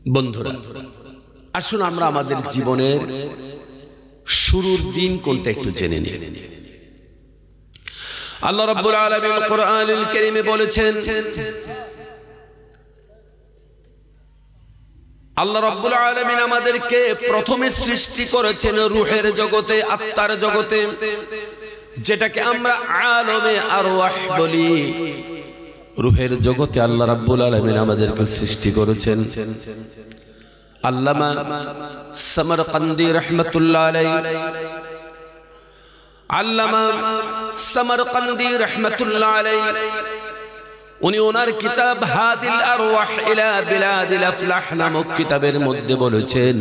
বন্ধুরা, আসুন আমরা আমাদের জীবনের শুরুর দিন কোনটা একটু জেনে নিই। আল্লাহ রাব্বুল আলামিন কোরআনুল কারীমে বলেছেন, আল্লাহ রাব্বুল আলামিন আমাদেরকে প্রথমে সৃষ্টি করেছেন রূহের জগতে, আত্মার জগতে, যেটাকে আমরা আলমে আরওয়াহ বলি। রূহের জগতে আল্লাহ রাব্বুল আলামিন আমাদেরকে সৃষ্টি করেছেন। আল্লামা সামারকান্দি রাহমাতুল্লাহ আলাইহি, আল্লামা সামারকান্দি রাহমাতুল্লাহ আলাইহি উনি ওনার কিতাব হাদিল আরওয়াহ ইলা বিলাদিল আফলাহ নামক কিতাবের মধ্যে বলেছেন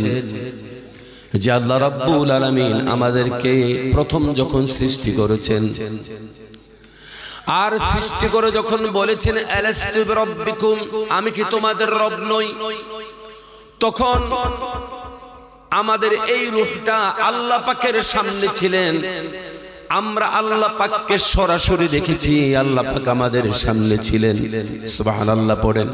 যে আল্লাহ রাব্বুল আলামিন আমাদেরকে প্রথম যখন সৃষ্টি করেছেন, আর সৃষ্টি করে যখন বলেছেন আলাস্তু বিরাব্বিকুম, আমি কি তোমাদের রব নই, তখন আমাদের এই রূহটা আল্লাহ পাকের সামনে ছিলেন। আমরা আল্লাহ পাককে সরাসরি দেখেছি, আল্লাহ পাক আমাদের সামনে ছিলেন। সুবহানাল্লাহ পড়েন।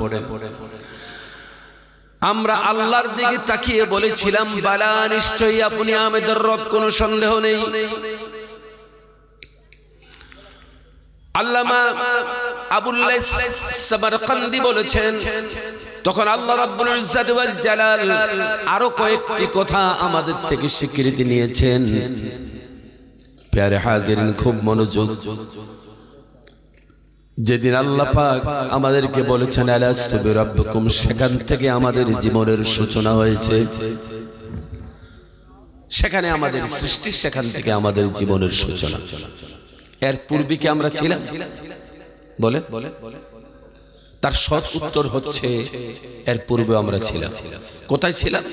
আমরা আল্লাহর দিকে তাকিয়ে বলেছিলাম, বালা, নিশ্চয়ই আপনি আমাদের রব, কোনো সন্দেহ নেই। আল্লামা আবুল লাইস সামারকান্দি বলেছেন, তখন আল্লাহ রাব্বুল ইজ্জাত ওয়াল জালাল আরো কয়েকটি কথা আমাদের থেকে স্বীকৃতি নিয়েছেন। প্যারে হাজিরিন, খুব মনোযোগ। যেদিন আল্লাহ পাক আমাদেরকে বলেছেন আলাস্তু বিরাব্বিকুম, সেখান থেকে আমাদের জীবনের সূচনা হয়েছে। সেখানে আমাদের সৃষ্টি, সেখান থেকে আমাদের জীবনের সূচনা। এর পূর্বে কি আমরা ছিলাম? বলে তার সৎ উত্তর হচ্ছে, এর পূর্বে আমরা ছিলাম। কোথায় ছিলাম?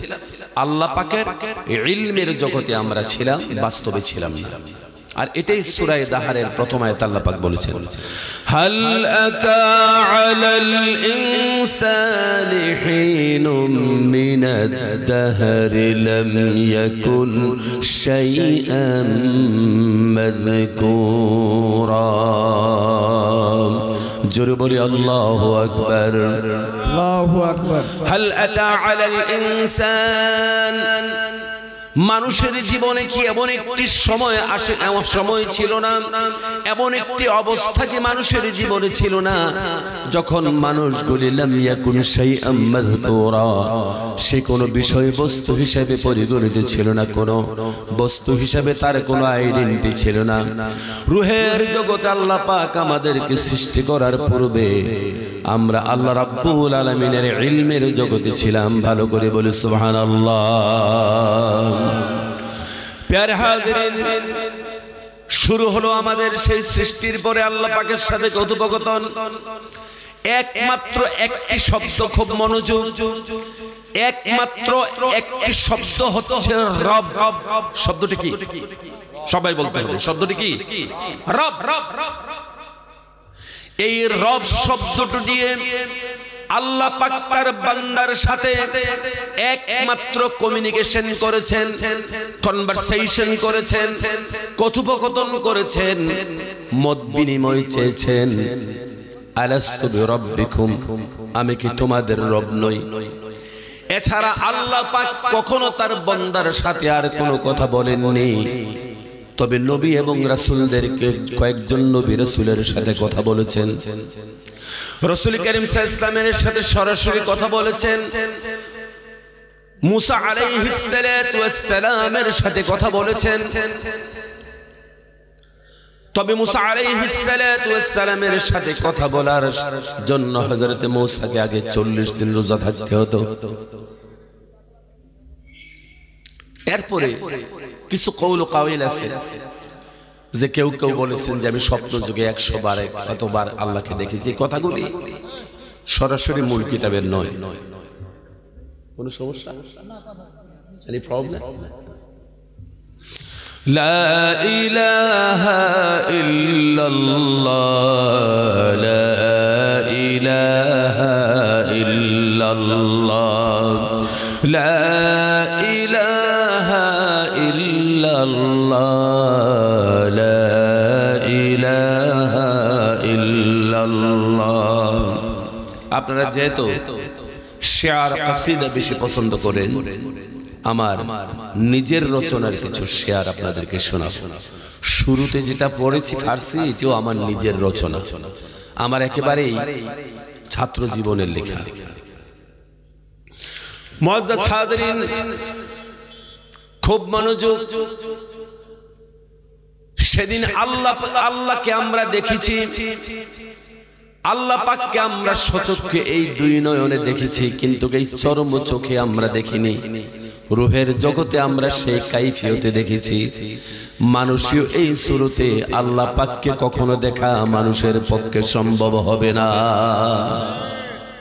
আল্লাহ পাকের ইলমের জগতে আমরা ছিলাম, বাস্তবে ছিলাম না। আর এটাই সূরা দাহরের প্রথম আয়াত আল্লাহ পাক বলেছেন, হাল আতা আলাল ইনসানি হিনুম মিনাদ দাহরি লাম ইয়াকুন শাইআম মাযকুরা। জোরে বলি আল্লাহু আকবার, আল্লাহু আকবার। হাল আতা আলাল ইনসান, মানুষের জীবনে কি এমন একটি সময় আসে, এমন সময় ছিল না, এমন একটি অবস্থা কি মানুষের জীবনে ছিল না যখন মানুষগুলি লাম ইয়াকুন শাইআম মাযকুরা, সে কোনো বিষয়বস্তু হিসেবে পরিগণিত ছিল না, কোনো বস্তু হিসেবে তার কোনো আইডেন্টিটি ছিল না। রূহের জগতে আল্লাহ পাক আমাদেরকে সৃষ্টি করার পূর্বে আমরা আল্লাহ রাব্বুল আলামিনের ইলমের জগতে ছিলাম। ভালো করে বলি সুবহানাল্লাহ। প্যারে হাজিরিন, শুরু হলো আমাদের সেই সৃষ্টির পরে আল্লাহ পাকের সাথে কথোপকথন। একমাত্র একটি শব্দ, খুব মনোযোগ, একমাত্র একটি শব্দ হচ্ছে রব। শব্দটি কি? সবাই বলতে হবে, শব্দটি কি? রব। এই রব শব্দটি দিয়ে আল্লাহ পাক তার বান্দার সাথে একমাত্র কমিউনিকেশন করেছেন, কনভারসেশন করেছেন, কথোপকথন করেছেন, মত বিনিময় চেয়েছেন। আলাস্তু বিরাব্বিকুম, আমি কি তোমাদের রব নই? এছাড়া আল্লাহ পাক কখনো তার বান্দার সাথে আর কোনো কথা বলেননি। তবে নবী এবং রাসূলদেরকে কয়েকজন নবী রাসূলের সাথে কথা বলেছেন। রাসূল কারীম সাল্লাল্লাহু আলাইহি ওয়াসাল্লামের সাথে সরাসরি কথা বলেছেন। মুসা আলাইহিস সালাতু ওয়াস সালামের সাথে কথা বলেছেন। তবে মুসা আলাইহিস সালাতু ওয়াস সালামের সাথে কথা বলার জন্য হযরত মুসাকে আগে 40 দিন রোজা থাকতে হতো। এরপরে কিছু কৌল কাওয়াইল আছে যে কেউ কেউ বলেছেন যে আমি স্বপ্ন যুগে 100 বার কতবার আল্লাহকে দেখেছি। কথাগুলি সরাসরি মূল কিতাবের নয়। কোনো সমস্যা? Any problem? লা ইলাহা ইল্লাল্লাহ, লা ইলাহা ইল্লাল্লাহ, লা ইলাহা ইল্লাল্লাহ, লা ইলাহা ইল্লাল্লাহ। আপনারা যেহেতু শেয়ার কাসিদা বেশি পছন্দ করেন, আমার নিজের রচনার কিছু শেয়ার আপনাদেরকে শোনাবো। শুরুতে যেটা পড়েছি ফার্সি, এটিও আমার নিজের রচনা, আমার একেবারেই ছাত্র জীবনের লেখা। মুআজ্জাজ হাজিরিন, খুব মনোযোগ। সেদিন আল্লাহকে আমরা দেখেছি, আল্লাহ পাককে আমরা সচক্ষে এই দুই নয়নে দেখেছি, কিন্তু এই চরম চোখে আমরা দেখিনি। রূহের জগতে আমরা সেই কাইফিয়তে দেখেছি। মানুষীয় এই সুরতে আল্লাহ পাককে কখনো দেখা মানুষের পক্ষে সম্ভব হবে না,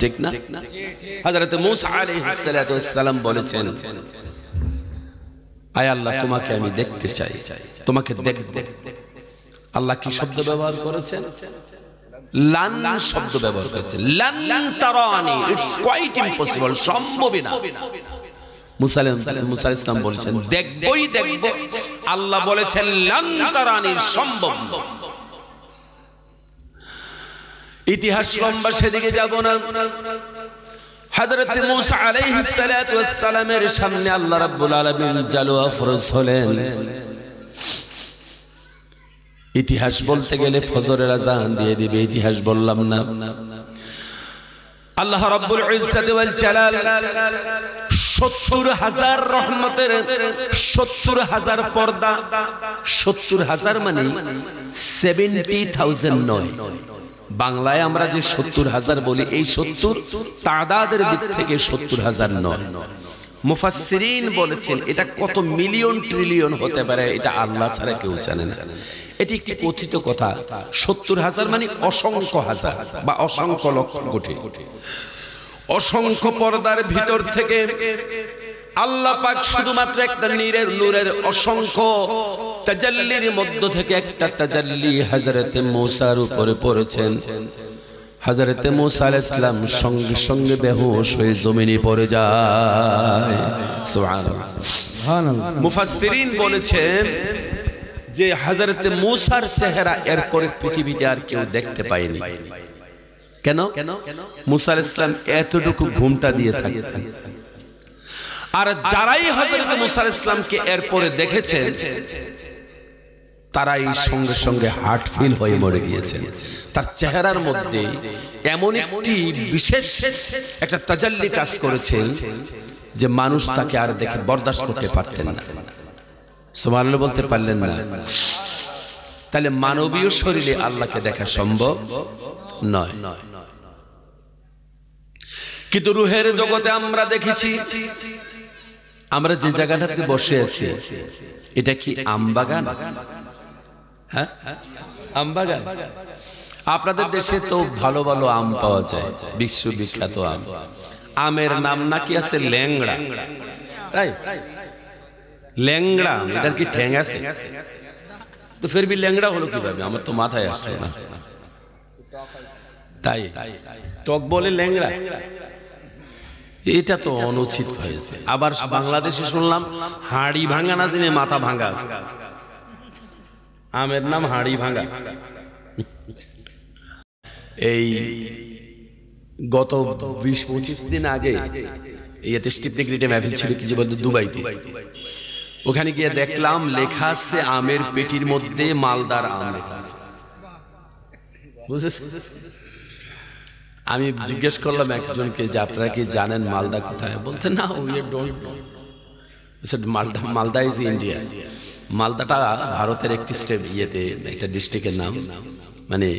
ঠিক না? হযরত মূসা আলাইহিস সালাম বলেছেন, আয় আল্লাহ, তোমাকে আমি দেখতে চাই, তোমাকে দেখব। আল্লাহ কি শব্দ ব্যবহার করেছেন? লান শব্দ ব্যবহার করেছেন। লান তারানি, ইটস কোয়াইট ইম্পসিবল, সম্ভবই না। মুসা আলাইহিস সালাম বলেছেন দেখবই দেখব, আল্লাহ বলেছেন লান তারানি, সম্ভব না। ইতিহাস লম্বা, সেদিকে যাব না। হযরত মূসা আলাইহিস সালামের সামনে আল্লাহ রাব্বুল আলামিন জালু আফরোজ হলেন। ইতিহাস বলতে গেলে ফজরের আযান দিয়ে দিবে, ইতিহাস বললাম না। আল্লাহ রাব্বুল ইজ্জাত ওয়াল জালাল ৭০,০০০ রহমতের ৭০,০০০ পর্দা, ৭০,০০০ মানে 70,000 নয়। বাংলায় আমরা যে ৭০,০০০ বলি, এই ৭০ তাদাদের দিক থেকে ৭০,০০০ নয়। মুফাসসিরিন বলেছেন এটা কত মিলিয়ন ট্রিলিয়ন হতে পারে, এটা আল্লাহ ছাড়া কেউ জানে না। এটি একটি কথিত কথা। ৭০,০০০ মানে অসংখ্য হাজার বা অসংখ্য লক্ষ কোটি। অসংখ্য পর্দার ভিতর থেকে আল্লাহ পাক শুধুমাত্র একটা নূরের অসংখ্য তাজাল্লির মধ্য থেকে একটা তাজাল্লি হযরত মূসার উপরে পড়েছেন। হযরত মূসা আলাইহিস সালাম সঙ্গে সঙ্গে বেহুশ হয়ে জমিনে পড়ে যায়। সুবহানাল্লাহ, সুবহানাল্লাহ। মুফাসসিরিন বলেছেন যে হযরত মূসার চেহারা এরপরে পৃথিবীতে আর কেউ দেখতে পায়নি। কেন? মূসা আলাইহিস সালাম এতটুকু ঘুমটা দিয়ে থাকতেন। আর যারাই হযরত মূসা আলাইহিস সালামকে এরপরে দেখেছেন, তারাই সঙ্গে সঙ্গে হার্ট ফিল হয়ে মরে গিয়েছেন। তার চেহারার মধ্যে এমন একটি বিশেষ একটা তাজাল্লি কাজ করেছেন যে মানুষ তাকে আর দেখে বরদাস্ত করতে পারতেন না। সুবহানাল্লাহ বলতে পারলেন না। তাহলে মানবীয় শরীরে আল্লাহকে দেখা সম্ভব নয়, কিন্তু রূহের জগতে আমরা দেখেছি। আমরা যে জায়গাটাতে বসে আছি, এটা কি আমবাগান? হ্যাঁ, আমবাগান। আপনাদের দেশে তো ভালো ভালো আম পাওয়া যায়, বিশ্ববিখ্যাত আম। আমের নাম নাকি আছে ল্যাংড়া, তাই? ল্যাংড়া, এটার কি ঠ্যাং আছে? তো ফের বি ল্যাংড়া হলো কিভাবে? আমার তো মাথায় আসলো না। তাই টক বলে ল্যাংড়া, এটা তো অনুচিত হয়েছে। আবার বাংলাদেশে শুনলাম হাড়ি ভাঙা না জেনে মাথা ভাঙা আছে। আমের নাম হাড়ি ভাঙা। এই গত 20-25 দিন আগে এতে স্টিপনিগ্রিটে মাহফিল ছিল, কি যে বলতো, দুবাইতে। ওখানে গিয়ে দেখলাম লেখা আছে আমের পেটির মধ্যে মালদার আম লেখা আছে। বুঝেছেন? আমি জিজ্ঞেস করলাম একজনকে যে আপনারা কি জানেন মালদা কোথায়? বলতে না, we don't know. Malda is India. মালদাটা ভারতের একটি স্টেট, একটা ডিস্ট্রিক্টের নাম, মানে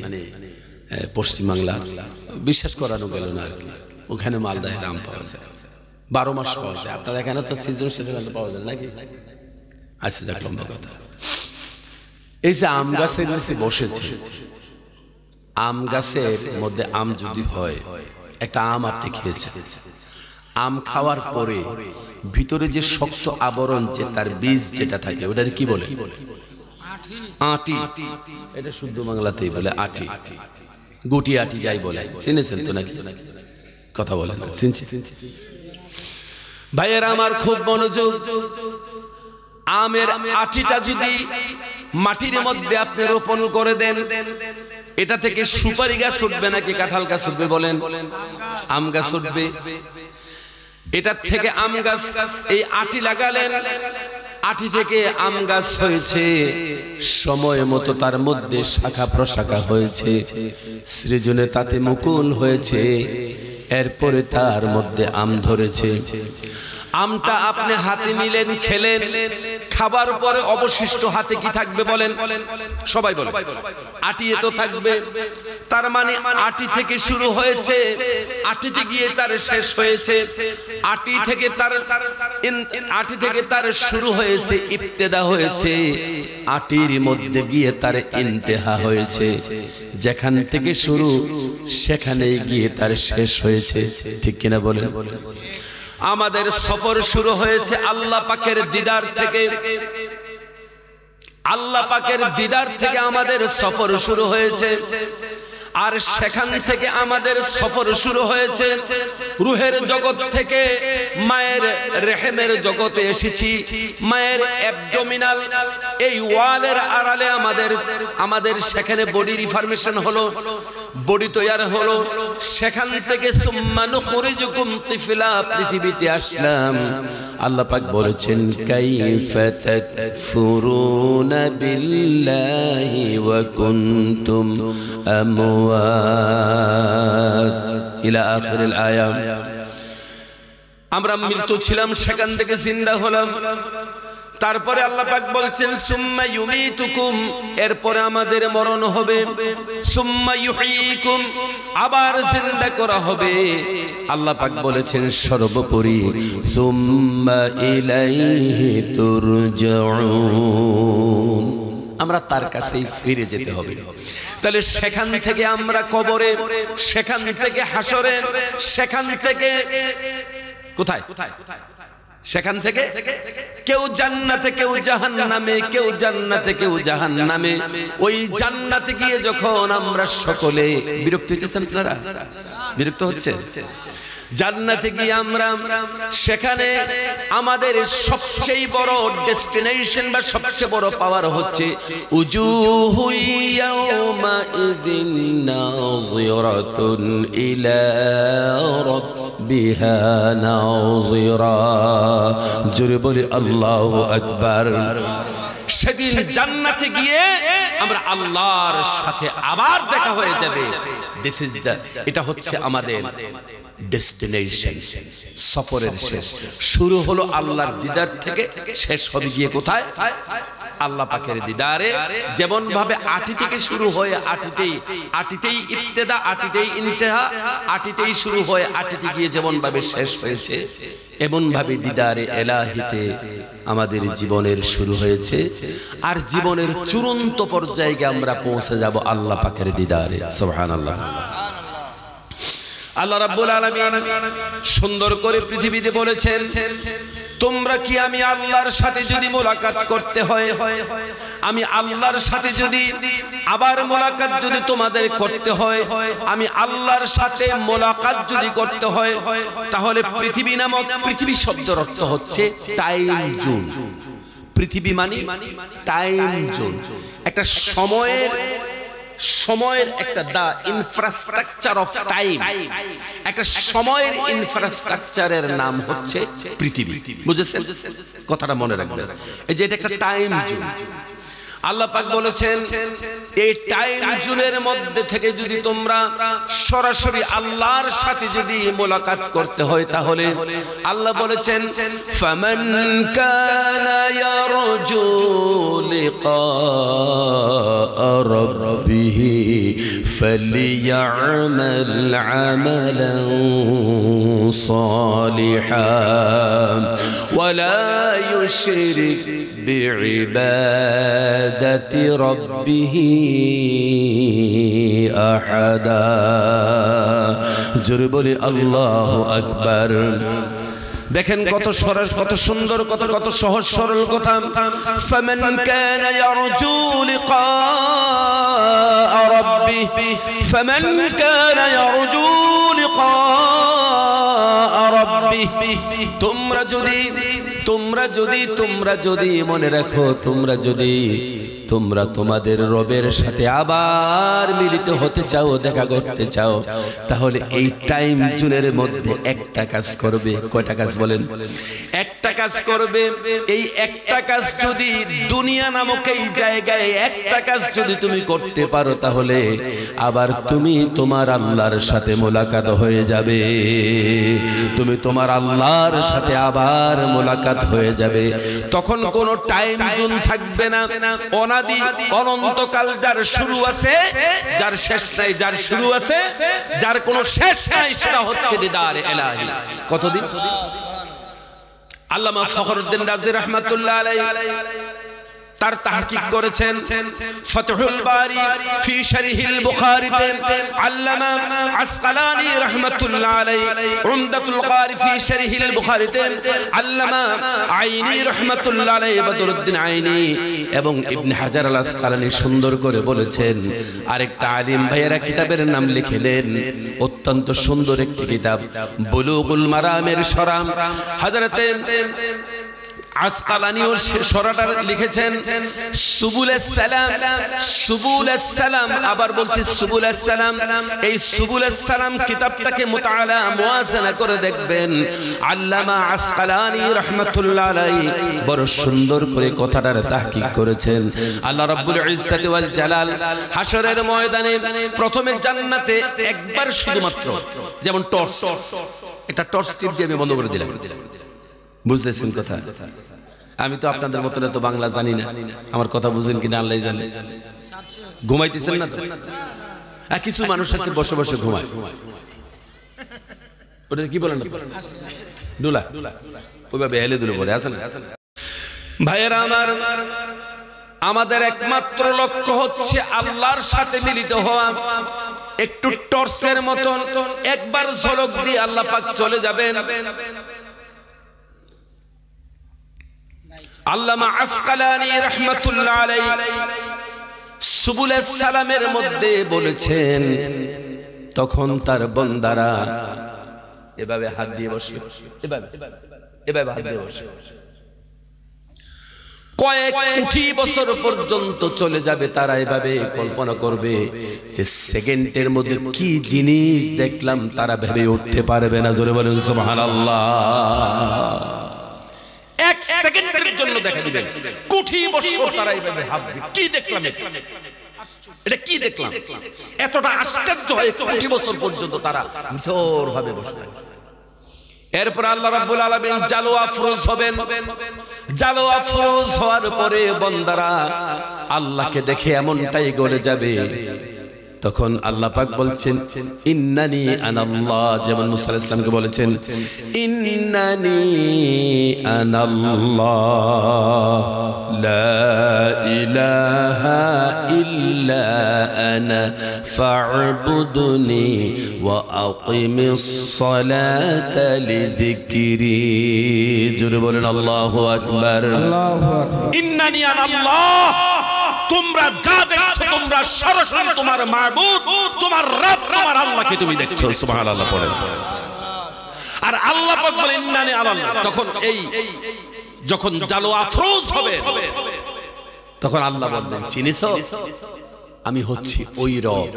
পশ্চিমবাংলার। বিশ্বাস করানো গেল না আর কি। ওখানে মালদায় আম পাওয়া যায়, 12 মাস পাওয়া যায়। আপনার এখানে তো সিজন সেজনে পাওয়া যায় নাকি? আচ্ছা, যাক, লম্বা কথা। এই যে আম গাছের নিচে বসেছে, আম গাছের মধ্যে আম যদি হয়, একটা আম আপনি খেয়েছেন, আম খাওয়ার পরে ভিতরে যে শক্ত আবরণ, যে তার বীজ যেটা থাকে, ওটার কি বলে? আটি। এটা শুদ্ধ বাংলাতেই বলে আটি, গুটি আটি যাই বলে। চিনেছেন তো নাকি? কথা বলেন না, চিনছেন? ভাইয়েরা আমার, খুব মনোযোগ। আমের আটিটা যদি মাটির মধ্যে আপনি রোপণ করে দেন, এটা থেকে সুপারি গাছ উঠবে নাকি কাঁঠাল গাছ উঠবে? বলেন। আম গাছ উঠবে। এটার থেকে আম গাছ, এই আটি লাগালেন, আটি থেকে আম গাছ হয়েছে, সময় মতো তার মধ্যে শাখা প্রশাখা হয়েছে, সৃজনে তাতে মুকুল হয়েছে, এরপরে তার মধ্যে আম ধরেছে। আমটা আপনি হাতে নিলেন, খেলেন, খাবার পরে অবশিষ্ট হাতে কি থাকবে বলেন? সবাই বলেন, আটিয়ে তো থাকবে। তার মানে আটি থেকে শুরু হয়েছে, আটিতে গিয়ে তার শেষ হয়েছে। আটি থেকে তার শুরু হয়েছে, ইবতেদা হয়েছে, আটির মধ্যে গিয়ে তার ইন্তেহা হয়েছে। যেখান থেকে শুরু সেখানেই গিয়ে তার শেষ হয়েছে। ঠিক কিনা বলেন? আমাদের সফর শুরু হয়েছে আল্লাহ পাকের দিদার থেকে। আল্লাহ পাকের দিদার থেকে আমাদের সফর শুরু হয়েছে, আর সেখান থেকে আমাদের সফর শুরু হয়েছে রুহের জগৎ থেকে। মায়ের রেহেমের জগতে এসেছি, মায়ের অ্যাবডোমিনাল এই ওয়ালের আড়ালে আমাদের সেখানে বডি রিফরমেশন হলো, বডি তৈরি হলো। সেখান থেকে সুম্মা নুখরিজুকুম তিফলা, পৃথিবীতে আসলাম। আল্লাহ পাক বলেছেন কাইফা তাকফুরুনা বিল্লাহি ওয়া কুনতুম আমওয়াত ইলা আখিরিল আয়া। আমরা মৃত্যু ছিলাম, সেখান থেকে জিন্দা হলাম। তারপরে আল্লাহ পাক বলছেন সুম্মা ইউমিতুকুম, এরপরে আমাদের মরণ হবে। সুম্মা ইউহয়িকুম, আবার জিন্দা করা হবে। আল্লাহ পাক বলেছেন সর্বোপরি সুম্মা ইলাইহি তুরজাউন, আমরা তার কাছেই ফিরে যেতে হবে। তাহলে সেখান থেকে আমরা কবরে, সেখান থেকে হাসরে, সেখান থেকে কোথায়? সেখান থেকে কেউ জান্নাতে, কেউ জাহান্নামে, কেউ জান্নাতে, কেউ জাহান্নামে। ওই জান্নাতে গিয়ে যখন আমরা সকলে, বিরক্ত হইতেছেন আপনারা? বিরক্ত হচ্ছে? জান্নাতে গিয়ে আমরা সেখানে আমাদের সবচেয়ে বড় ডেস্টিনেশন বা সবচেয়ে বড় পাওয়ার হচ্ছে উজুহু ইয়াউমাইযিন নাযিরাতুন ইলা রাব্বিহা নাযিরা। জোরে বলি আল্লাহু আকবার। সেদিন জান্নাতে গিয়ে আমরা আল্লাহর সাথে আবার দেখা হয়ে যাবে। দিস ইজ দ্য, এটা হচ্ছে আমাদের ডেস্টিনেশন, সফরের শেষ। শুরু হলো আল্লাহর দিদার থেকে, শেষ হবে গিয়ে কোথায়? আল্লাহ পাকের দিদারে। যেমন ভাবে আটি থেকে শুরু হয়ে আটিতেই ইবতেদা, আটিতেই ইন্তেহা, আটিতেই শুরু হয়ে আটিতে গিয়ে যেমন ভাবে শেষ হয়েছে, এমন ভাবে দিদারে এলাহিতে আমাদের জীবনের শুরু হয়েছে। আর জীবনের চূড়ান্ত পর্যায়ে আমরা পৌঁছে যাব আল্লাহ পাকের দিদারে। সুবহানাল্লাহ। আল্লাহ রাব্বুল আলামিন সুন্দর করে পৃথিবীতে বলেছেন, তোমরা কি আমি আল্লাহর সাথে যদি মোলাকাত করতে হয়, আমি আল্লাহর সাথে যদি আবার মোলাকাত যদি তোমাদের করতে হয়, আমি আল্লাহর সাথে মোলাকাত যদি করতে হয়, তাহলে পৃথিবী নামক, পৃথিবী শব্দের অর্থ হচ্ছে টাইম জোন। পৃথিবী মানে টাইম জোন, একটা সময়ের একটা দা ইনফ্রাস্ট্রাকচার অফ টাইম, একটা সময়ের ইনফ্রাস্ট্রাকচারের নাম হচ্ছে পৃথিবী। বুঝেছেন? কথাটা মনে রাখবেন। এই যে এটা একটা টাইম জোন। আল্লাহ পাক বলেছেন এই টাইম জোনের মধ্যে থেকে যদি তোমরা সরাসরি আল্লাহর সাথে যদি মোলাকাত করতে হয়, তাহলে আল্লাহ বলেছেন ফামান কানা ইয়ারজু লিকা রাব্বিহি ফালিয়া'মাল আমালান সালিহান ওয়ালা ইউশরিক বিইবাদাতি রাব্বিহি আহাদা। জোরে বলি আল্লাহু আকবার। দেখেন কত সরল, কত সুন্দর, কত সহজ সরল কথা। ফামান কানা ইয়ারজু লিকা রাব্বিহি, ফামান কানা ইয়ারজু লিকা রাব্বিহি। তোমরা যদি মনে রাখো, তোমরা যদি তোমরা তোমাদের রবের সাথে আবার মিলিত হতে চাও, দেখা করতে চাও, তাহলে এই টাইম জোনের মধ্যে একটা কাজ করবে। কয়টা কাজ বলেন? একটা কাজ করবে। এই একটা কাজ যদি দুনিয়া নামক এই জায়গায় একটা কাজ যদি তুমি করতে পারো, তাহলে আবার তুমি তোমার আল্লাহর সাথে মোলাকাত হয়ে যাবে। তুমি তোমার আল্লাহর সাথে আবার মোলাকাত হয়ে যাবে। তখন কোনো টাইম জোন থাকবে না। অনাদি অনন্তকাল যার শুরু আছে, যার শেষ নাই, যার শুরু আছে, যার কোনো শেষ নাই, সেটা হচ্ছে দিদার ইলাহি। কতদিন? আল্লামা ফখরুদ্দিন রাজি রাহমাতুল্লাহ আলাইহি তার তাহকিক করেছেন ফাতহুল বারি ফি শরহিল বুখারীতে, আল্লামা আসকালানী রাহমাতুল্লাহ আলাইহি উমদাতুল কারি ফি শরহিল বুখারীতে, আল্লামা আইনি রাহমাতুল্লাহ আলাইহি বদরুদ্দিন আইনি এবং ইবনে হাজার আল আসকালানী সুন্দর করে বলেছেন। আরেকটা আলিম ভাইয়েরা কিতাবের নাম লিখলেন, অত্যন্ত সুন্দর একটি কিতাব, বুলুগুল মারামের শরাম। হযরতে আসকালানীও সরাটা লিখেছেন সুবুলেস সালাম, সুবুলেস সালাম, আবার বলছি সুবুলেস সালাম। এই সুবুলেস সালাম কিতাবটাকে মুতাআলা মুওয়াজানা করে দেখবেন, আল্লামা আসকালানী রাহমাতুল্লাহ আলাইহি বড় সুন্দর করে কথাটার তাহকিক করেছেন। আল্লাহ রাব্বুল ইজ্জাতি ওয়াল জালাল হাশরের ময়দানে প্রথমে জান্নাতে একবার শুধুমাত্র, যেমন টর্চ, এটা টর্চ টিপ দিয়ে আমি বন্ধ করে দিলাম। বুঝলেছেন কথা? আমি তো আপনাদের মতন এত বাংলা জানি না, আমার কথা বুঝেন কিনা আল্লাহই জানে। ঘুমাইতেছেন না তো? কিছু মানুষ আছে বসে বসে ঘুমায়, ওটা কি বলেন? ডুলা, ওইভাবে হেলে দুলে বলে আছে না? ভাইয়েরা আমার, আমাদের একমাত্র লক্ষ্য হচ্ছে আল্লাহর সাথে মিলিত হওয়া। একটু টর্চের মতন একবার ঝলক দিয়ে আল্লাহ পাক চলে যাবেন। আল্লামা আসকালানী রাহমাতুল্লাহ আলাইহি সুবুলেস সালামের মধ্যে বলেছেন, তখন তার বান্দারা এভাবে হাত দিয়ে বসবে, এভাবে হাত দিয়ে বসবে, কয়েক কোটি বছর পর্যন্ত চলে যাবে। তারা এভাবে কল্পনা করবে যে সেকেন্ডের মধ্যে কি জিনিস দেখলাম, তারা ভেবে উঠতে পারবে না। জোরে বলেন সুবহানাল্লাহ। এক সেকেন্ডের জন্য দেখা দিবেন, কোটি বছর তারা এইভাবে ভাববে, কি দেখলাম, এটা কি দেখলাম। এতটা আশ্চর্য হয়, কোটি বছর পর্যন্ত তারা নিথর ভাবে বসে থাকে। এরপর আল্লাহ রাব্বুল আলামিন জালো আফরোজ হবেন। জালো আফরোজ হওয়ার পরে বান্দারা আল্লাহকে দেখে এমনটাই গলে যাবে। তখন আল্লাহ পাক বলছেন ইন্নানি আনাল্লাহ, যেমন মুসা আলাইহিস সালামকে বলেছেন ইন্নানি আনাল্লাহ লা ইলাহা ইল্লা আনা ফা'বুদনি ওয়া আকিমিস সালাতা লিযিকরি। জোরে বলেন আল্লাহু আকবার। আল্লাহু আকবার। ইন্নানি আনাল্লাহ, তোমরা যা দেখছো তোমরা সরাসরি তোমার মাবুদ, তোমার রব, তোমার আল্লাহকে তুমি দেখছো। সুবহানাল্লাহ পড়েন। আর আল্লাহ পাক বলেন ইন্নানি আনাল্লাহ। তখন এই যখন জালো আফরোজ হবে, তখন আল্লাহ বলবেন চিনেছো, আমি হচ্ছি ওই রব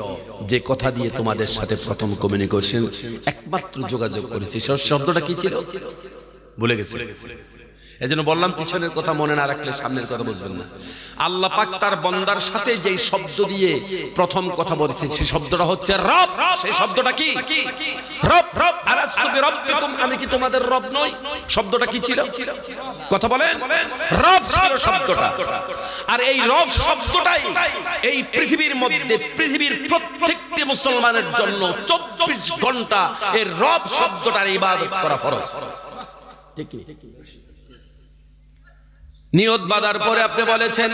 যে কথা দিয়ে তোমাদের সাথে প্রথম কমিউনিকেশন, একমাত্র যোগাযোগ করেছি। শব্দটা কি ছিল ভুলে গেছে। এজন্য বললাম পিছনের কথা মনে না রাখলে সামনের কথা বুঝবেন না। আল্লাহ পাক তার বান্দার সাথে যেই শব্দ দিয়ে প্রথম কথা বলেছে, সেই শব্দটা হচ্ছে রব। সেই শব্দটা কি? রব। আলাস্তু বিরাব্বিকুম, আমি কি তোমাদের রব নই? শব্দটা কি ছিল? কথা বলেন। রব ছিল শব্দটা। আর এই রব শব্দটাই এই পৃথিবীর মধ্যে পৃথিবীর প্রত্যেকটি মুসলমানের জন্য 24 ঘন্টা এই রব শব্দটার ইবাদত করা ফরজ। ঠিক কি? নিয়ত বাঁধার পরে আপনি বলেছেন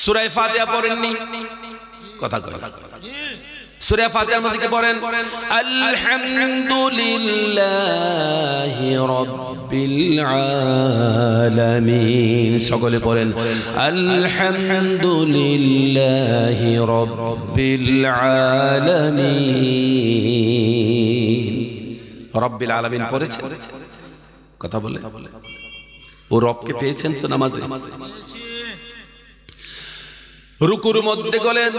সূরা ফাতিহা পড়েননি, কথা কই না। সূরা ফাতিহার মধ্যে কি পড়েন? আলহামদুলিল্লাহি রাব্বিল আলামিন। সকলে পড়েন আলহামদুলিল্লাহি রাব্বিল আলামিন। রাব্বিল আলামিন পড়েছেন? কথা বলে ও রবকে পেয়েছেন তো নামাজে? রুকুর মধ্যে গেলেন,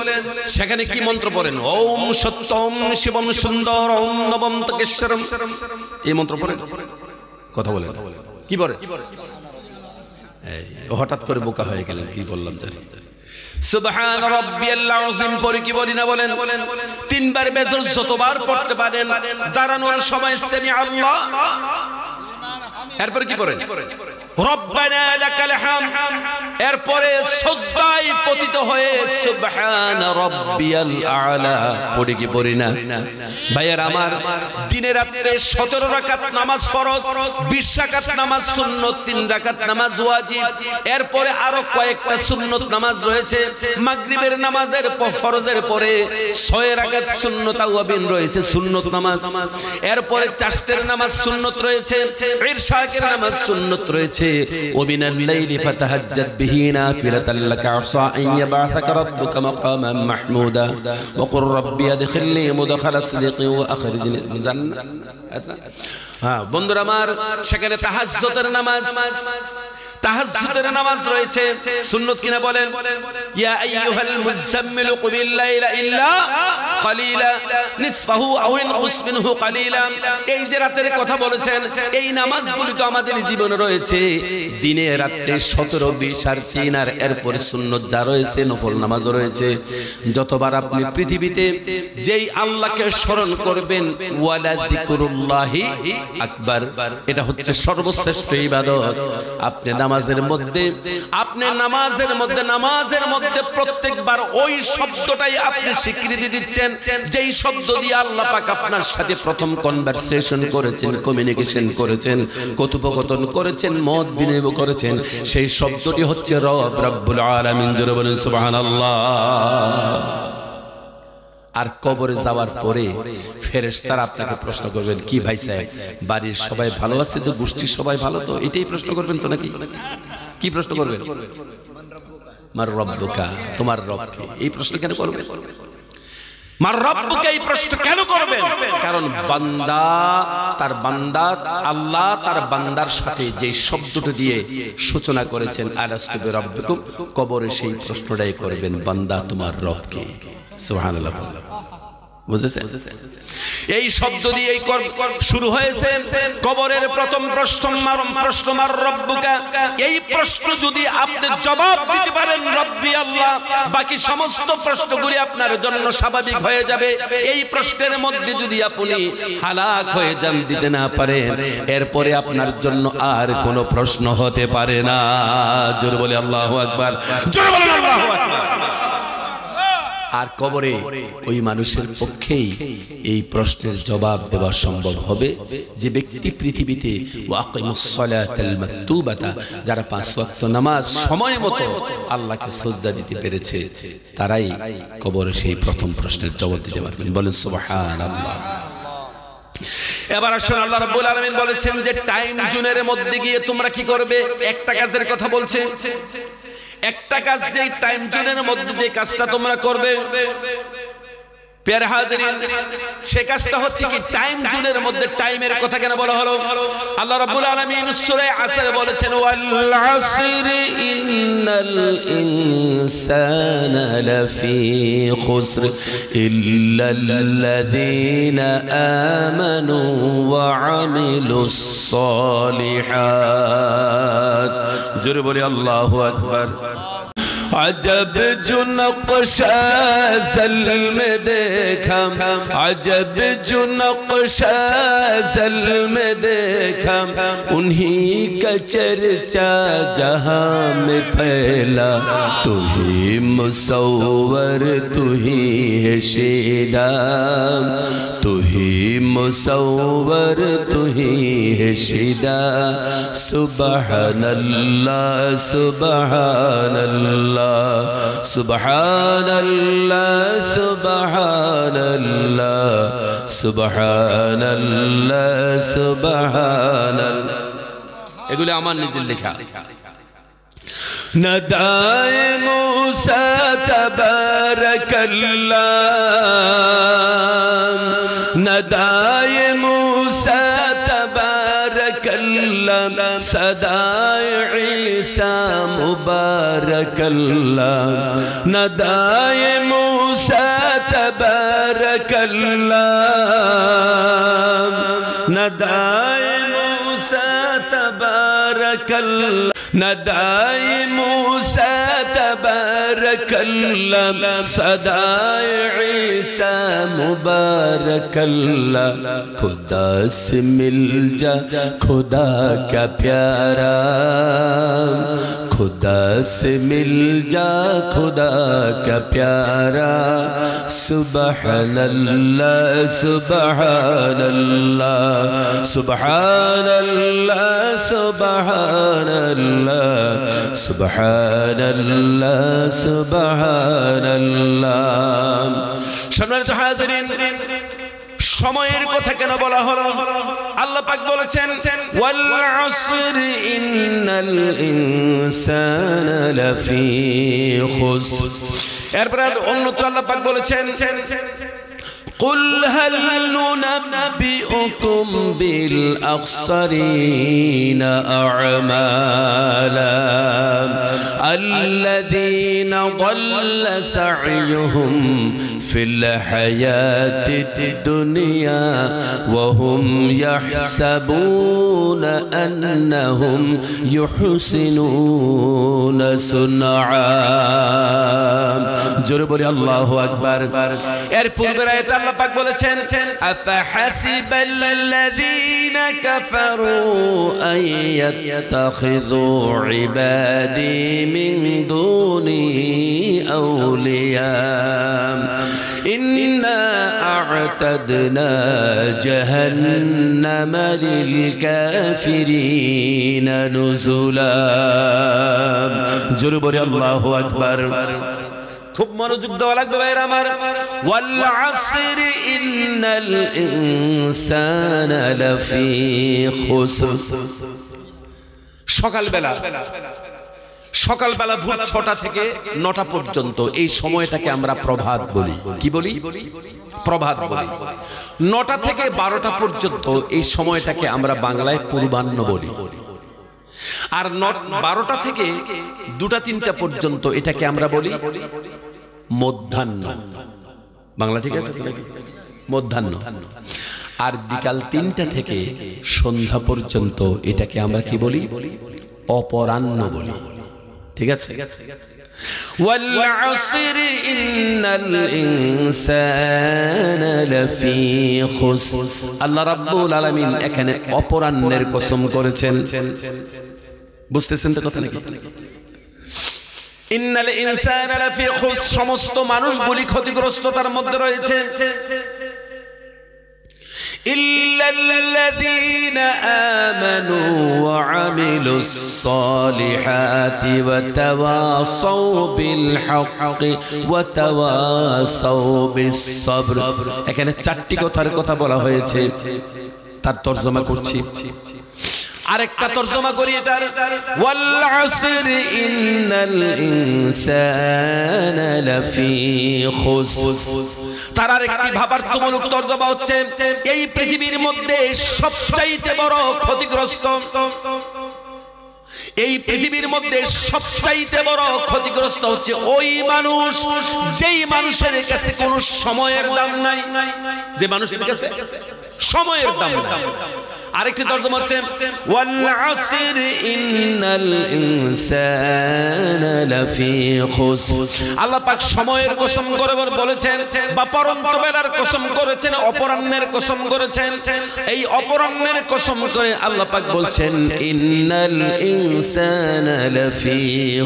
সেখানে কি মন্ত্র পড়েন? ওম সত্যম শিবম সুন্দর ওম নবম তকেশ্বরম, এই মন্ত্র পড়েন? কথা বলেন, কি পড়ে? হঠাৎ করে বোকা হয়ে গেলেন, কি বললাম জানি? সুবহান রাব্বিয়াল আযীম পড়ি কি বলি না বলেন? তিনবার বেজর যতবার পড়তে পারেন। দাঁড়ানোর সময় সামি আল্লাহ, এরপরে কি পড়েন? রব্বানা লাকাল হামদ, এরপরে সিজদায় পতিত হয়ে সুবহান রাব্বিয়াল আলা পড়ি কি পড়ি না? ভাইয়ার আমার, দিনে রাত্রে 17 রাকাত নামাজ ফরজ, 20 রাকাত নামাজ সুন্নত, 3 রাকাত নামাজ ওয়াজিব, এরপরে আরো কয়েকটা সুন্নত নামাজ রয়েছে। মাগরিবের নামাজের ফরজের পরে 6 রাকাত সুন্নত আওয়াবিন রয়েছে, সুন্নত নামাজ। এরপরে চাশতের নামাজ সুন্নত রয়েছে, ইরশাকের নামাজ সুন্নত রয়েছে। ওমিনাল লাইলি ফাতাহাজ্জাদ বিহি নাফিলাতাল লাকা আসা আন ইয়াবআসাকা রাব্বুকা মাকামান মাহমুদা ওয়া কুর রাব্বি আদখিলনি মুদখালা সিদকি ওয়া আখরিজনি জান্নাত। হ্যাঁ বন্ধুরা আমার, সেখানে তাহাজ্জুদের নামাজ, তাহাজ্জুদের নামাজ রয়েছে, সুন্নত কিনা বলেন? ইয়া আইয়ুহাল মুযাম্মিল কুমিল লাইলা ইল্লা কালিলা নিসফাহু আও ইনকুস মিনহু কালিলা। এই যে রাতের কথা বলেছেন, এই নামাজগুলি তো আমাদের জীবনে রয়েছে। দিনে রাতে 17, 20 আর 3, আর এরপর সুন্নত যা রয়েছে, নফল নামাজও রয়েছে। যতবার আপনি পৃথিবীতে যেই আল্লাহকে স্মরণ করবেন, ওয়ালা যিকরুল্লাহি আকবার, এটা হচ্ছে সর্বশ্রেষ্ঠ ইবাদত। আপনি নামাজের মধ্যে প্রত্যেকবার ওই শব্দটাই আপনি স্বীকৃতি দিচ্ছেন, যেই শব্দ দিয়ে আল্লাহ পাক আপনার সাথে প্রথম কনভারসেশন করেছেন, কমিউনিকেশন করেছেন, কথোপকথন করেছেন, মত বিনিময় করেছেন, সেই শব্দটি হচ্ছে রব রব্বুল আলামিন। জোরে বলেন সুবহানাল্লাহ। আর কবরে যাওয়ার পরে ফেরেশতারা আপনাকে প্রশ্ন করবেন, কি ভাই সাহেব, বাড়ির সবাই ভালো আছে তো? গোষ্ঠীর সবাই ভালো তো? এটাই প্রশ্ন করবেন তো নাকি? কি প্রশ্ন করবেন? মার রব্বুকা, তোমার রব কে? এই প্রশ্ন কেন করবেন? মার রব্বুকা এই প্রশ্ন কেন করবেন? কারণ আল্লাহ তার বান্দার সাথে যে শব্দটি দিয়ে সূচনা করেছেন, আলাস্তু বিরাব্বিকুম, কবরে সেই প্রশ্নটাই করবেন, বান্দা তোমার রব কে? সুবহানাল্লাহ। বুঝেছেন? এই শব্দ দিয়ে শুরু হয়েছে কবরের প্রথম প্রশ্ন, মার রব্বুকা। এই প্রশ্ন যদি আপনি জবাব দিতে পারেন রব্বি আল্লাহ, বাকি সমস্ত প্রশ্নগুলি আপনার জন্য স্বাভাবিক হয়ে যাবে। এই প্রশ্নের মধ্যে যদি আপনি হালাক হয়ে যান, দিতে না পারেন, এরপরে আপনার জন্য আর কোনো প্রশ্ন হতে পারে না। জোরে বলে আল্লাহু আকবার, জোরে বলেন আল্লাহু আকবার। আর কবরে ওই মানুষের পক্ষেই এই প্রশ্নের জবাব দেওয়া সম্ভব হবে যে ব্যক্তি পৃথিবীতে ওয়াকিমুস সালাতাল মাকতুবাতা, যারা 5 ওয়াক্ত নামাজ সময় মতো আল্লাহকে সিজদা দিতে পেরেছে, তারাই কবরে সেই প্রথম প্রশ্নের জবাব দিতে পারবেন। বলেন সুবহানাল্লাহ। এবার আসুন, আল্লাহ রাব্বুল আলামিন বলেছেন যে টাইম জোনের মধ্যে গিয়ে তোমরা কি করবে? একটা কাজের কথা বলছে, একটা কাজ, যে টাইম জোনের মধ্যে যে কাজটা তোমরা করবে, প্যারা হাজিরিন, সে কাজটা হচ্ছে কি? টাইম জোনের মধ্যে টাইমের কথা কেন বলা হলো? আল্লাহ রাব্বুল আলামিন সূরা আসর বলেছেন, ওয়াল আসরি ইন্নাল ইনসানা লাফি খুসর ইল্লাল্লাযীনা আমানু ওয়া আমিলুস সালিহাত। জোরে বলি আল্লাহু আকবার। अजब जो नक्शा ज़ल में देखा, अजब जो नक्शा ज़ल में देखा, उन्हीं का चर्चा जहां में फैला। तू ही मुसव्वर, तू ही है शेदा, तू ही मुसव्वर, तू ही है शेदा। सुबहानल्लाह, सुबहानल्लाह, सुबहानल्लाह, सुबहानल्लाह, सुबहानल्लाह, सुबहानल्लाह। এগুলো আমার নিজের লেখা। नदाए मूसा तबारकल्लाह, नदाए मूसा तबारकल्लाह, الله صدائے عیسیٰ مبارک اللہ ندائے موسیٰ تبارک اللہ ندائے موسیٰ تبارک اللہ ندائے موسیٰ تبارک اللہ صدائے عیسیٰ مبارک اللہ خدا سے مل جا خدا کا پیارا خدا سے مل جا خدا کا پیارا سبحان اللہ سبحان اللہ سبحان اللہ سبحان اللہ سبحان اللہ سبحان اللہ সম্মানিত হাজিরিন সময়ের কথা কেন বলা হলো আল্লাহ পাক বলেছেন ওয়াল আসরি ইন্নাল ইনসানা লাফি খুসর এরপর অন্যত্র আল্লাহ পাক বলেছেন قل هل ننبئكم بالأخسرين أعمالا الذين ضل سعيهم في الحياة الدنيا وهم يحسبون أنهم يحسنون صنعا জোরে বলি আল্লাহু আকবার এর পূর্বের আয়াতে আল্লাহ পাক বলেছেন আফাহাসিবাল্লাযীনা কাফারু আইয়াত্তাখিযু ইবাদি মিন দুনি আউলিয়া ইন্না আ'তাদনা জাহান্নামা লিল কাফিরিনা নুজুলা জোরে বলি আল্লাহু আকবার খুব মনোযোগ দেওয়া লাগবে ভাইরা আমার ওয়াল আসরি ইন্নাল ইনসানা লাফি খুসর সকালবেলা ভোর 6টা থেকে 9টা পর্যন্ত এই সময়টাকে আমরা প্রভাত বলি কি বলি প্রভাত বলি 9টা থেকে 12টা পর্যন্ত এই সময়টাকে আমরা বাংলায় পূর্বাহ্ন বলি আর 12টা থেকে 2টা 3টা পর্যন্ত এটাকে আমরা বলি মধ্যাহ্ন বাংলা ঠিক আছে মধ্যাহ্ন আর বিকাল 3টা থেকে সন্ধ্যা পর্যন্ত এটাকে আমরা কি বলি অপরাহ্ন বলি ঠিক আছে ওয়াল আসরি ইন্নাল ইনসানা লাফি খুসর আল্লাহ রাব্বুল আলামিন এখানে অপরাহ্নের কসম করেছেন বুঝতেছেন তো কথা নাকি ইন্নাল ইনসানা লাফি খুসর সমস্ত মানুষগুলি ক্ষতিগ্রস্ততার মধ্যে রয়েছে ইল্লাল্লাযীনা আমানু ওয়া আমিলুস সালিহাতি ওয়া তাওয়াসাউ বিল হাক্কি ওয়া তাওয়াসাউ বিস সবর এখানে 4টি কথার কথা বলা হয়েছে তার তরজমা করছি আরেকটা তরজমা করি এটার ওয়াল আসরি ইন্নাল ইনসানা লাফি খুসর তার আরেকটি ভাবার্থমূলক তরজমা হচ্ছে এই পৃথিবীর মধ্যে সবচাইতে বড় ক্ষতিগ্রস্ত এই পৃথিবীর মধ্যে সবচাইতে বড় ক্ষতিগ্রস্ত হচ্ছে ওই মানুষ যেই মানুষের কাছে কোনো সময়ের দাম নাই যে মানুষের কাছে সময়ের দাম নাই আরেকটি তরজমা হচ্ছে ওয়াল আসরি ইন্নাল ইনসানা লাফি খুসর আল্লাহ পাক সময়ের কসম করে বলেছেন বা পরন্ত বেলার কসম করেছেন অপরাহ্নের কসম করেছেন এই অপরাহ্নের কসম করে আল্লাহ পাক বলছেন ইন্নাল ইনসানা লাফি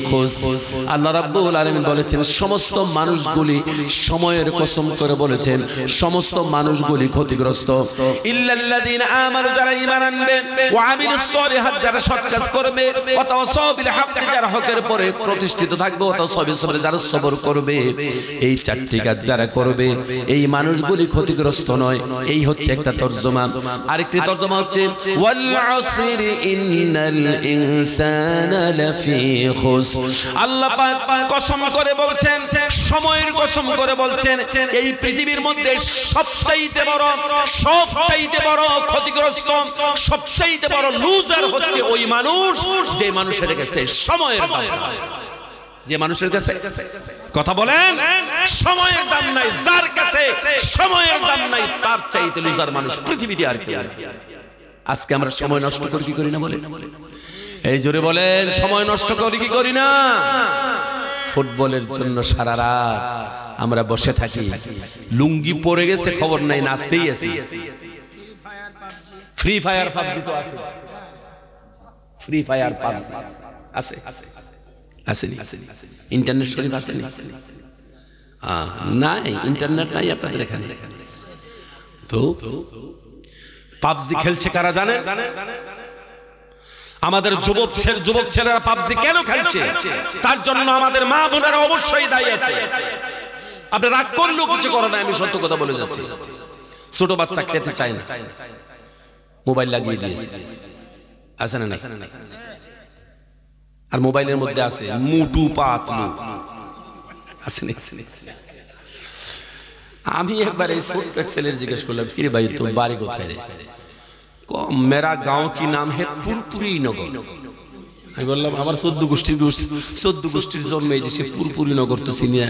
খুসর আল্লাহ রাব্বুল আলামিন বলেছেন সমস্ত মানুষগুলি সময়ের কসম করে বলেছেন সমস্ত মানুষগুলি ক্ষতিগ্রস্ত ইল্লাল্লাযীনা আমানু যারা ঈমান আনবে ওয়া আমিলুস সালিহাত যারা সৎ কাজ করবে ওয়া তাওয়াসাউ বিল হাক্কি যারা হকের পরে প্রতিষ্ঠিত থাকবে ওয়া তাওয়াসাউ বিস সবর যারা সবর করবে এই 4টি কাজ যারা করবে এই মানুষগুলি ক্ষতিগ্রস্ত নয় এই হচ্ছে একটা তরজমা আরেকটি তরজমা হচ্ছে ওয়াল আসরি ইন্নাল ইনসানা লাফি খুসর আল্লাহ পাক কসম করে বলছেন সময়ের কসম করে বলছেন এই পৃথিবীর মধ্যে সবচাইতে বড় ক্ষতিগ্রস্ত সবচাইতে বড় লুজার হচ্ছে ওই মানুষ যে মানুষের কাছে সময়ের দাম নাই। যে মানুষের কাছে, কথা বলেন, সময়ের দাম নাই, যার কাছে সময়ের দাম নাই তার চাইতে লুজার মানুষ পৃথিবীতে আর কেউ নেই। আজকে আমরা সময় নষ্ট করি কি করি না বলেন? এই জোরে বলেন, সময় নষ্ট করি কি করি না? ফুটবলের জন্য সারা রাত আমরা বসে থাকি, লুঙ্গি পরে গেছে খবর নাই, নাচতেই আছি। ফ্রি ফায়ার পাবজি তো আছে, ফ্রি ফায়ার পাবজি আছে, আসেনি? ইন্টারনেট শরীফ আসেনি? নাই, ইন্টারনেট নাই আপনাদের এখানে। তো পাবজি খেলছে কারা জানেন? আমাদের যুবক ছেলেরা পাবজি কেন খেলছে তার জন্য আমাদের মা বোনেরা অবশ্যই দায়ী আছে। আপনি রাগ করলেও কিছু করে না, আমি সত্য কথা বলে যাচ্ছি। ছোট বাচ্চা খেতে চায় না, মোবাইল লাগিয়ে দিয়েছে, আছে না নাই? আর মোবাইলের মধ্যে আছে মুটু পাতলু, আছে না? আমি একবার এই ছোট্ট এক ছেলের জিজ্ঞেস করলাম, কিরে ভাই তোর বাড়ি কোথায় রে? মেরা গাঁও কি নাম হে পুরপুরি নগর। আমি বললাম আমার 14 গোষ্ঠীর জন্ম এই দেশে পুরপুরি নগর তো চিনি না।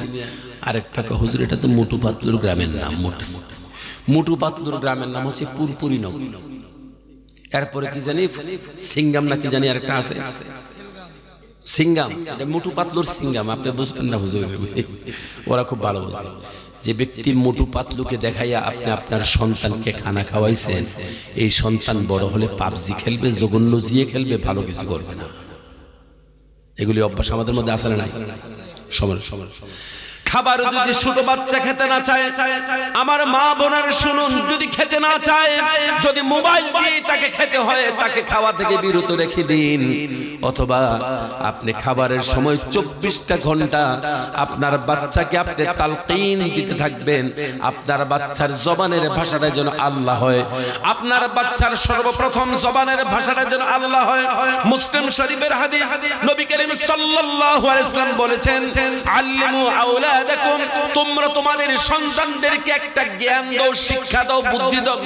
আরেকটা হুজুর এটা তো মোটু পাতলুর গ্রামের নাম, মোটু পাতলুর গ্রামের নাম হচ্ছে পুরপুরি নগর। এরপরে কি জানি সিঙ্গাম না কি জানি আরেকটা আছে, সিঙ্গাম, এটা মোটু পাতলুর সিঙ্গাম। আপনি বুঝবেন না হুজুর, ওরা খুব ভালো বোঝে। যে ব্যক্তি মোটু পাতলুকে দেখাইয়া আপনি আপনার সন্তানকে খানা খাওয়াইছেন, এই সন্তান বড় হলে পাবজি খেলবে, জঘন্য জিয়ে খেলবে, ভালো কিছু করবে না। এগুলি অভ্যাস আমাদের মধ্যে আছে না নাই? সবার খাবার যদি ছোট বাচ্চা খেতে না চায়, আমার মা বোনের শুনুন, যদি খেতে না চায়, যদি মোবাইল দিয়ে তাকে খেতে হয়, তাকে খাওয়া থেকে বিরত রেখে দিন। অথবা আপনি খাবারের সময় 24টা ঘন্টা আপনার বাচ্চাকে আপনি তালকিন দিতে থাকবেন। আপনার বাচ্চার জবানের ভাষাটা যেন আল্লাহ হয়, আপনার বাচ্চার সর্বপ্রথম জবানের ভাষাটা যেন আল্লাহ হয়। মুসলিম শরীফের হাদিস, নবী করিম সাল্লাল্লাহু আলাইহি ওয়াসাল্লাম বলেছেন, আল্লিমু আওলা দেখুন, তোমরা তোমাদের সন্তানদেরকে একটা জ্ঞান দাও, শিক্ষা দাও, বুদ্ধি দাও,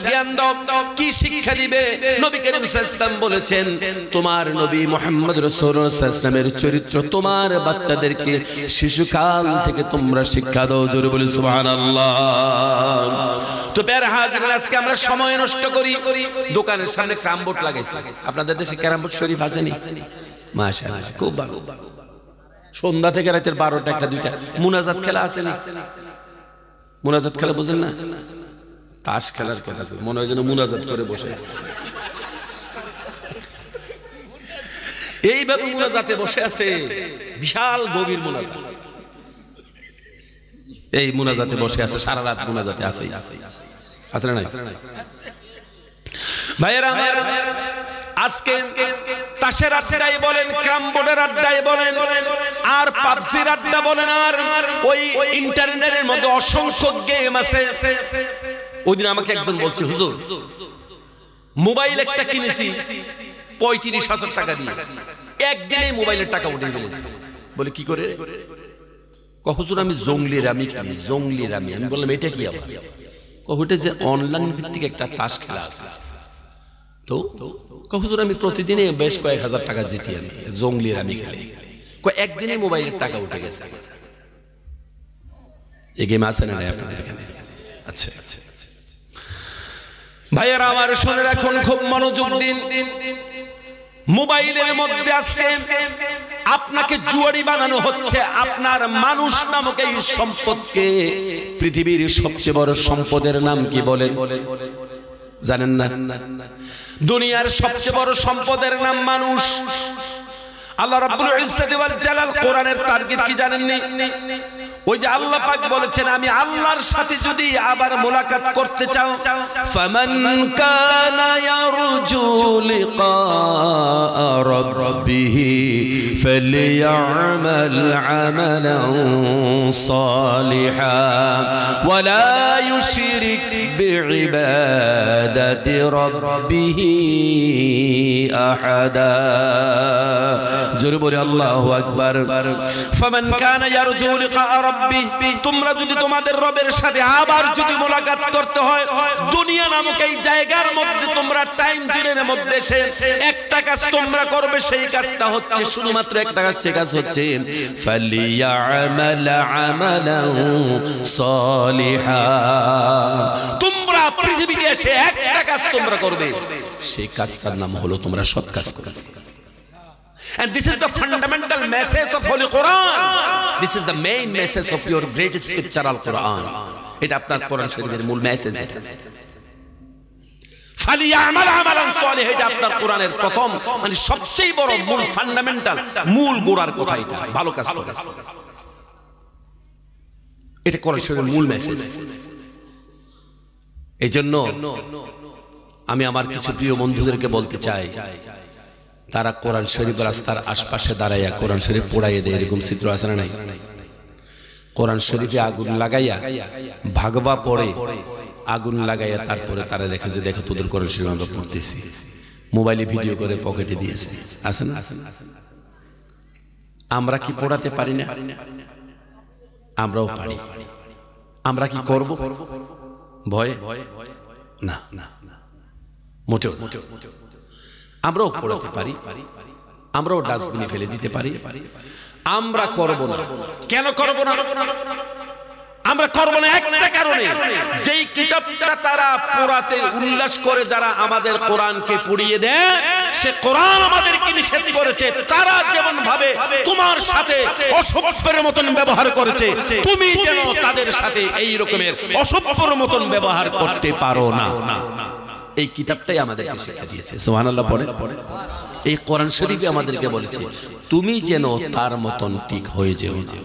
জ্ঞান দাও। কি শিক্ষা দিবে? নবী করিম সাল্লাল্লাহু আলাইহি ওয়াসাল্লাম বলেছেন, তোমার নবী মুহাম্মদ রাসূলুল্লাহ সাল্লাল্লাহু আলাইহি ওয়াসাল্লামের চরিত্র তোমার বাচ্চাদেরকে শিশুকাল থেকে তোমরা শিক্ষা দাও। জোরে বলি সুবহানাল্লাহ। তো প্যার হাজির, আজকে আমরা সময় নষ্ট করি। দোকানের সামনে ক্যারাম বোর্ড লাগাইছে, আপনাদের দেশে ক্যারাম বোর্ড শরীফ আসেনি? মাশাআল্লাহ, খুব ভালো। সন্ধ্যা থেকে রাতের 12টা 1টা 2টা মুনাজাত খেলা আসেনি? মুনাজাত খেলা বুঝেন না? তাস খেলার কথা মনে হয় যেন মুনাজাত করে বসে আছে। এইভাবে মুনাজাতে বসে আছে, বিশাল গভীর মুনাজাত। এই মুনাজাতে বসে আছে, সারা রাত মুনাজাতে আছে, আছে না নাই? ভাইয়েরা আমার, আজকে তাসের আড্ডায় বলেন, ক্যারাম বোর্ডের আড্ডায় বলেন, আর পাবজির আড্ডা বলেন, আর ওই ইন্টারনেটের মধ্যে অসংখ্য গেম আছে। ওই দিন আমাকে একজন বলছে, হুজুর মোবাইল একটা কিনেছি 35,000 টাকা দিয়ে, একদিনে মোবাইলের টাকা উঠে ফেলেছি। বলে কি করে? হুজুর আমি জঙ্গলি রামি খেলি, জঙ্গলি রামি। আমি বললাম এটা কি আবার? ওটা যে অনলাইন ভিত্তিক একটা তাস খেলা আছে। তো হুজুর আমি প্রতিদিনে বেশ কয়েক হাজার টাকা জিতি, আমি জঙ্গলি রামি খেলে। একদিনে মোবাইলের টাকা উঠে গেছে আমার। এই গেম আছে না আপনাদের এখানে? আচ্ছা ভাইয়ারা আমার, শুনে রাখুন, খুব মনোযোগ দিন। মোবাইলের মধ্যে আজকে আপনাকে জুয়ারি বানানো হচ্ছে। আপনার মানুষ নামক এই সম্পদকে, পৃথিবীর সবচেয়ে বড় সম্পদের নাম কি বলেন? জানেন না? দুনিয়ার সবচেয়ে বড় সম্পদের নাম মানুষ। আল্লাহ রাব্বুল ইজ্জতি ওয়াল জালাল কোরআনের টার্গেট কি জানেননি? ওই যে আল্লাহ পাক বলেছেন, আমি আল্লাহর সাথে যদি আবার মোলাকাত করতে চাও, ফামান কানা ইয়ারজু লিকা রাব্বিহি ফালইআমাল আমালান সালিহান ওয়া লা ইউশরিক বিইবাদাতি রাব্বিহি আহাদা। জোরে বলে আল্লাহু আকবার। ফামান কানা ইয়ারজু লিকা রাব্বি, তোমরা যদি তোমাদের রবের সাথে আবার যদি মোলাকাত করতে হয়, দুনিয়া নামক এই জায়গার মধ্যে তোমরা টাইম জোনের মধ্যে সে একটা কাজ তোমরা করবে, সেই কাজটা হচ্ছে শুধুমাত্র একটা কাজ, সে কাজ হচ্ছে ফালিয়ামাল আমালান সালিহা। তোমরা পৃথিবীতে এসে একটা কাজ তোমরা করবে, সেই কাজটার নাম হলো তোমরা সৎ কাজ করবে। And this is the fundamental message of Holy Quran. This is the main message of your great scripture Al Quran. এটা আপনার কোরআন শরীফের মূল মেসেজ। এটা ফালিয়ামাল আমালান সালিহা, এটা আপনার কোরআনের প্রথম মানে সবচেয়ে বড় মূল ফান্ডামেন্টাল মূল গোড়ার কথা। এটা ভালো কাজ করে, এটা কোরআন শরীফের মূল মেসেজ। এই জন্য আমি আমার কিছু প্রিয় বন্ধুদেরকে বলতে চাই, তারা কোরআন শরীফ রাস্তার আশপাশে দাঁড়াইয়া কোরআন শরীফ পোড়াইয়ে দেয়, এরকম চিত্র আছে না নাই? কোরআন শরীফে আগুন লাগাইয়া ভাগবা পড়ে আগুন লাগাইয়া তারপরে তারা দেখে যে দেখো তোদের কোরআন শরীফ আমরা পড়তেছি, মোবাইলে ভিডিও করে পকেটে দিয়েছে, আছে না? আমরা কি পড়াতে পারি না? আমরাও পারি। আমরা কি করব ভয়? না, মোটেও না। আমরাও পড়াতে পারি, আমরাও ডাস্টবিনে ফেলে দিতে পারি। আমরা করব না। কেন করব না? আমরা করব না একটা কারণে, যেই কিতাবটা তারা পড়াতে উল্লাস করে, যারা আমাদের কোরআনকে পড়িয়ে দেয়, সে কোরআন আমাদেরকে নিষেধ করেছে। তারা যেমন ভাবে তোমার সাথে অসভ্যের মতন ব্যবহার করেছে, তুমি যেন তাদের সাথে এই রকমের অসভ্যের মতন ব্যবহার করতে পারো না। এই কিতাবটাই আমাদেরকে শিক্ষা দিয়েছে। সুবহানাল্লাহ পড়ে। এই কোরআন শরীফে আমাদেরকে বলেছে তুমি যেন তার মতন ঠিক হয়ে যেও না।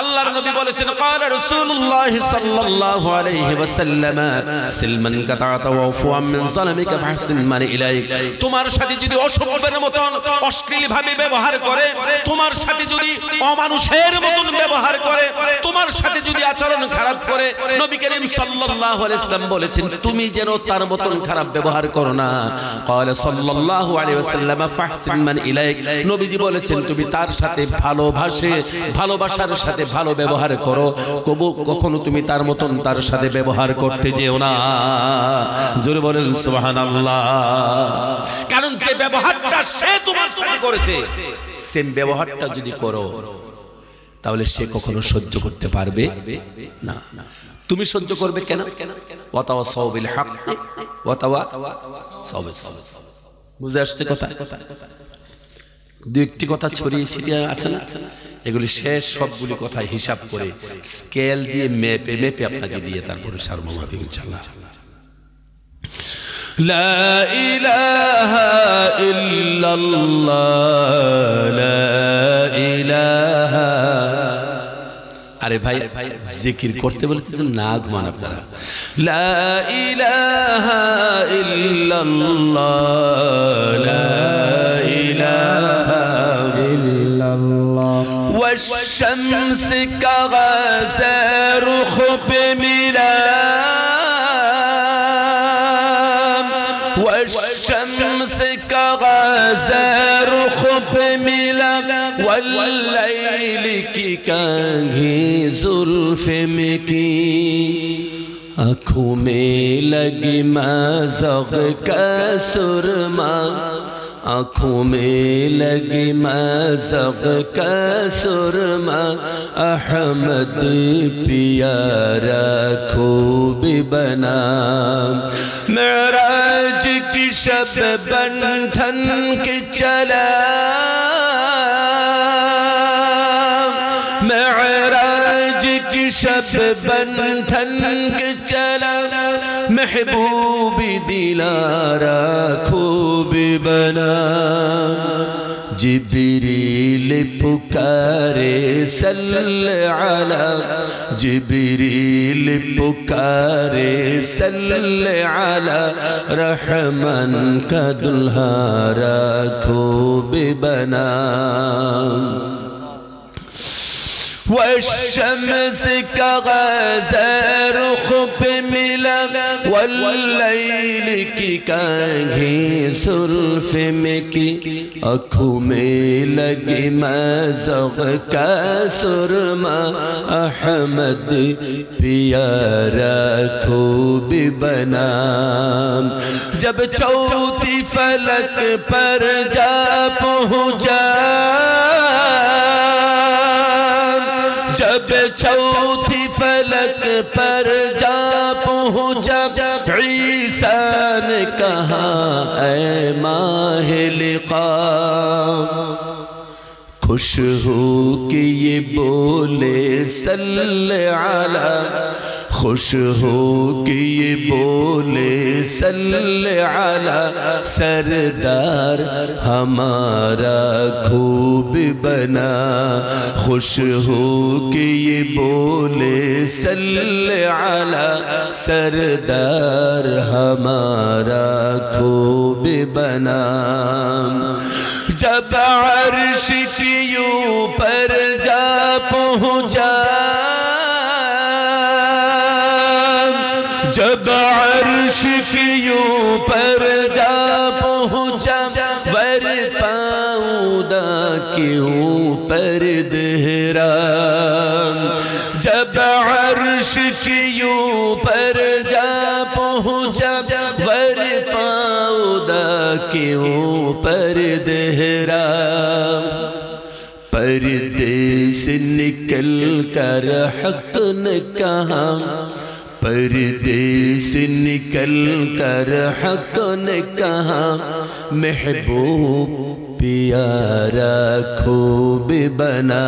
আল্লাহর নবী বলেছেন, ক্বালা রাসূলুল্লাহ সাল্লাল্লাহু আলাইহি ওয়াসাল্লাম সিলমান কাতাতা ওয়া ফুআম মিন সালামিকা ফাহসিন মান ইলাইক। তোমার সাথে যদি অসভ্যের মতন অশ্লীল ভাবে ব্যবহার করে, তোমার সাথে যদি অমানুষের মতন ব্যবহার করে, তোমার সাথে যদি আচরণ খারাপ করে, নবী করিম সাল্লাল্লাহু আলাইহি ওয়াসাল্লাম বলেছেন তুমি যেন তার মতন খারাপ ব্যবহার করো না। ক্বালা সাল্লাল্লাহু আলাইহি ওয়াসাল্লাম ফাহসিন মান ইলাইক। নবীজি বলেছেন তুমি তার সাথে ভালোবাসার সাথে ভালো ব্যবহার করো, কখনো তুমি তার মতন তার সাথে ব্যবহার করতে যেও না। জোরে বলেন সুবহানাল্লাহ। কারণ যে ব্যবহারটা সে তোমার সাথে করেছে, সেম ব্যবহারটা যদি করো, তাহলে সে কখনো সহ্য করতে পারবে না। তুমি সহ্য করবে কেন? ওয়াতাওয়াসাউ বিল হক ওয়াতাওয়াসাউ বিস সাবর। বুঝে আসছে কথা? দু একটি কথা ছড়িয়ে ছিটিয়ে আছে না, এগুলি শেষ সবগুলি কথা হিসাব করে স্কেল দিয়ে মেপে আপনাকে দিয়ে তারপরে সারমর্ম ইনশাআল্লাহ। লা ইলাহা ইল্লাল্লাহ, লা ইলাহা। আরে ভাই জিকির করতে বলতেছেন না, ঘুমান আপনারা। লা ইলাহা ইল্লাল্লাহ, লা ইলাহা ইল্লাল্লাহ। والشمس كغزال رخب ملام، والشمس كغزال رخب ملام، والليل की कंघी जुल्फ में की, आँखों में लगी मज़ाक़ का सुरमा, आँखों में लगी मज़ाक़ का सुरमा, अहमद प्यारा खूब बना। मेराज की शब बंधन के चला, मेराज की शब बंधन के चला, महबूबी दिलारा खूब बना। जिब्रील पुकारे सल्ले अला, जिब्रील पुकारे सल्ले अला, रहमान का दुल्हारा खूब बना। والشمس کا غزہ رخ پہ ملا واللیل کی کانگھی زلف میں کی آنکھوں میں لگی مزغ کا سرما احمد پیارا خوب بنا جب چوتھی فلک پر جا پہنچا جب چوتھی فلک پر جا پہنچا عیسیٰ نے کہا اے ماہ لقاء خوش ہو کہ یہ بولے صلی علی خوش ہو کہ یہ بولے صلی علی سردار ہمارا خوب بنا خوش ہو کہ یہ بولے صلی علی سردار ہمارا خوب بنا جب عرش کی اوپر جا پہنچا جب عرش کی اوپر جا پہنچا ور پاؤں کے اوپر دہرا جب عرش کی اوپر جا پہنچا ور پاؤں کے اوپر دہرا پردے سے نکل کر حق نے کہا پردے سے نکل کر حق نے کہا محبوب پیارا خوب بنا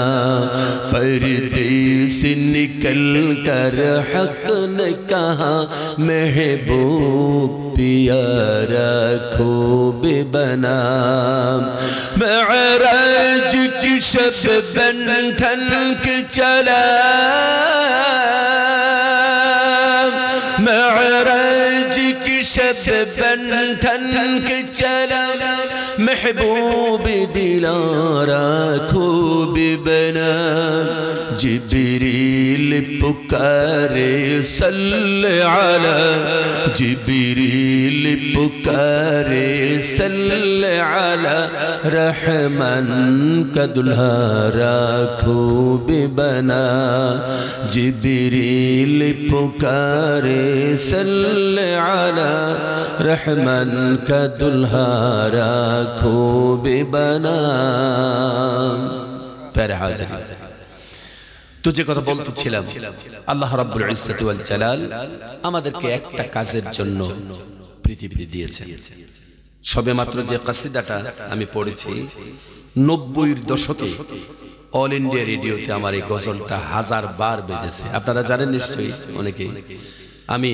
پردے سے نکل کر حق نے کہا محبوب پیارا خوب بنا معراج کی شب بن ٹھن کے چلا معراج کی شب بن ٹھن کے چلا محبوب دلارا خوب بنا جبریل پکارے صلی علی جبریل پکارے صلی علی رحمن کا دلہارا خوب بنا جبریل پکارے صلی علی رحمن کا دلہارا خوب بنا پیارے حاضرین তো যে কথা বলতেছিলাম আল্লাহ রাব্বুল ইজ্জত ওয়াল জালাল আমাদেরকে একটা কাজের জন্য পৃথিবীতে দিয়েছেন সবেমাত্র যে কাসিদাটা আমি পড়েছি 90 এর দশকে অল ইন্ডিয়া রেডিওতে আমার এই গজলটা হাজার বার বেজেছে আপনারা জানেন নিশ্চয়ই অনেকেই আমি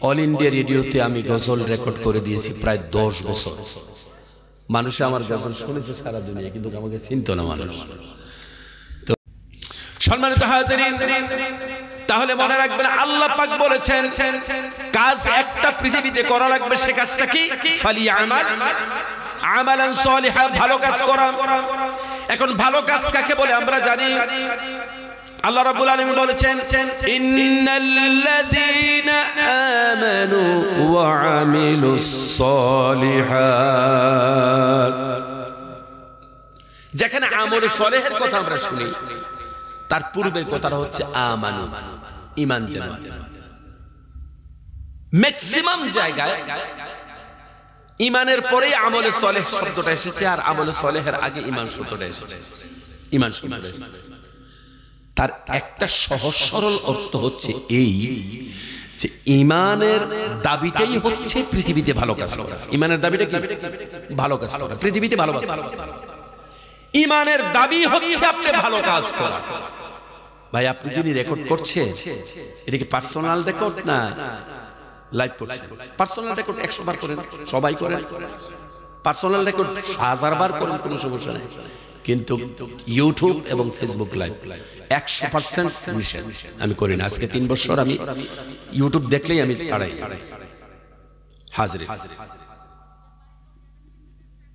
অল ইন্ডিয়া রেডিওতে আমি গজল রেকর্ড করে দিয়েছি প্রায় 10 বছর মানুষ আমার গজল শুনেছে সারা দুনিয়া কিন্তু আমাকে চিনতো না মানুষ সম্মানিত হাজিরিন তাহলে মনে রাখবেন আল্লাহ পাক বলেছেন কাজ একটা পৃথিবীতে করা লাগবে সে কাজটা কি ফালিয়ামাল আমালান সালিহা ভালো কাজ করা এখন ভালো কাজ কাকে বলে আমরা জানি আল্লাহ রাব্বুল আলামিন বলেছেন ইন্নাল্লাযীনা আমানু ওয়া আমিলুস সালিহাত যেখানে আমল সালেহের কথা আমরা শুনি তার পূর্বের কথাটা হচ্ছে আমানু ঈমান যেন ম্যাক্সিমাম জায়গায় ঈমানের পরেই আমলে সালেহ শব্দটা এসেছে আর আমলে সালেহের আগে ঈমান শব্দটা এসেছে ঈমান শব্দটা এসেছে তার একটা সহজ সরল অর্থ হচ্ছে এই যে ঈমানের দাবিটাই হচ্ছে পৃথিবীতে ভালো কাজ করা ঈমানের দাবিটা কি ভালো কাজ করা পৃথিবীতে ভালো কাজ করা ঈমানের দাবি হচ্ছে আপনি ভালো কাজ করা ভাই আপনি যিনি রেকর্ড করছেন এটা কি পার্সোনাল রেকর্ড না লাইভ করছেন পার্সোনাল রেকর্ড 100 বার করেন সবাই করেন পার্সোনাল রেকর্ড 1000 বার করেন কোনো সমস্যা নেই কিন্তু ইউটিউব এবং ফেসবুক লাইভ 100% নিষেধ আমি করি না আজকে 3 বছর আমি ইউটিউব দেখলেই আমি তাড়াই হাজির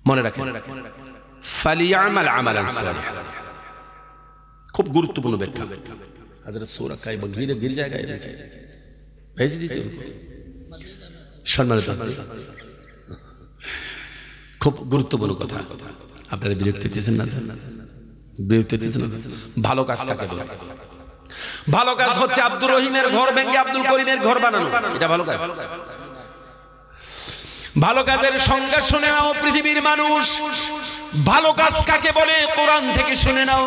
মনে রাখেন ফালিয়ামাল আমালান সালিহা খুব গুরুত্বপূর্ণ ব্যাখ্যা। হযরত সূরা কায়বা গির জায়গায় রয়েছে, ভেজে দিতে সম্মানিত হচ্ছে, খুব গুরুত্বপূর্ণ কথা। আপনারা বিরক্তি দিতেছেন না? বিরক্তি দিতেছেন না? ভালো কাজ কাকে বলে? ভালো কাজ হচ্ছে আব্দুর রহিমের ঘর ভেঙে আব্দুল করিমের ঘর বানানো, এটা ভালো কাজ। ভালো কাজের সংজ্ঞা শুনে নাও পৃথিবীর মানুষ। ভালো কাজ কাকে বলে কোরআন থেকে শুনে নাও,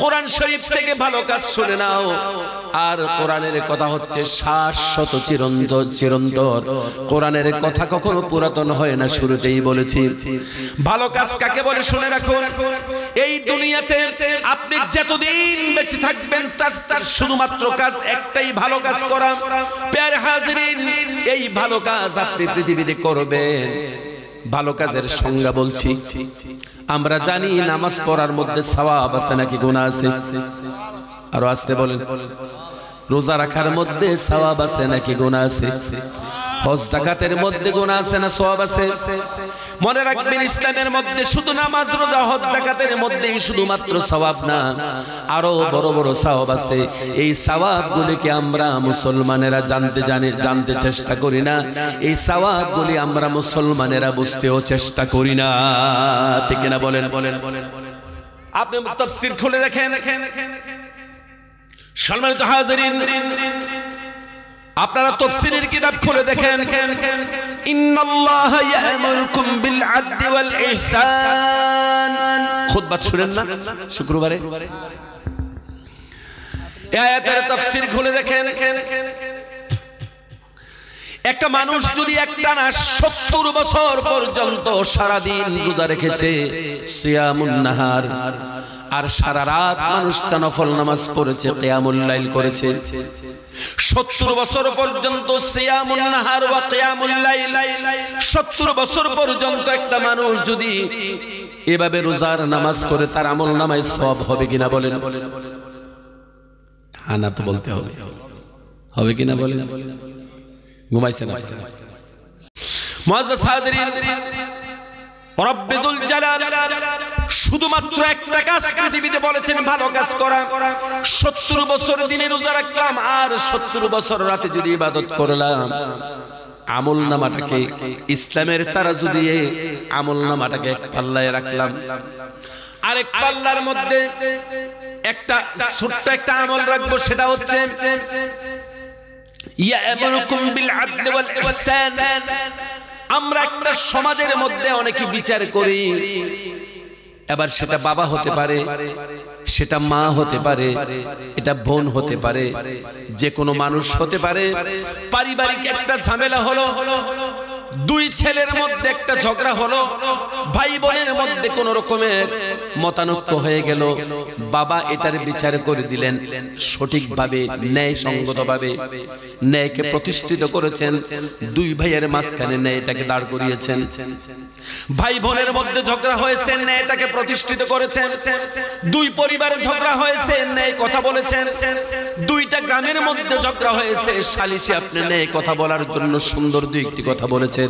কোরআন শরীফ থেকে ভালো কাজ শুনে নাও। আর কোরআনের কথা হচ্ছে শাশ্বত চিরন্তর। কোরআনের কথা কখনো পুরাতন হয় না, শুরুতেই বলেছি। ভালো কাজ কাকে বলে শুনে রাখুন। এই দুনিয়াতে আপনি যতদিন বেঁচে থাকবেন তার শুধুমাত্র কাজ একটাই, ভালো কাজ করা। প্যারে হাজিরিন, এই ভালো কাজ আপনি পৃথিবীতে করবেন। ভালো কাজের সংজ্ঞা বলছি। আমরা জানি নামাজ পড়ার মধ্যে সওয়াব আছে নাকি গুনাহ আছে? আরো আসতে বলেন। রোজা রাখার মধ্যে সওয়াব আছে নাকি গুনাহ আছে? হজ যাকাতের মধ্যে গুনাহ আছে না সওয়াব আছে? মনে রাখবেন, ইসলামের মধ্যে শুধু নামাজ রোজা হজ যাকাতের মধ্যেই শুধুমাত্র সওয়াব না, আরো বড় বড় সওয়াব আছে। এই সওয়াবগুলিকে আমরা মুসলমানেরা জানতে চেষ্টা করি না। এই সওয়াবগুলি আমরা মুসলমানেরা বুঝতেও চেষ্টা করি না, ঠিক না বলেন? আপনি তাফসীর খুলে দেখেন। সম্মানিত হাজিরিন, আপনারা তাফসীরের কিতাব খুলে দেখেন। ইন্নাল্লাহা ইয়া'মুরুকুম বিল আদলি ওয়াল ইহসান। খুতবা শুনেন না শুক্রবারে? এই আয়াতের তাফসীর খুলে দেখেন। একটা মানুষ যদি একটানা 70 বছর পর্যন্ত সারা দিন রোজা রেখেছে, সিয়ামুন নাহার, আর সারা রাত মানুষটা নফল নামাজ পড়েছে, কিয়ামুল লাইল করেছে, 70 বছর পর্যন্ত সিয়ামুন নাহার ওয়া কিয়ামুল লাইল, 70 বছর পর্যন্ত একটা মানুষ যদি এভাবে রোজার নামাজ করে, তার আমল নামায় সওয়াব হবে কিনা বলেন? হ্যাঁ না তো বলতে হবে, হবে কিনা বলেন? ঘুমাইছেন আপনারা? মুআজ্জাজ হাজিরিন, রব্বুল জালাল শুধুমাত্র একটা কাজ পৃথিবীতে বলেছেন, ভালো কাজ করা। 70 বছর দিনে রোজা রাখলাম আর 70 বছর রাতে যদি ইবাদত করলাম, আমল নামাটাকে ইসলামের তারাজু দিয়ে আমল নামাটাকে এক পাল্লায় রাখলাম। আরেক পাল্লার মধ্যে একটা ছোট্ট একটা আমল রাখবো, সেটা হচ্ছে ইয়া'মুরুকুম বিল আদলি ওয়াল ইহসান। আমরা একটা সমাজের মধ্যে অনেকে বিচার করি, এবার সেটা বাবা হতে পারে, সেটা মা হতে পারে, এটা বোন হতে পারে, যে কোনো মানুষ হতে পারে। পারিবারিক একটা ঝামেলা হলো, দুই ছেলের মধ্যে একটা ঝগড়া হলো, ভাই বোনের মধ্যে কোন রকমের মতানৈক্য হয়ে গেল, বাবা এটার বিচার করে দিলেন সঠিকভাবে, ন্যায়সঙ্গতভাবে, ন্যায়কে প্রতিষ্ঠিত করেছেন, দুই ভাইয়ের মাঝখানে ন্যায়টাকে দাঁড় করিয়েছেন। ভাই বোনের মধ্যে ঝগড়া হয়েছে, ন্যায়টাকে প্রতিষ্ঠিত করেছেন। দুই পরিবারে ঝগড়া হয়েছে, ন্যায় কথা বলেছেন। দুইটা গ্রামের মধ্যে ঝগড়া হয়েছে, সালিশে আপনি ন্যায় কথা বলার জন্য সুন্দর দুই একটি কথা বলেছেন।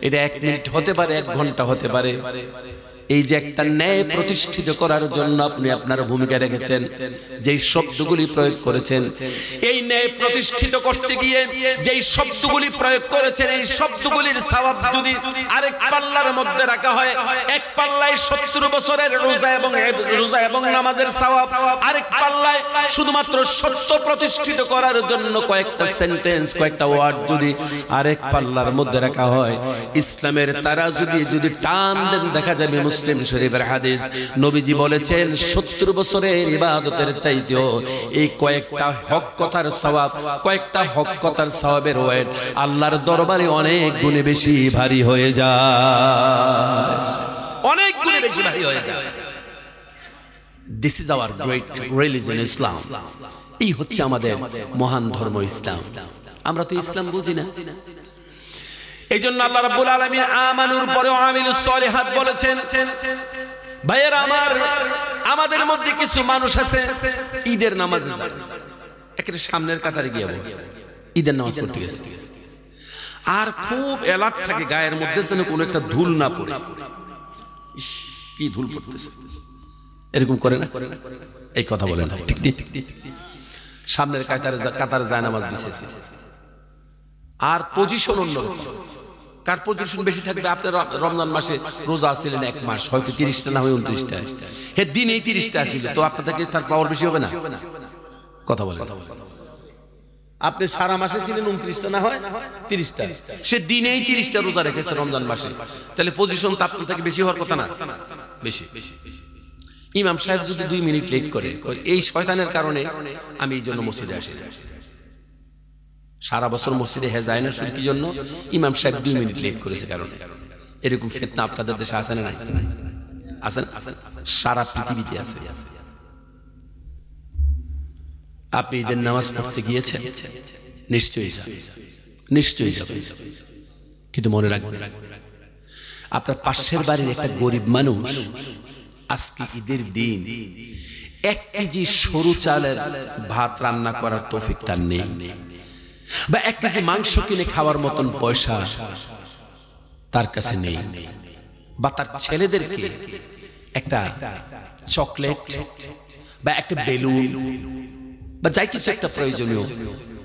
এটা 1 মিনিট হতে পারে, 1 ঘন্টা হতে পারে। এই যে একটা ন্যায় প্রতিষ্ঠিত করার জন্য আপনি আপনার ভূমিকা রেখেছেন, যেই শব্দগুলি প্রয়োগ করেছেন, এই ন্যায় প্রতিষ্ঠিত করতে গিয়ে যেই শব্দগুলি প্রয়োগ করেছেন, এই শব্দগুলির সওয়াব যদি আরেক পাল্লার মধ্যে রাখা হয়, এক পাল্লায় 70 বছরের রোজা এবং নামাজের সওয়াব, আরেক পাল্লায় শুধুমাত্র সত্য প্রতিষ্ঠিত করার জন্য কয়েকটা সেন্টেন্স, কয়েকটা ওয়ার্ড যদি আরেক পাল্লার মধ্যে রাখা হয়, ইসলামের তারাজু দিয়ে যদি টান দেন, দেখা যাবে মুসলিম শরীফের হাদিস, নবীজি বলেছেন 70 বছরের ইবাদতের চাইতেও এই কয়েকটা হক কথার সওয়াব, কয়েকটা হক কথার সওয়াবের ওয়েট আল্লাহর দরবারে অনেক গুণে বেশি ভারী হয়ে যায়, অনেক গুণে বেশি ভারী হয়ে যায়। This is our great religion Islam. এই হচ্ছে আমাদের মহান ধর্ম ইসলাম। আমরা তো ইসলাম বুঝি না। এই জন্য আল্লাহ রাব্বুল আলামিন আমানুর পরে আমিলুস সলিহাত বলেছেন। ভাইয়েরা আমার, আমাদের মধ্যে কিছু মানুষ আছে ঈদের নামাজে যায়, একেবারে সামনের কাতারে গিয়ে ঈদের নামাজ পড়তে গেছে, আর খুব অ্যালার্ট থাকে গায়ের মধ্যে যেন কোনো একটা ধুল না পড়ে। কি ধুল পড়তেছে, এরকম করে না? এই কথা বলে না, ঠিক ঠিক। সামনের কাতারে জায়নামাজ বিছেছে, আর পজিশন অন্যরকম। কার পজিশন বেশি থাকবে? আপনার রমজান মাসে রোজা ছিলেন 1 মাস, হয়তো 30টা না হয় 29টা, হে দিনেই 30টা ছিল, তো আপনাদেরকে তার পাওয়ার বেশি হবে না? কথা বলেন। আপনি সারা মাসে ছিলেন 29টা না হয় 30টা, সে দিনেই 30টা রোজা রেখেছে রমজান মাসে, তাহলে পজিশন তো আপনার থেকে বেশি হওয়ার কথা না? বেশি। ইমাম সাহেব যদি 2 মিনিট লেট করে, এই শয়তানের কারণে আমি এই জন্য মসজিদে আসি না। সারা বছর মসজিদে যায় না, শুধু কি জন্য? ইমাম সাহেব 2 মিনিট লেট করেছে কারণে। এরকম ফিতনা আপনাদের দেশে আছে না? নাই? আছে না? সারা পৃথিবীতে আছে। আপনি ঈদের নামাজ পড়তে গিয়েছেন, নিশ্চয়ই যাবেন, নিশ্চয়ই যাবেন, কিন্তু মনে রাখবেন আপনার পাশের বাড়ির একটা গরিব মানুষ আজকে ঈদের দিন 1 কেজি সরু চালের ভাত রান্না করার তৌফিক তার নেই, বা 1 কেজি মাংস কিনে খাওয়ার মতন পয়সা তার কাছে নেই, বা তার ছেলেদেরকে একটা চকলেট বা একটা বেলুন বা যাই কিছু একটা প্রয়োজনীয়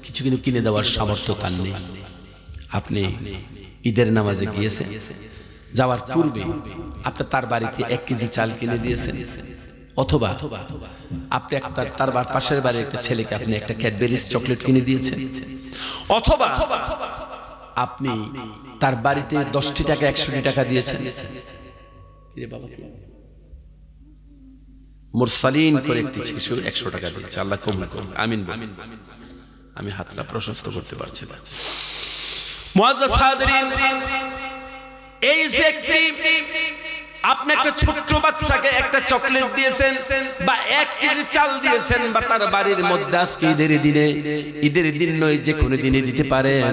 কিছু কিন্তু কিনে দেওয়ার সামর্থ্য তার নেই। আপনি ঈদের নামাজে গিয়েছেন, যাওয়ার পূর্বে আপনি তার বাড়িতে 1 কেজি চাল কিনে দিয়েছেন, অথবা আপনি তার পাশের বাড়ির একটা ছেলেকে আপনি একটা ক্যাডবেরিজ চকলেট কিনে দিয়েছেন, অথবা আপনি তার বাড়িতে 10টি টাকা 100টি টাকা দিয়েছেন। মুরসালিন করে একটি শিশু 100 টাকা দিয়েছে, আল্লাহ কবুল করুন, আমিন বলুন। আমি হাতটা প্রশস্ত করতে পারছি না। মুআজ্জাজ হাজিরিন, এই যে একটি আপনি একটা ছোট্ট বাচ্চাকে একটা চকলেট দিয়েছেন বা 1 কেজি চাল দিয়েছেন, বা তার বাড়ির মধ্যে আজকে ঈদের দিন নয়, যে কোনো দিনে দিতে পারেন,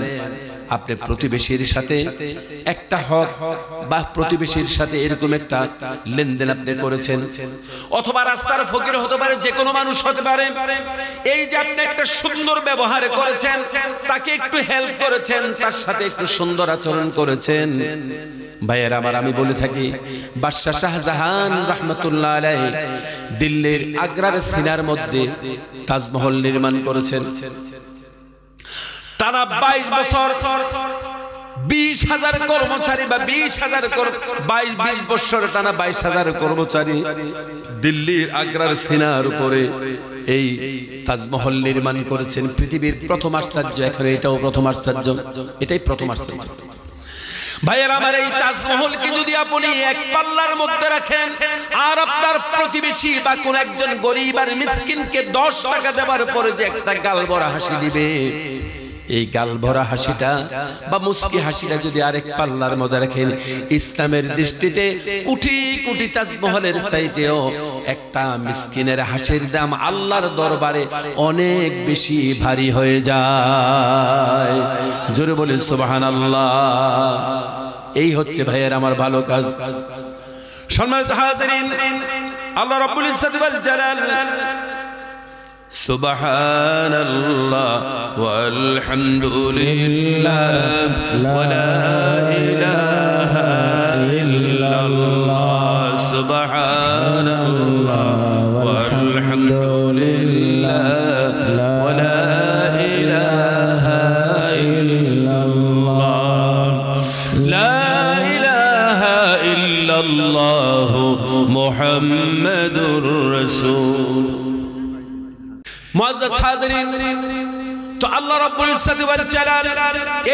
আপনি প্রতিবেশীর সাথে একটা হক বা প্রতিবেশীর সাথে এরকম একটা লেনদেন আপনি করেছেন, অথবা রাস্তার ফকির হতে পারে, যে কোনো মানুষ হতে পারে, এই যে আপনি একটা সুন্দর ব্যবহার করেছেন, তাকে একটু হেল্প করেছেন, তার সাথে একটু সুন্দর আচরণ করেছেন। ভাইয়ের আমার, আমি বলে থাকি, বাদশাহ শাহজাহান রাহমাতুল্লাহ আলাইহি দিল্লির আগ্রার সিনার মধ্যে তাজমহল নির্মাণ করেছেন। টানা 22 বছর 20,000 কর্মচারী বা 20 বছর টানা 22,000 কর্মচারী দিল্লির আগ্রার সিনার উপরে এই তাজমহল নির্মাণ করেছেন। পৃথিবীর প্রথম আশ্চর্য, এখন এটাও প্রথম আশ্চর্য, এটাই প্রথম আশ্চর্য। ভাইয়ের আমার, এই তাজমহলকে যদি আপনি এক পাল্লার মধ্যে রাখেন, আর আপনার প্রতিবেশী বা কোন একজন গরিব আর মিসকিনকে 10 টাকা দেওয়ার পরে যে একটা গাল ভরা হাসি দিবে, এই গাল ভরা হাসিটা বা মুস্কি হাসিটা যদি আরেক পাল্লার মধ্যে রাখেন, ইসলামের দৃষ্টিতে কোটি কোটি তাজমহলের চাইতেও একটা মিসকিনের হাসির দাম আল্লাহর দরবারে অনেক বেশি ভারী হয়ে যায়। জোরে বলে সুবহানাল্লাহ। এই হচ্ছে ভাইয়ের আমার ভালো কাজ। সম্মানিত হাজিরিন, আল্লাহ রাব্বুল ইজ্জত ওয়াল জালাল সুবহানাল্লাহ ওয়ালহামদুলিল্লাহ ওয়ালা ইলাহা ইল্লাল্লাহ, সুবহানাল্লাহ ওয়ালহামদুলিল্লাহ ওয়ালা ইলাহা ইল্লাল্লাহ, লা ইলাহা ইল্লাল্লাহ মুহাম্মাদুর রাসূল। মুআজ্জাজ হাজিরিন, তো আল্লাহ রাব্বুল ইজ্জত ওয়াল জালাল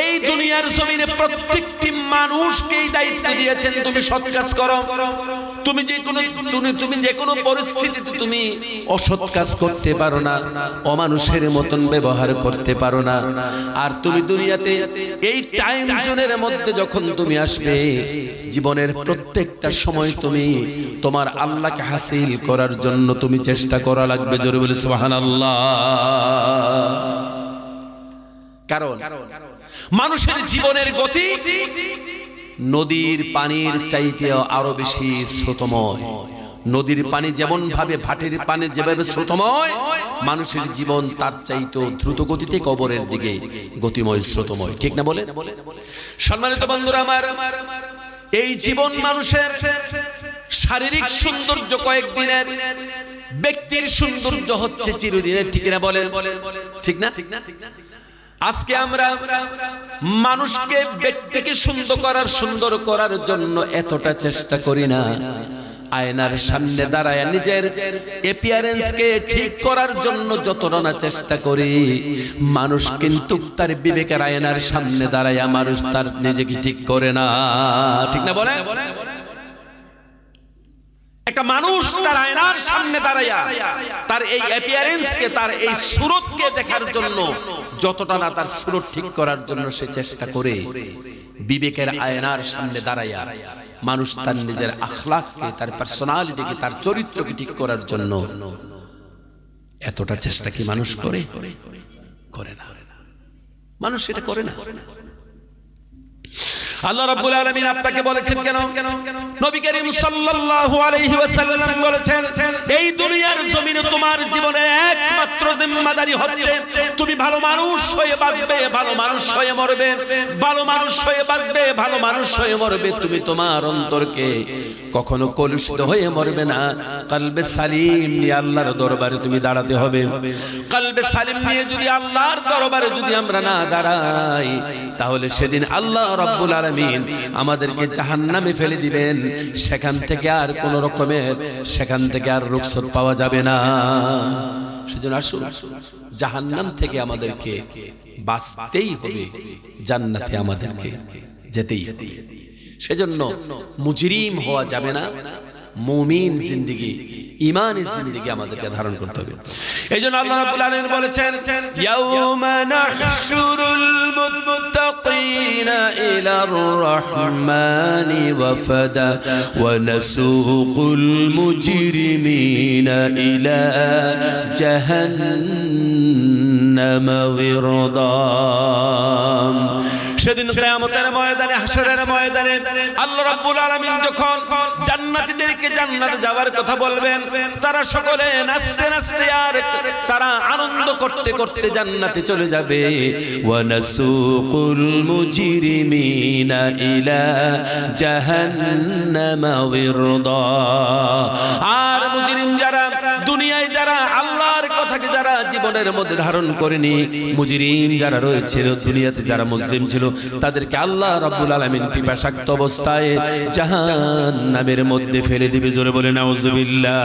এই দুনিয়ার জমিনে প্রত্যেকটি মানুষকে এই দায়িত্ব দিয়েছেন, তুমি সৎ কাজ করো। তুমি যে কোনো পরিস্থিতিতে তুমি অসৎ কাজ করতে পারো না, অমানুষের মতন ব্যবহার করতে পারো না। আর তুমি দুনিয়াতে এই টাইম জোনের মধ্যে যখন তুমি আসবে, জীবনের প্রত্যেকটা সময় তুমি তোমার আল্লাহকে হাসিল করার জন্য তুমি চেষ্টা করা লাগবে। জোরে বলে সুবহানাল্লাহ। কারণ মানুষের জীবনের গতি নদীর পানির চাইতেও আরো বেশি স্রোতময়। নদীর পানি যেমন ভাবে, ভাটির পানি যেভাবে স্রোতময়, মানুষের জীবন তার চাইতেও দ্রুত গতিতে কবরের দিকে গতিময়, স্রোতময়। ঠিক না বলে? সম্মানিত বন্ধুরা আমার, এই জীবন মানুষের শারীরিক সৌন্দর্য কয়েকদিনের, ব্যক্তির সৌন্দর্য হচ্ছে চিরদিনের। ঠিক না বলেন? ঠিক না? আজকে আমরা মানুষকে, ব্যক্তিকে সুন্দর করার জন্য এতটা চেষ্টা করি না। আয়নার সামনে দাঁড়ায় নিজের অ্যাপিয়ারেন্সকে ঠিক করার জন্য যতটা না চেষ্টা করি, মানুষ কিন্তু তার বিবেকের আয়নার সামনে দাঁড়ায় মানুষ তার নিজেকে ঠিক করে না। ঠিক না বলেন? একটা মানুষ তার আয়নার সামনে দাঁড়ায়া তার এই অ্যাপিয়ারেন্সকে, তার এই সুরতকে দেখার জন্য যতটা না তার সুরত ঠিক করার জন্য সে চেষ্টা করে, বিবেকের আয়নার সামনে দাঁড়ায়া মানুষ তার নিজের আখলাককে, তার পার্সোনালিটিকে, তার চরিত্রকে ঠিক করার জন্য এতটা চেষ্টা কি মানুষ করে? করে না। মানুষ সেটা করে না। আল্লাহ রাব্বুল আলামিন আপনাকে বলেছেন কেন? নবী করিম সাল্লাল্লাহু আলাইহি ওয়াসাল্লাম বলেছেন, এই দুনিয়ার জমিনে তোমার জীবনে একমাত্র জিম্মাদারি হচ্ছে তুমি ভালো মানুষ হয়ে বাঁচবে, ভালো মানুষ হয়ে মরবে, ভালো মানুষ হয়ে বাঁচবে, ভালো মানুষ হয়ে মরবে। তুমি তোমার অন্তরকে কখনো কলুষিত হয়ে মরবে না। কলবে সালিম নিয়ে আল্লাহর দরবারে তুমি দাঁড়াতে হবে। কলবে সালিম নিয়ে যদি আল্লাহর দরবারে যদি আমরা না দাঁড়াই, তাহলে সেদিন আল্লাহ রাব্বুল আলামিন আমাদেরকে জাহান্নামে ফেলে দিবেন। সেখান থেকে আর কোন রকমের, সেখান থেকে আর রুখসত পাওয়া যাবে না। সেজন্য আসুন, জাহান্নাম থেকে আমাদেরকে বাঁচতেই হবে, জান্নাতে আমাদেরকে যেতেই হবে। সেজন্য মুজরিম হওয়া যাবে না। মুমিন জিন্দেগি, ঈমানি জিন্দেগি আমাদেরকে ধারণ করতে হবে। এইজন্য আল্লাহ রাব্বুল আলামিন বলেছেন, ইয়াউমা নাহশুরুল মুত্তাকিনা ইলার রাহমানি ওয়াফদা ওয়া নাসুকুল মুজরিমিনা ইলা জাহান্নামা ওয়িরদা। সেদিন কিয়ামতের ময়দানে, হাশরের ময়দানে আল্লাহ রাব্বুল আলামিন যখন জান্নাতীদেরকে জান্নাতে যাওয়ার কথা বলবেন, তারা সকলে নাচতে নাচতে আর তারা আনন্দ করতে করতে জান্নাতে চলে যাবে। ওয়া নাসুকুল মুজরিমিনা ইলা জাহান্নামা ওয়িরদা। আর মুজরিম যারা, দুনিয়ায় যারা আল্লাহর কথাকে যারা জীবনের মধ্যে ধারণ করেনি, মুজরিম যারা রয়েছিল দুনিয়াতে, যারা মুসলিম ছিল, তাদেরকে আল্লাহ রাব্বুল আলামিন পিপাসাক্ত অবস্থায় জাহান্নামের মধ্যে ফেলে দিবে। জোরে বলে নাউজুবিল্লাহ।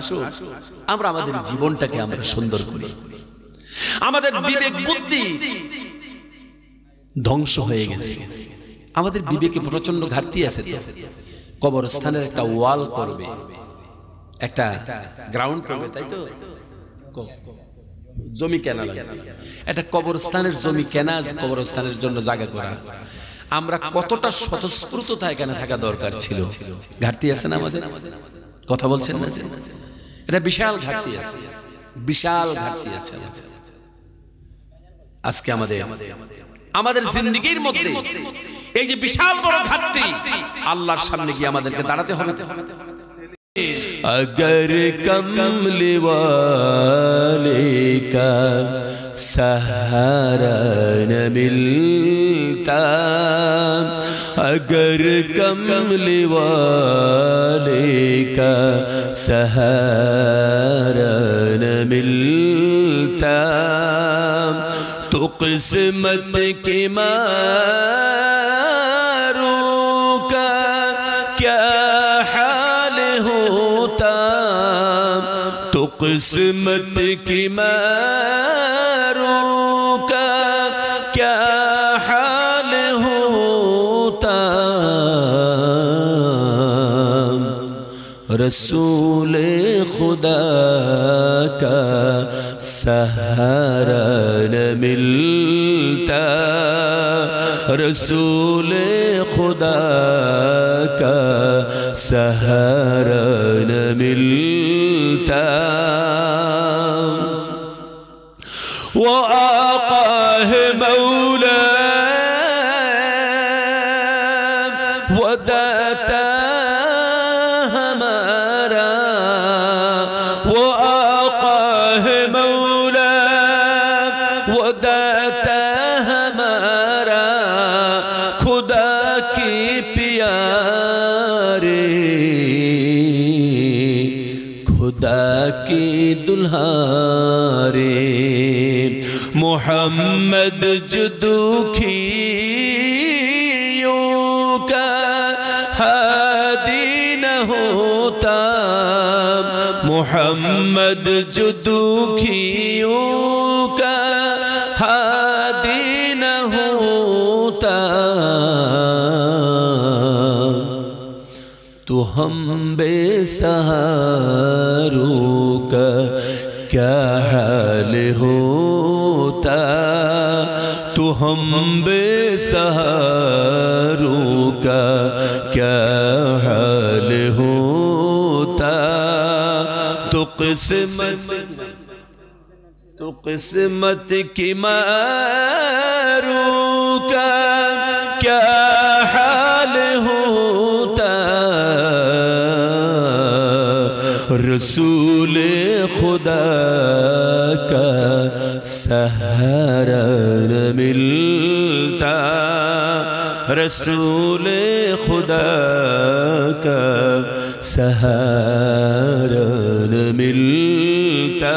আসুন, আমরা আমাদের জীবনটাকে আমরা সুন্দর করি। আমাদের বিবেক বুদ্ধি ধ্বংস হয়ে গেছে, আমাদের বিবেকে প্রচন্ড ঘাটতি আছে। তো কবরস্থানের একটা ওয়াল করবে, একটা গ্রাউন্ড করবে, তাই তো? জমি কেনা লাগবে, একটা কবরস্থানের জমি কেনা, কবরস্থানের জন্য জায়গা করা। আমরা কতটা স্বতঃস্ফূর্ততা এখানে থাকা দরকার ছিল। ঘাটতি আছে না আমাদের? কথা বলছেন না যে এটা বিশাল ঘাটতি আছে, বিশাল ঘাটতি আছে আমাদের। আজকে আমাদের জিন্দেগির মধ্যে এই যে বিশাল বড় ঘাটতি, আল্লাহর সামনে গিয়ে আমাদেরকে দাঁড়াতে হবে। अगर कमली वाले का सहारा न मिलता, अगर कमली वाले का सहारा न मिलता, तो किस्मत की मारों का क्या तो किस्मत की मारों का क्या हाल होता। रसूल खुदा का सहारा न मिलता, रसूल खुदा का सहारा न मिलता। वो आका है मौला, वो दाता हमारा, वो आका है मौला, वो दाता हमारा, खुदा की प्यारे खुदा की दुल्हारे मोहम्मद जो दुखियों का हादी न होता मोहम्मद जो दुखियों का हादी न होता तो हम बेसहारों का क्या हाल होता तो हम बेसहारों का क्या हाल होता तो किस्मत की मारों का क्या हाल होता रसूल खुदा का सहारा न मिलता रसूल खुदा का सहारा न मिलता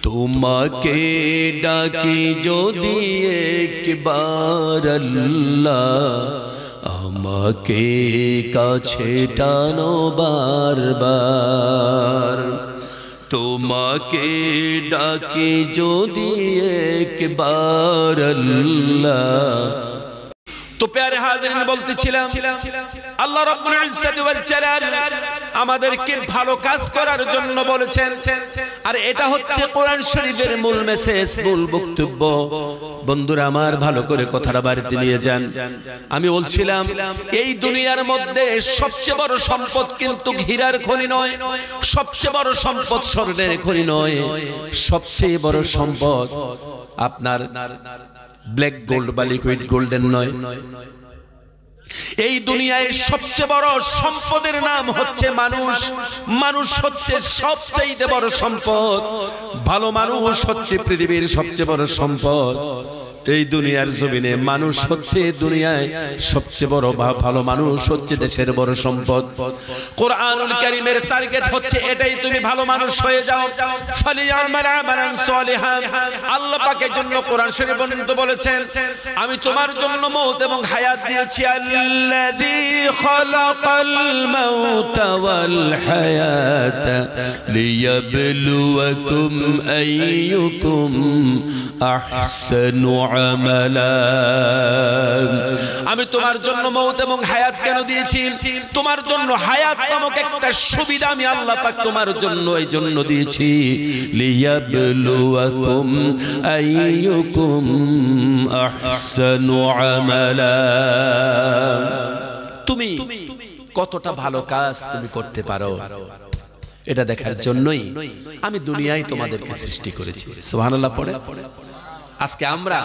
तुम के डाकी जो दिए एक बार अल्लाह আমাকে কাছে টানো বারবার তোমাকে ডাকি যদি একবার আল্লাহ তো প্যারে হাজিরিন বলতেছিলাম আল্লাহ রাব্বুল ইজ্জত ওয়াল জালাল আমাদেরকে ভালো কাজ করার জন্য বলেছেন আর এটা হচ্ছে কোরআন শরীফের মূল মেসেজ মূল বক্তব্য বন্ধুরা আমার ভালো করে কথাটা বাড়িতে নিয়ে যান আমি বলছিলাম এই দুনিয়ার মধ্যে সবচেয়ে বড় সম্পদ কিন্তু হীরার খনি নয় সবচেয়ে বড় সম্পদ স্বর্ণের খনি নয় সবচেয়ে বড় সম্পদ আপনার ব্ল্যাক গোল্ড বা লিকুইড গোল্ডেন নয় এই দুনিয়ায় সবচেয়ে বড় সম্পদের নাম হচ্ছে মানুষ মানুষ হচ্ছে সবচেয়ে বড় সম্পদ ভালো মানুষ হচ্ছে পৃথিবীর সবচেয়ে বড় সম্পদ এই দুনিয়ার জমিনে মানুষ হচ্ছে দুনিয়ায় সবচেয়ে বড় ভালো মানুষ হচ্ছে দেশের বড় সম্পদ কোরআনুল কারীমের টার্গেট হচ্ছে এটাই তুমি ভালো মানুষ হয়ে যাও ফালিয়ামাল আমালান সালিহান আল্লাহ পাকের জন্য কোরআন শরীফ বন্ধু বলেছেন আমি তোমার জন্য মওত এবং হায়াত দিয়েছি আল্লাযী খালাকাল মাউতা ওয়াল হায়াতা লিয়াবলুয়াকুম আইয়ুকুম আহসানু আমি তোমার জন্য মওত এবং হায়াত কেন দিয়েছি তোমার জন্য হায়াত নামক একটা সুবিধা আমি আল্লাহ পাক তোমার জন্য এই জন্য দিয়েছি লিয়াবলুয়াকুম আইয়ুকুম আহসানু আমালা তুমি কতটা ভালো কাজ তুমি করতে পারো এটা দেখার জন্যই আমি দুনিয়ায় তোমাদেরকে সৃষ্টি করেছি সুবহানাল্লাহ পড়ে আজকে আমরা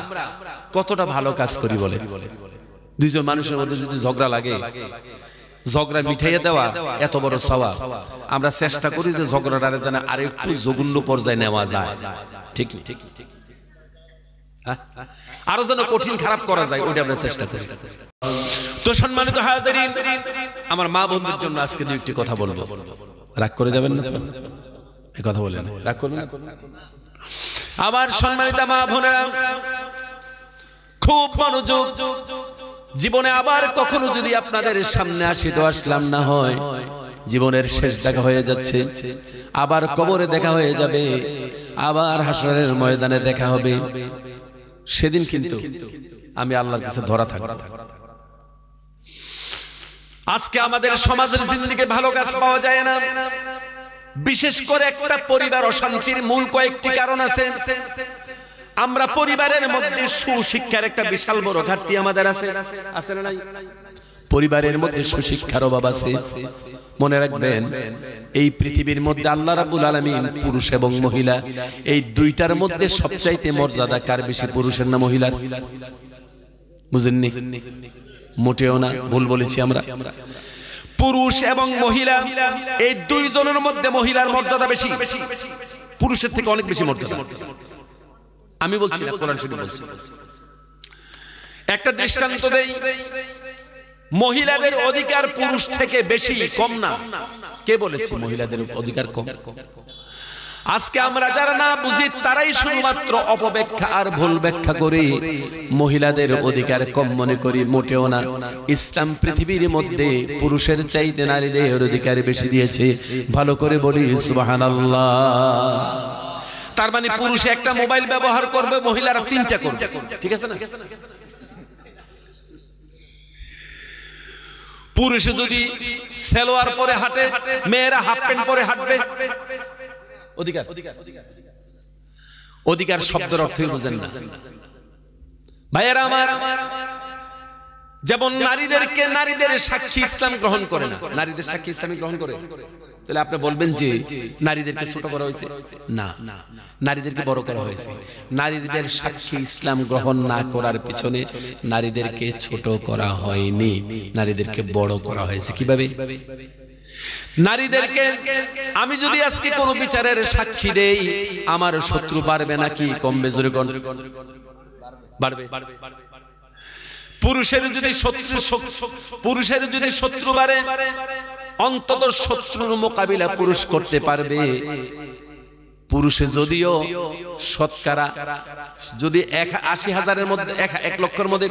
কতটা ভালো কাজ করি বলে দুইজন মানুষের মধ্যে যদি ঝগড়া লাগে ঝগড়া মিটাইয়া দেওয়া এত বড় সওয়াব আমরা চেষ্টা করি যে ঝগড়াটারে যেন আরেকটু জঘন্য পর্যায়ে নেওয়া যায় ঠিক ঠিক আরো যেন কঠিন খারাপ করা যায় ওইটা আমরা চেষ্টা করি তো সম্মানিত হাজিরিন আমার মা বন্ধুর জন্য আজকে দুইটি কথা বলবো রাগ করে যাবেন না তো এই কথা বলেন রাগ করবেন না আমার সম্মানিত মা বোনেরা খুব মনোযোগ জীবনে আবার কখনো যদি আপনাদের সামনে আসি তো আসলাম না হয় জীবনের শেষ দেখা হয়ে যাচ্ছে আবার কবরে দেখা হয়ে যাবে আবার হাসরের ময়দানে দেখা হবে সেদিন কিন্তু আমি আল্লাহর কাছে ধরা থাকব আজকে আমাদের সমাজের জিন্দেগিতে ভালো কাজ পাওয়া যায় না বিশেষ করে একটা পরিবার অশান্তির মূল কয়েকটি কারণ আছে আমরা পরিবারের মধ্যে সুশিক্ষার একটা বিশাল বড় ঘাটতি আমাদের আছে আছে না নাই পরিবারের মধ্যে সুশিক্ষার অভাব আছে মনে রাখবেন এই পৃথিবীর মধ্যে আল্লাহ রাব্বুল আলামিন পুরুষ এবং মহিলা এই দুইটার মধ্যে সবচাইতে মর্যাদা কার বেশি পুরুষের না মহিলার বুঝেননি মোটেও না ভুল বলেছি আমরা পুরুষ এবং মহিলা এই দুইজনের মধ্যে মহিলার মর্যাদা বেশি পুরুষের থেকে অনেক বেশি মর্যাদা আমি বলছি না কোরআন শরীফ বলছে একটা দৃষ্টান্ত দেই মহিলাদের অধিকার পুরুষ থেকে বেশি, কম না। কে বলেছে মহিলাদের অধিকার কম? আজকে আমরা যারা না বুঝি তারাই শুধুমাত্র অপব্যাখ্যা আর ভুল ব্যাখ্যা করে মহিলাদের অধিকার কম মনে করি। মোটেও না। ইসলাম পৃথিবীর মধ্যে পুরুষের চাইতে নারীদের অধিকার বেশি দিয়েছে। ভালো করে বলি সুবহানাল্লাহ। তার মানে পুরুষে একটা মোবাইল ব্যবহার করবে, মহিলারা 3টা করবে, ঠিক আছে না? পুরুষে যদি সালোয়ার পরে হাঁটে, মেয়েরা হাফ প্যান্ট পরে হাঁটবে। অধিকার অধিকার শব্দের অর্থই বুঝেন না ভাইয়েরা আমার। যেমন নারীদের সাক্ষী ইসলাম গ্রহণ করে না। নারীদের সাক্ষী ইসলামী গ্রহণ করে, তাহলে আপনি বলবেন যে নারীদেরকে ছোট করা হয়েছে? না, নারীদেরকে বড় করা হয়েছে। নারীদের সাক্ষী ইসলাম গ্রহণ না করার পিছনে নারীদেরকে ছোট করা হয়নি, নারীদেরকে বড় করা হয়েছে। কিভাবে? নারীদেরকে আমি যদি আজকে কোন বিচারের সাক্ষী দেই, আমার শত্রু বাড়বে নাকি কমবে? জোরে কোন? বাড়বে। পুরুষের যদি শত্রু বাড়ে, অন্তত শত্রুর মোকাবিলা পুরুষ করতে পারবে। পুরুষে যদিও শতকরা যদি ৮০,০০০-এর মধ্যে ১ লক্ষের মধ্যে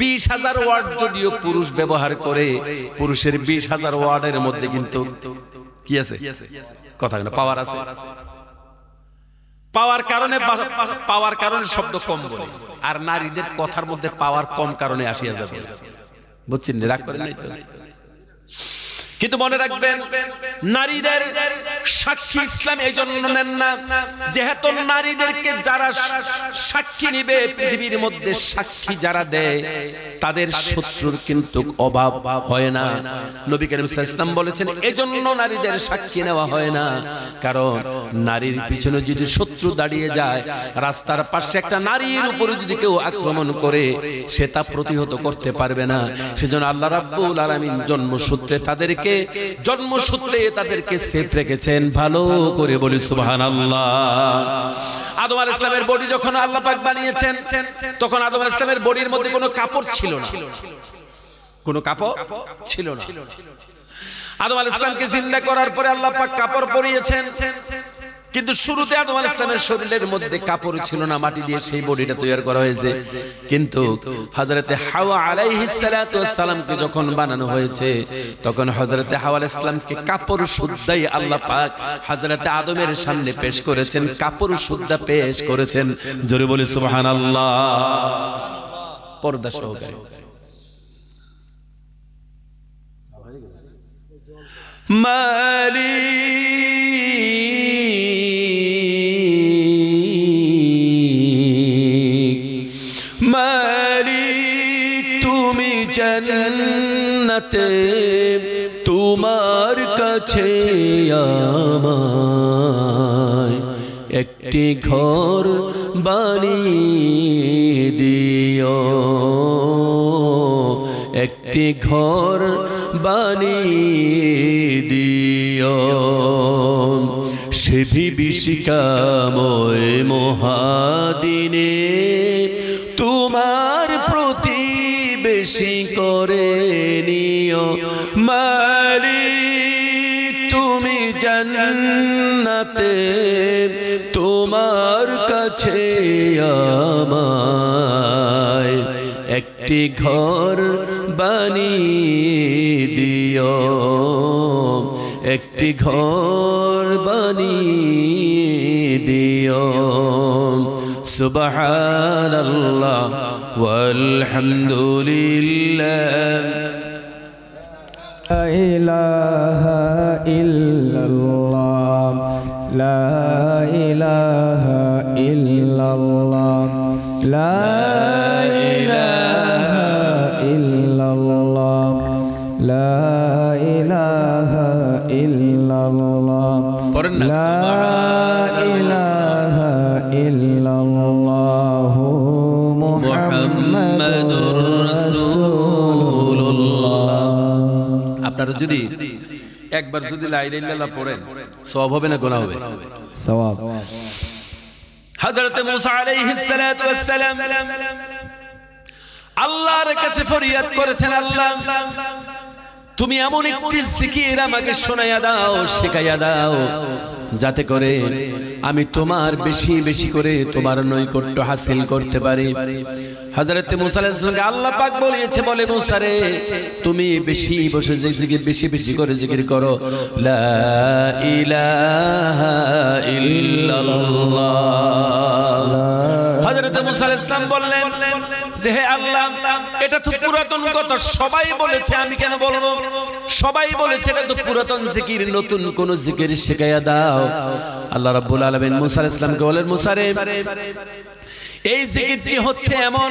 ২০,০০০ ওয়ার্ড যদিও পুরুষ ব্যবহার করে, পুরুষের ২০,০০০ ওয়ার্ডের মধ্যে কিন্তু কি আছে? কথা না, পাওয়ার আছে। পাওয়ার কারণে শব্দ কম বলে, আর নারীদের কথার মধ্যে পাওয়ার কম কারণে ৮০,০০০ বলে। বুঝছেন? রাগ করেন নাই তো? কিন্তু মনে রাখবেন, নারীদের সাক্ষী ইসলাম এই জন্য নেন না, যেহেতু নারীদেরকে যারা সাক্ষী নিবে, পৃথিবীর মধ্যে সাক্ষী যারা দেয়, তাদের শত্রুর কিন্তু অভাব হয় না। নবী করিম সাল্লাল্লাহু আলাইহি ওয়াসাল্লাম বলেছেন, এজন্য নারীদের সাক্ষী নেওয়া হয় না। কারণ নারীর পিছনে যদি শত্রু দাঁড়িয়ে যায়, রাস্তার পাশে একটা নারীর উপরে যদি কেউ আক্রমণ করে, সে তা প্রতিহত করতে পারবে না। সেজন্য আল্লাহ রাব্বুল আলামিন জন্মসূত্রে তাদেরকে সেফ রেখেছেন। ভালো করে বলি সুবহানাল্লাহ। আদম আলাইহিস সালামের বডি যখন আল্লাহ পাক বানিয়েছেন, তখন আদম আলাইহিস সালামের বডির মধ্যে কোনো কাপড় ছিল না, কোনো কাপড় ছিল না। আদম আলাইহিস সালামকে জিন্দা করার পরে আল্লাহ পাক কাপড় পরিয়েছেন, কিন্তু শুরুতে আদম আলাইহিস সালামের শরীরের মধ্যে কাপড় ছিল না, মাটি দিয়ে সেই বডিটা তৈরি করা হয়েছে। কিন্তু হযরতে হাওয়া আলাইহিস সালাতু ওয়াস সালামকে যখন বানানো হয়েছে, তখন হযরতে হাওয়া আলাইহিস সালামকে কাপড় শুদ্ধাই আল্লাহ পাক হযরতে আদমের সামনে পেশ করেছেন, কাপড় শুদ্ধা পেশ করেছেন। জোরে বলি সুবহানাল্লাহ। পর্দা সহকারে। মালিক তুমি জান্নাতে, তোমার কাছে আমায় একটি ঘর বানিয়ে দিও, একটি ঘর বানিয়ে দিও। সে বিভীষিকাময় মহাদিনে তোমার প্রতিবেশী করে নিও। মালিক তুমি জান্নাতে, তোমার কাছে আমায় একটি ঘর বানিয়ে দিও, একটি ঘর বানিয়ে দিও। সুবহানাল্লাহ ওয়ালহামদুলিল্লাহ, লা ইলাহা ইল্লাল্লাহ, লা ইলাহা ইল্লাল্লাহ, লা ইলাহা ইল্লাল্লাহ, লা ইলাহা ইল্লাল্লাহ, লা ইলাহা ইল্লাল্লাহ মুহাম্মাদুর রাসূলুল্লাহ। আপনারা যদি একবার যদি লা ইলাহা ইল্লাল্লাহ পড়েন, সওয়াব হবে না গুনাহ হবে? সওয়াব। হযরত মুসা আলাইহিস সালাতু ওয়াস সালাম আল্লাহর কাছে ফরিয়াদ করেছেন, আল্লাহ তুমি এমন একটি জিকির আমাকে শোনাইয়া দাও, শেখাইয়া দাও, যাতে করে আমি তোমার বেশি বেশি করে তোমার নৈকট্য হাসিল করতে পারি। হযরত মুসা আলাইহিস সালামকে আল্লাহ পাক বলেছে, বলে মুসা রে তুমি বেশি বসে জিকির বেশি বেশি করে জিকির করো, লা ইলাহা ইল্লাল্লাহ। হযরত মুসা আলাইহিস সালাম বললেন যে হে আল্লাহ, এটা তো পুরাতন কথা, সবাই বলেছে, আমি কেন বলবো? সবাই বলেছে এটা তো পুরাতন জিকির, নতুন কোন জিকির শেখাইয়া দাও। আল্লাহ রাব্বুল আলামিন মুসা আলাইহিস সালামকে বলেন, মুসা রে এই জিকিরটি হচ্ছে এমন,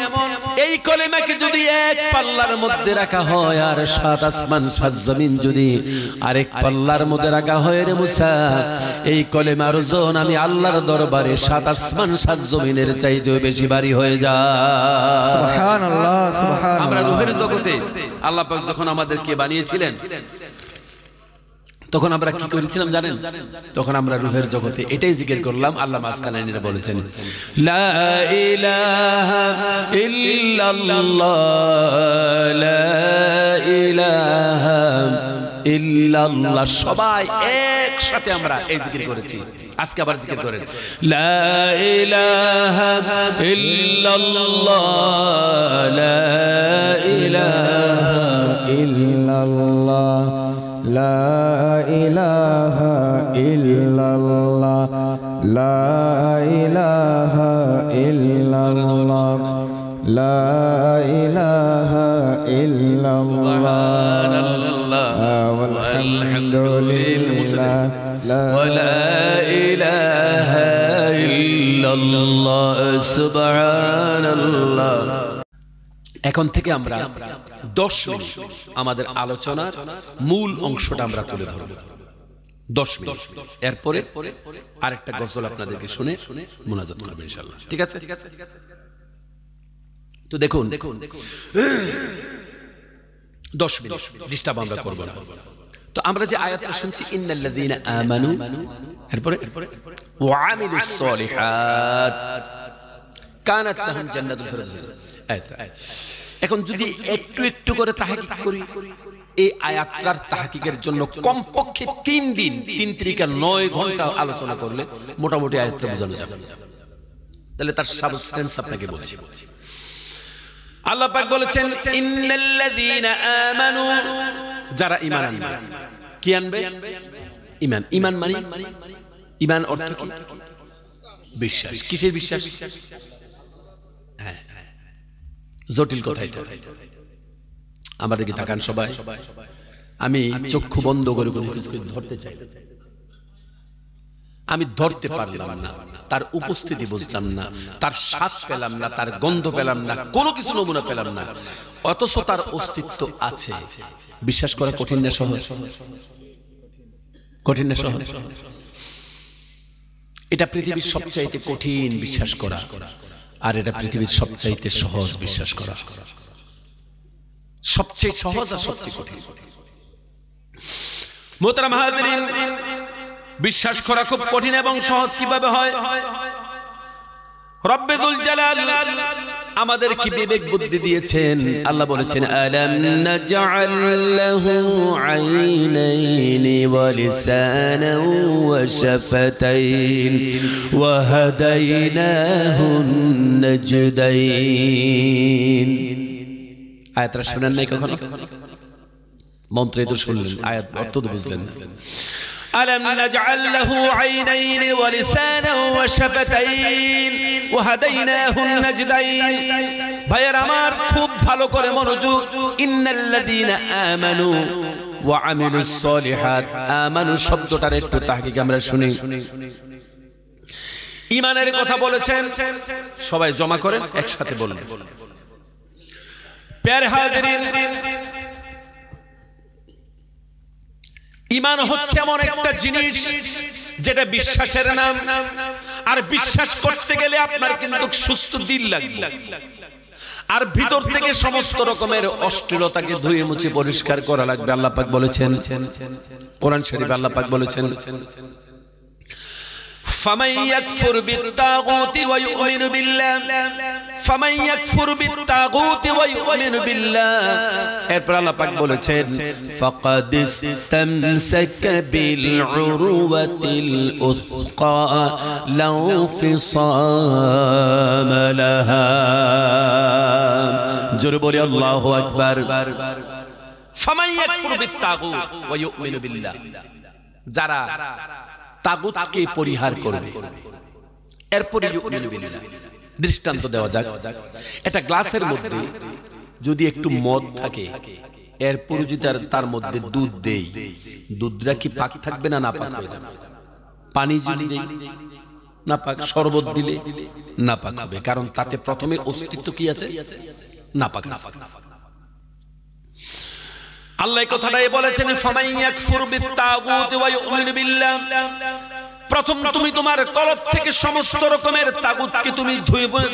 এই কলেমাকে যদি এক পাল্লার মধ্যে রাখা হয় আর 7 আসমান 7 জমিন যদি আরেক পাল্লার মধ্যে রাখা হয় রে মুসা, এই কলেমার ওজন আমি আল্লাহর দরবারে 7 আসমান 7 জমিনের চাইতেও বেশি ভারী হয়ে যায়। সুবহানাল্লাহ, সুবহানাল্লাহ। আমরা রূহের জগতে আল্লাহ পাক যখন আমাদেরকে বানিয়েছিলেন তখন আমরা কি করেছিলাম জানেন? তখন আমরা রূহের জগতে এটাই জিকির করলাম। আল্লাহ মাসকানাইরা বলেছেন, লা ইলাহা ইল্লাল্লাহ, লা ইলাহা ইল্লাল্লাহ। সবাই একসাথে আমরা এই জিকির করেছি। আজকে আবার জিকির করেন, লা ইলাহা ইল্লাল্লাহ, লা ইলাহা ইল্লাল্লাহ, লা ইলাহা ইল্লাল্লাহ, লা ইলাহা ইল্লাল্লাহ, লা ইলাহা ইল্লাল্লাহ, ওয়ালহামদুলিল্লাহ, ওয়ালা ইলাহা ইল্লাল্লাহ, সুবহানাল্লাহ। এখন থেকে আমরা 10 মিনিট আমাদের আলোচনার মূল অংশটা আমরা তুলে ধরব। 10 মিনিট, এরপরে আরেকটা গজল আপনাদেরকে শুনে মুনাজাত করব ইনশাআল্লাহ। ঠিক আছে? তো দেখুন 10 মিনিট ডিস্টার্ব আমরা করব না। তো আমরা যে আয়াতটা শুনছি, ইন্নাল্লাযীনা আমানু, এরপরে ওয়া আমিলুস সলিহাত কানাত লাহুম জান্নাতুল ফিরদাউস। এখন যদি একটু একটু করে তাহকিক করি, এই আয়াতটার তাহকিকের জন্য কমপক্ষে 3 দিন 3 তিরিকা 9 ঘন্টা আলোচনা করলে মোটামুটি আয়াতটা বোঝানো যাবে। তাহলে তার সাবস্টেন্স আপনাকে বলছি। আল্লাহ পাক বলেছেন, ইন্নাল্লাযীনা আমানু, যারা ঈমান আনবে। কি আনবে? ঈমান। ঈমান মানে, ঈমান অর্থ কি? বিশ্বাস। কিসের বিশ্বাস? হ্যাঁ, জটিল কথা এটা। আমাদেরকে তাকান সবাই, আমি চক্ষু বন্ধ করে কোনো কিছু ধরতে চাই, আমি ধরতে পারলাম না, তার উপস্থিতি বুঝলাম না, তার স্বাদ পেলাম না, তার গন্ধ পেলাম না, কোনো কিছু নমুনা পেলাম না, অথচ তার অস্তিত্ব আছে। বিশ্বাস করা কঠিন না সহজ? কঠিন না সহজ? এটা পৃথিবীর সবচাইতে কঠিন বিশ্বাস করা, আর এটা পৃথিবীর সবচাইতে সহজ বিশ্বাস করা। সবচেয়ে সহজ আর সবচেয়ে কঠিন। মোহতারাম হাজিরিন, বিশ্বাস করা খুব কঠিন এবং সহজ কিভাবে হয়? রব্বে যুল জালাল আমাদের কি বিবেক বুদ্ধি দিয়েছেন। আল্লাহ বলেছেন, আলাম নাজআল লাহু আইনাইনি ওয়া লিসানান ওয়া শাফাতাইন ওয়া হাদাইনাহুন নাজদাইন। আয়াতটা শুনেন নাই কখনো? মন্ত্রে তো শুনলেন, আয়াত অর্থ তো বুঝলেন না। আলাম নাজআল লাহু আইনাইনি ওয়া লিসানান ওয়া শাফাতাইন ওয়া হাদাইনাহুন নাজদাইন। ভাইয়ের আমার, খুব ভালো করে মনোযোগ। ইন্নাল্লাযীনা আমানু ওয়া আমিলুস সলিহাত। আমানু শব্দটার একটু তাহকিক আমরা শুনি। ঈমানের কথা বলেছেন, সবাই জমা করেন, একসাথে বলুন। প্যারে হাজিরিন, ঈমান হচ্ছে এমন একটা জিনিস যেটা বিশ্বাসের নাম। আর বিশ্বাস করতে গেলে আপনার কিন্তু সুস্থ দিল লাগবে, আর ভিতর থেকে সমস্ত রকমের অশ্লীলতাকে ধুয়ে মুছে পরিষ্কার করা লাগবে। আল্লাহ পাক বলেছেন কোরআন শরীফে, আল্লাহ পাক বলেছেন, فمن يكفر بالطاغوت ويؤمن بالله فمن يكفر بالطاغوت ويؤمن بالله এরপর আল্লাহ পাক বলেছেন فقد استمسك بالعروة الوثقى لا انفصام لها জোরে বলি আল্লাহু আকবার ফামান ইয়াকফুর বিত্তাগুত ওয়া ইউমিনু বিল্লাহ যারা তাগুতকে পরিহার করবে এরপরে ইউমিনু বিল্লাহ দৃষ্টান্ত দেওয়া যাক এটা গ্লাসের মধ্যে যদি একটু মদ থাকে এরপর যদি তার মধ্যে দুধ দেই দুধটা কি পাক থাকবে না নাপাক হয়ে যাবে পানি যদি দেই নাপাক শরবত দিলে নাপাক হবে কারণ তাতে প্রথমে অস্তিত্ব কি আছে নাপাক আছে আল্লাহ এই কথাটাই বলেছেন ফামান ইয়াকফুর বিত্তাগুত ওয়া ইউমিনু বিল্লাহ প্রথম তুমি তোমার কলব থেকে সমস্ত রকমের তাগুতকে তুমি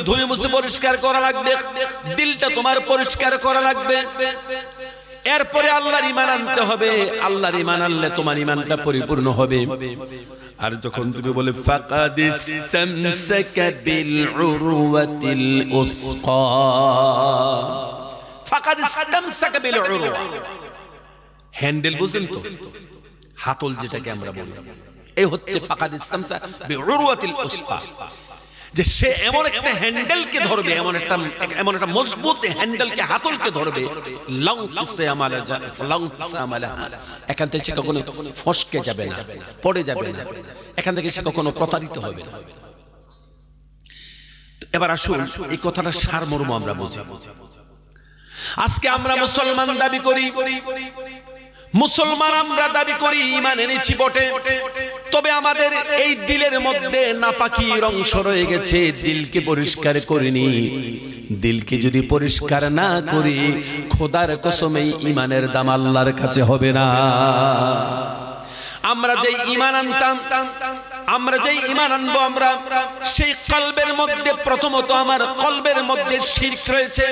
ধুয়ে মুছে পরিষ্কার করা লাগবে দিলটা তোমার পরিষ্কার করা লাগবে এরপরে আল্লাহর ঈমান আনতে হবে আল্লাহর ঈমান আনলে তোমার ঈমানটা পরিপূর্ণ হবে আর যখন তুমি বলে ফাকাদিস্তামসাকা বিল উরওয়াতিল উসকা ফাকাদিস্তামসাকা বিল উরওয়া হ্যান্ডেল বুঝেন তো হাতল যেটাকে আমরা বলি এই হচ্ছে ফাকাদিস্তামসাকা বিল উরওয়াতিল উসকা যে সে এমন একটা হ্যান্ডেলকে ধরবে এমন একটা মজবুত হ্যান্ডেলকে হাতলকে ধরবে লং ফিসে আমালা এখান থেকে সে কখনো ফসকে যাবে না পড়ে যাবে না এখান থেকে সে কখনো প্রতারিত হবে না এবার আসুন এই কথাটা সারমর্ম আমরা বুঝি আজকে আমরা মুসলমান দাবি করি মুসলমান আমরা দাবি করি ঈমান এনেছি বটে তবে আমাদের এই দিলের মধ্যে নাপাকির অংশ রয়ে গেছে দিলকে পরিষ্কার করিনি দিলকে যদি পরিষ্কার না করি খোদার কসমে ঈমানের দাম আল্লাহর কাছে হবে না আমরা যেই ঈমান আনতাম আমরা যেই ঈমান আনবো আমরা সেই কলবের মধ্যে প্রথমত আমার কলবের মধ্যে শিরক রয়েছে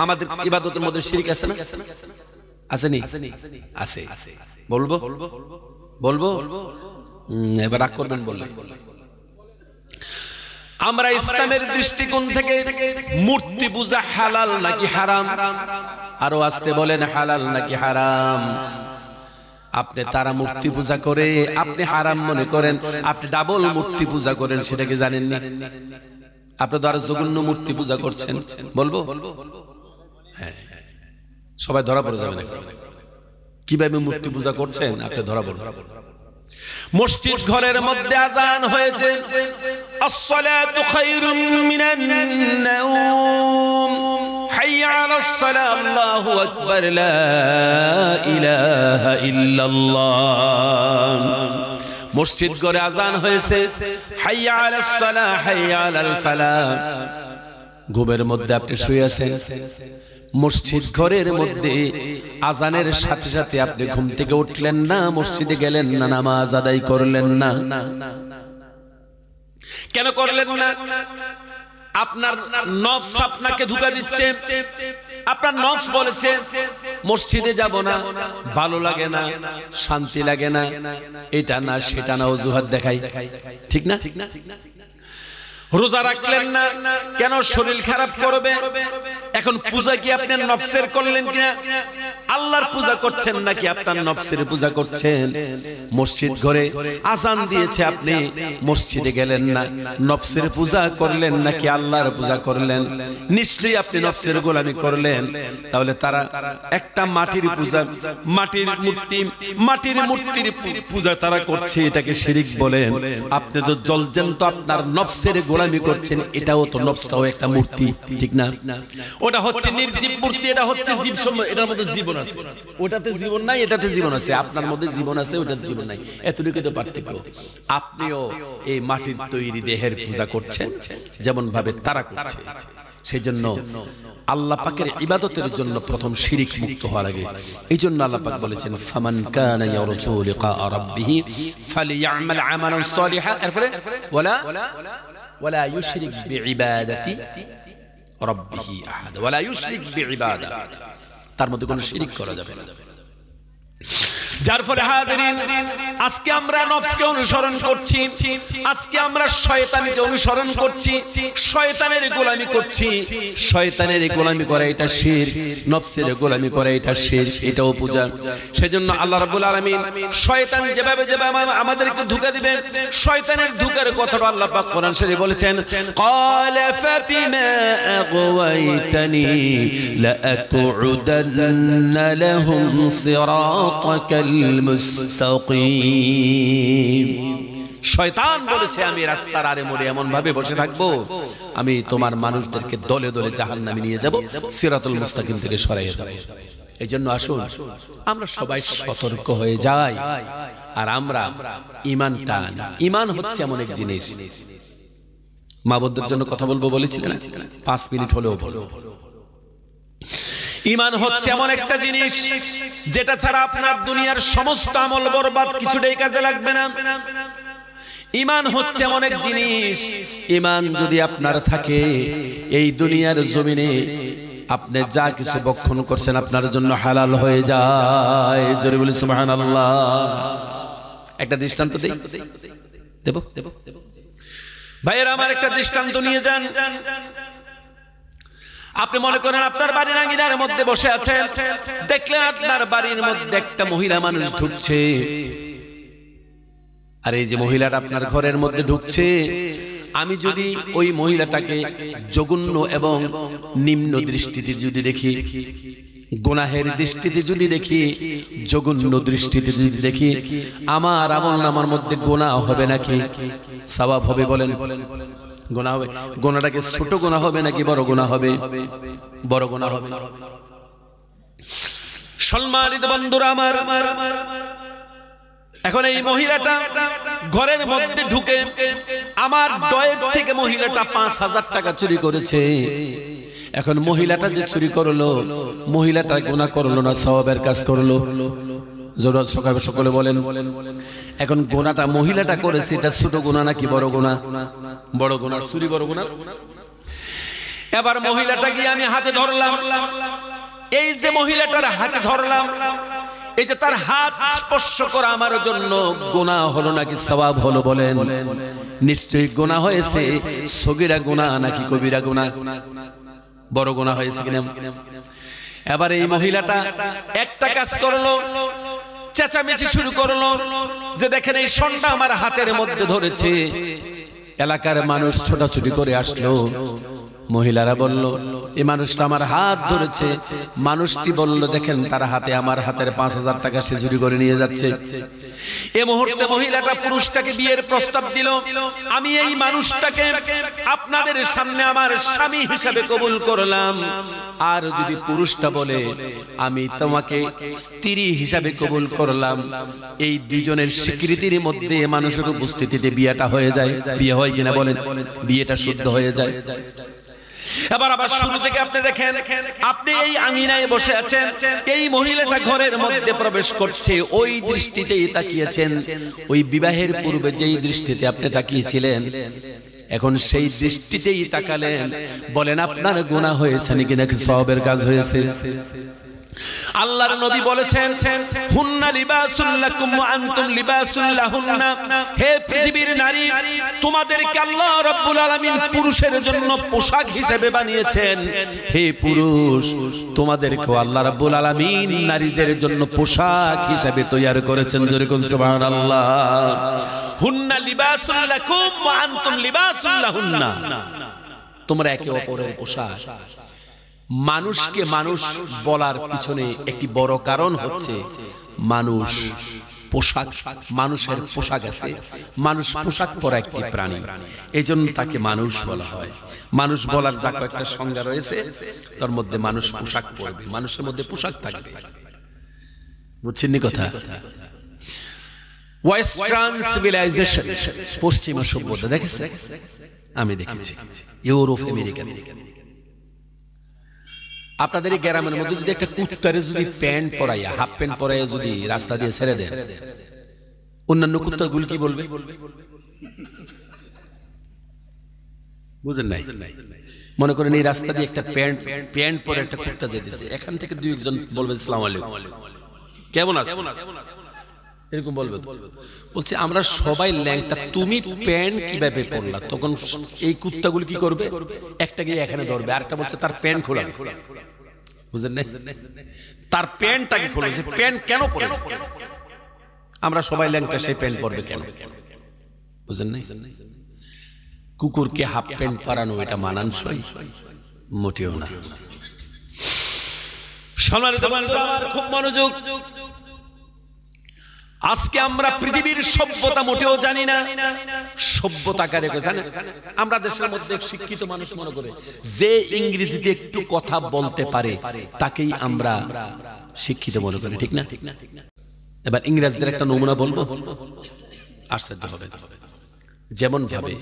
আমাদের ইবাদতের মধ্যে শিরক আছে না আসেনি আছে বলবো বলবো এবার রাগ করবেন বললে আমরা ইসলামের দৃষ্টিকোণ থেকে মূর্তি পূজা হালাল নাকি হারাম আরো আসতে বলেন হালাল নাকি হারাম আপনি তারা মূর্তি পূজা করে আপনি হারাম মনে করেন আপনি ডাবল মূর্তি পূজা করেন সেটা কি জানেননি আপনি তো আরো জঘন্য মূর্তি পূজা করছেন বলবো হ্যাঁ সবাই ধরা পড়ে যাবে না কিভাবে মূর্তি পূজা করছেন আপনি ধরা পড়বেন মসজিদ ঘরের মধ্যে আযান হয়েছে আসসালাতু খায়রুম মিনান নাওম হাইয়া আলাস সালাহ আল্লাহু আকবার লা ইলাহা ইল্লাল্লাহ মসজিদ ঘরে আযান হয়েছে হাইয়া আলাস সালাহ হাইয়া আলাল ফালাহ ঘুমের মধ্যে আপনি শুয়ে আছেন মসজিদ ঘরের মধ্যে আজানের সাথে সাথে আপনি ঘুম থেকে উঠলেন না মসজিদে গেলেন না নামাজ আদায় করলেন না কেন করলেন না আপনার নফস আপনাকে ধোঁকা দিচ্ছে আপনার নফস বলেছে মসজিদে যাব না ভালো লাগে না শান্তি লাগে না এটা না সেটা না অজুহাত দেখাই ঠিক না রোজা রাখলেন না কেন শরীর খারাপ করবে এখন পূজা কি আপনার নফসের করলেন কিনা আল্লাহর পূজা করছেন নাকি আপনার নফসের পূজা করছেন মসজিদ ঘরে আযান দিয়েছে আপনি মসজিদে গেলেন না নফসের পূজা করলেন নাকি আল্লাহর পূজা করলেন নিশ্চয়ই আপনি নফসের গোলামি করলেন তাহলে তারা একটা মাটির পূজা মাটির মূর্তির পূজা তারা করছে এটাকে শিরক বলেন আপনি তো জলজন্ত আপনার নফসের গোলামি করছেন এটাও তো নফসটাও একটা মূর্তি ঠিক না ওটা হচ্ছে নির্জীব মূর্তি এটা হচ্ছে জীব সময় এটার মধ্যে জীবন আছে ওটাতে জীবন নাই এটাতে জীবন আছে আপনার মধ্যে জীবন আছে ওটাতে জীবন নাই এতটুকুই তো পার্থক্য আপনিও এই মাটির তৈরি দেহের পূজা করছেন যেমন ভাবে তারা করছে সেজন্য আল্লাহ পাকের ইবাদতের জন্য প্রথম শিরক মুক্ত হওয়ার আগে এইজন্য আল্লাহ পাক বলেছেন ফামান কানা ইয়ারজু লিকা রাব্বিহি ফালিয়ামাল আমালান সালিহা এরপরে ওয়ালা ইউশরিক বিইবাদাতি রাব্বিহি আহাদ ওয়ালা ইউশরিক বিইবাদা তার মধ্যে কোনো শিরক করা যাবে না যার ফলে হাজিরিন আজকে আমরা নফসকে অনুসরণ করছি, আজকে আমরা শয়তানকে অনুসরণ করছি, শয়তানের গোলামি করছি। শয়তানের গোলামি করা এটা শিরক, নফসের গোলামি করা এটা শিরক, এটাও পূজা। সেজন্য আল্লাহ রাব্বুল আলামিন শয়তান যেভাবে আমাদেরকে ধোঁকা দিবেন, শয়তানের ধোঁকার কথাটা আল্লাহ পাক কোরআন শরীফে বলেছেন, ক্বালা ফাবিমা আগওয়াইতানি লাআকউদান্না লাহুম সিরাতাকাল মুস্তাকিম। শয়তান বলেছে আমি রাস্তার আরে মোড়ে এমন ভাবে বসে থাকবো, আমি তোমার মানুষদেরকে দলে দলে জাহান্নামে নিয়ে যাব, সিরাতুল মুস্তাকিম থেকে সরাইয়ে দেব। এই জন্য আসুন আমরা সবাই সতর্ক হয়ে যাই, আর আমরা ঈমানটা আনি। ঈমান হচ্ছে এমন এক জিনিস, মা বোনদের জন্য কথা বলবো বলেছিলেন না, 5 মিনিট হলেও বলবো। ঈমান হচ্ছে এমন একটা জিনিস যেটা ছাড়া আপনার দুনিয়ার সমস্ত আমল বরবাদ, কিছুটাই কাজে লাগবে না। ঈমান হচ্ছে এমন এক জিনিস, ঈমান যদি আপনার থাকে, এই দুনিয়ার জমিনে আপনি যা কিছু ভক্ষণ করছেন আপনার জন্য হালাল হয়ে যায়। জোরে বলি সুবহানাল্লাহ। একটা দৃষ্টান্ত দেই, দেব ভাইয়েরা আমার, একটা দৃষ্টান্ত নিয়ে যান। আপনি মনে করেন আপনার বাড়ির আঙিনার মধ্যে বসে আছেন, দেখলেন আপনার বাড়ির মধ্যে একটা মহিলা মানুষ ঢুকছে। আর এই যে মহিলাটা আপনার ঘরের মধ্যে ঢুকছে, আমি যদি ওই মহিলাটাকে জঘন্য এবং নিম্ন দৃষ্টিতে যদি দেখি, গুনাহের দৃষ্টিতে যদি দেখি, জঘন্য দৃষ্টিতে যদি দেখি, আমার আমলনামার মধ্যে গুনাহ হবে নাকি সওয়াব হবে? বলেন, গুনাহ হবে। গুনাহটাকে ছোট গুনাহ হবে নাকি বড় গুনাহ হবে? বড় গুনাহ হবে। সম্মানিত বন্ধুরা আমার, এখন এই মহিলাটা ঘরের মধ্যে ঢুকে আমার ডয়ের থেকে মহিলাটা 5,000 টাকা চুরি করেছে। এখন মহিলাটা যে চুরি করলো, মহিলাটা গুনাহ করলো না সওয়াবের কাজ করলো? জোরে সকলে বলেন। এখন গুনাহটা মহিলাটা করেছে, এটা ছোট গুনাহ নাকি বড় গুনাহ? বড় গুনাহ। চুরি বড় গুনাহ। এবার মহিলাটা গিয়ে আমি হাতে ধরলাম, এই যে মহিলাটার হাতে ধরলাম, এই যে তার হাত স্পর্শ করা আমার জন্য গুনাহ হলো নাকি সওয়াব হলো? বলেন। নিশ্চয়ই গুনাহ হয়েছে। সগীরা গুনাহ নাকি কবিরা গুনাহ? বড় গুনাহ হয়েছে কিনা? এবার এই মহিলাটা একটা কাজ করলো, চেঁচামেচি শুরু করলো যে দেখেন এই সোনটা আমার হাতের মধ্যে ধরেছে। এলাকার মানুষ ছোটাছুটি করে আসলো। মহিলারা বলল এই মানুষটা আমার হাত ধরেছে। মানুষটি বলল দেখেন তার হাতে আমার হাতের 5,000 টাকা সে চুরি করে নিয়ে যাচ্ছে। এই মুহূর্তে মহিলাটা পুরুষটাকে বিয়ের প্রস্তাব দিল, আমি এই মানুষটাকে আপনাদের সামনে আমার স্বামী হিসাবে কবুল করলাম। আর যদি পুরুষটা বলে আমি তোমাকে স্ত্রী হিসাবে কবুল করলাম, এই দুইজনের স্বীকৃতির মধ্যে মানুষের উপস্থিতিতে বিয়েটা হয়ে যায়। বিয়ে হয় কিনা বলেন? বিয়েটা শুদ্ধ হয়ে যায়। এবার আবার শুরু থেকে আপনি দেখেন, আপনি এই আঙিনায় বসে আছেন, এই মহিলাটা ঘরের মধ্যে প্রবেশ করছে, ওই দৃষ্টিতেই তাকিয়েছেন। ওই বিবাহের পূর্বে যেই দৃষ্টিতে আপনি তাকিয়েছিলেন, এখন সেই দৃষ্টিতেই তাকালেন। বলেন আপনার গুনাহ হয়েছে নাকি নাকি সওয়াবের কাজ হয়েছে? আল্লাহর নবী বলেছেন হুন্না লিবাসুল লাকুম ওয়া আনতুম লিবাসুল লাহুন্না। হে পৃথিবীর নারী, তোমাদেরকে আল্লাহ রাব্বুল আলামিন পুরুষের জন্য পোশাক হিসেবে বানিয়েছেন। হে পুরুষ, তোমাদেরকেও আল্লাহ রাব্বুল আলামিন নারীদের জন্য পোশাক হিসেবে তৈরি করেছেন। জোরে বলুন সুবহানাল্লাহ। হুন্না লিবাসুল লাকুম ওয়া আনতুম লিবাসুল লাহুন্না। তোমরা একে অপরের পোশাক। মানুষকে মানুষ বলার পিছনে একটি বড় কারণ হচ্ছে মানুষ পোশাক, মানুষের পোশাক আছে। মানুষ পোশাক পরা একটি প্রাণী, এজন্য তাকে মানুষ বলা হয়। মানুষ বলার যা কয়েকটা সংজ্ঞা রয়েছে তার মধ্যে মানুষ পোশাক পরবে, মানুষের মধ্যে পোশাক থাকবে। বুঝছেন নি কথা? ওয়েস্টার্ন সিভিলাইজেশন, পশ্চিমা সভ্যতা দেখেছে, আমি দেখেছি ইউরোপ আমেরিকাতে। আপনাদের এই গ্রামের মধ্যে যদি একটা কুত্তারে যদি প্যান্ট পরাইয়া, হাফ প্যান্ট পরাইয়া যদি রাস্তা দিয়ে ছেড়ে দেন, অন্যান্য কুত্তাগুলো কি বলবে? বুঝেন নাই? মনে করেন এই রাস্তা দিয়ে একটা প্যান্ট পরে একটা কুত্তা যেতেছে, এখান থেকে দুই একজন বলবে আসসালামু আলাইকুম, কেমন আছে? এরকম বলবে তো। বলছে আমরা সবাই ল্যাংটা, তুমি প্যান্ট কিভাবে পরলা? তখন এই কুত্তাগুলো কি করবে, একটা গিয়ে এখানে ধরবে, আরেকটা বলছে তার প্যান্ট খোলা, বুঝলেন না, তার প্যান্টটাকে খোলে, যে প্যান্ট কেন পরেছে? আমরা সবাই ল্যাংটা, সেই প্যান্ট পরবে কেন? বুঝলেন না? কুকুরকে হাফ প্যান্ট পরানো এটা মানানসই মোটেও না। সম্মানিত বন্ধুরা আমার, খুব মনোযোগ। আজকে আমরা পৃথিবীর সভ্যতা মোটেও জানি না। সভ্যতা কারে জানেন? আমরা দেশের মধ্যে শিক্ষিত মানুষ মনে করে যে ইংরেজিতে একটু কথা বলতে পারে তাকেই আমরা শিক্ষিত মনে করি, ঠিক না? এবার ইংরেজদের একটা নমুনা বলবো, আশ্চর্য হবে। যেমন ভাবে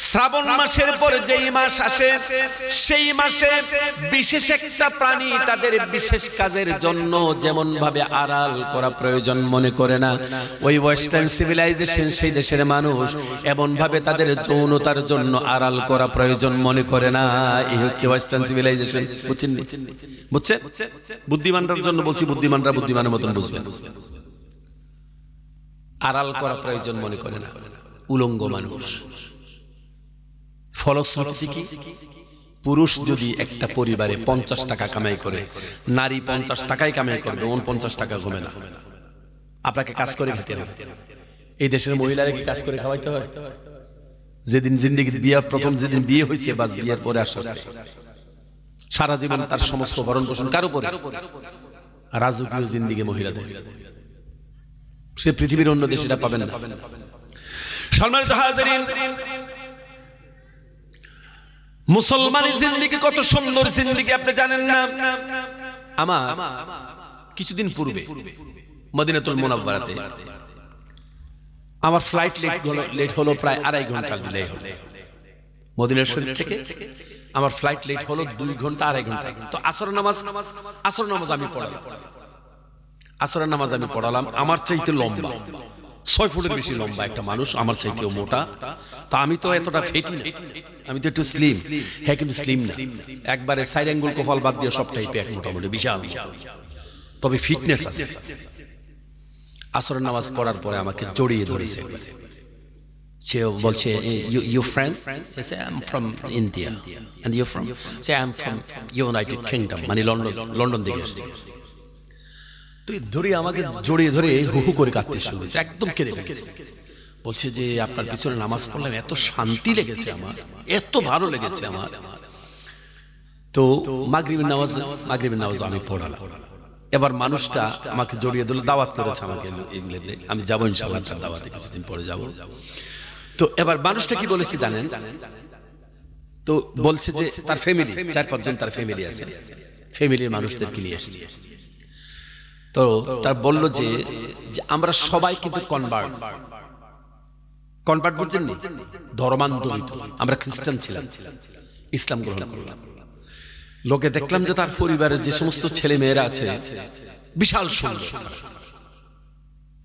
শ্রাবণ মাসের পরে যেই মাস আসে, সেই মাসে বিশেষ একটা প্রাণী তাদের বিশেষ কাজের জন্য যেমন ভাবে আড়াল করা প্রয়োজন মনে করে না, ওই ওয়েস্টার্ন সিভিলাইজেশন সেই দেশের মানুষ এমন ভাবে তাদের যৌনতার জন্য আড়াল করা প্রয়োজন মনে করে না। এই হচ্ছে ওয়েস্টার্ন সিভিলাইজেশন। বুঝছেন? বুঝছেন? বুদ্ধিমানদের জন্য বলছি, বুদ্ধিমানরা বুদ্ধিমানের মতন বুঝবেন। আড়াল করা প্রয়োজন মনে করে না উলঙ্গ মানুষ। ফলশ্রুতি কি? পুরুষ যদি একটা পরিবারে 50 টাকা কামাই করে, নারী 50 টাকাই কামাই করবে, 49 টাকা কমে না। আপনাকে কাজ করে খেতে হবে। এই দেশের মহিলারা কি কাজ করে খাওয়াইতে হয়? যেদিন জিন্দেগির বিয়ে, প্রথম যেদিন বিয়ে হয়েছে, বাস বিয়ের পরে আসছে, সারা জীবন তার সমস্ত ভরণ পোষণ কার উপরে? রাজকীয় জিন্দেগি মহিলাদের। সে পৃথিবীর অন্য দেশে এটা পাবেন না। সম্মানিত হাজিরিন, মুসলমানি জিন্দেগি কত সুন্দর জিন্দেগি আপনি জানেন না? আমার কিছুদিন পূর্বে মদিনাতুল মুনাওয়ারাতে আমার ফ্লাইট লেট হলো, প্রায় 2.5 ঘন্টা ডিলে হলো। মদিনা শরীফ থেকে আমার ফ্লাইট লেট হলো 2 ঘন্টা 2.5 ঘন্টা। তো আসরের নামাজ আমি পড়ালাম। আমার চাইতে লম্বা, 6 ফুটের বেশি লম্বা একটা মানুষ, আমার চাইতেও মোটা। তো আমি তো এতটা ফেটি না, আমি তো একটু স্লিম। হ্যাঁ, কিন্তু স্লিম না, একবারে সাইড অ্যাঙ্গুল কপাল বাদ দিয়ে সবটাই পেট মোটামুটি বিশাল, তবে ফিটনেস আছে। আসরের নামাজ পড়ার পরে আমাকে জড়িয়ে ধরেছে একবারে। সে বলছে, you friend? I am from India. And you from? সে I am from United Kingdom, মানে লন্ডন থেকে এসেছি। তুই ধরে আমাকে জড়িয়ে ধরে হু হু করে কাঁদতে শুরু করেছে, একদম কেঁদে ফেলেছে। বলছে যে আপনার পিছনে নামাজ পড়লাম, এত শান্তি লেগেছে আমার, এত ভালো লেগেছে আমার। তো মাগরিবের নামাজ আমি পড়ালাম। এবার মানুষটা আমাকে জড়িয়ে ধরে দাওয়াত করেছে আমাকে ইংল্যান্ডে। আমি যাবো ইনশাআল্লাহ, তার দাওয়াতে কিছুদিন পরে যাব। তো এবার মানুষটা কি বলেছি জানেন? তো বলছে যে তার ফ্যামিলি, 4-5 জন তার ফ্যামিলি আছে, ফ্যামিলির মানুষদেরকে নিয়ে এসেছে। তো তার বলল যে আমরা সবাই কিন্তু কনভার্ট বুঝছেন নি, ধর্মান্তরিত। আমরা খ্রিস্টান ছিলাম, ইসলাম গ্রহণ করলাম। লোকে দেখলাম যে তার পরিবারের যে সমস্ত ছেলে মেয়েরা আছে বিশাল সুন্দর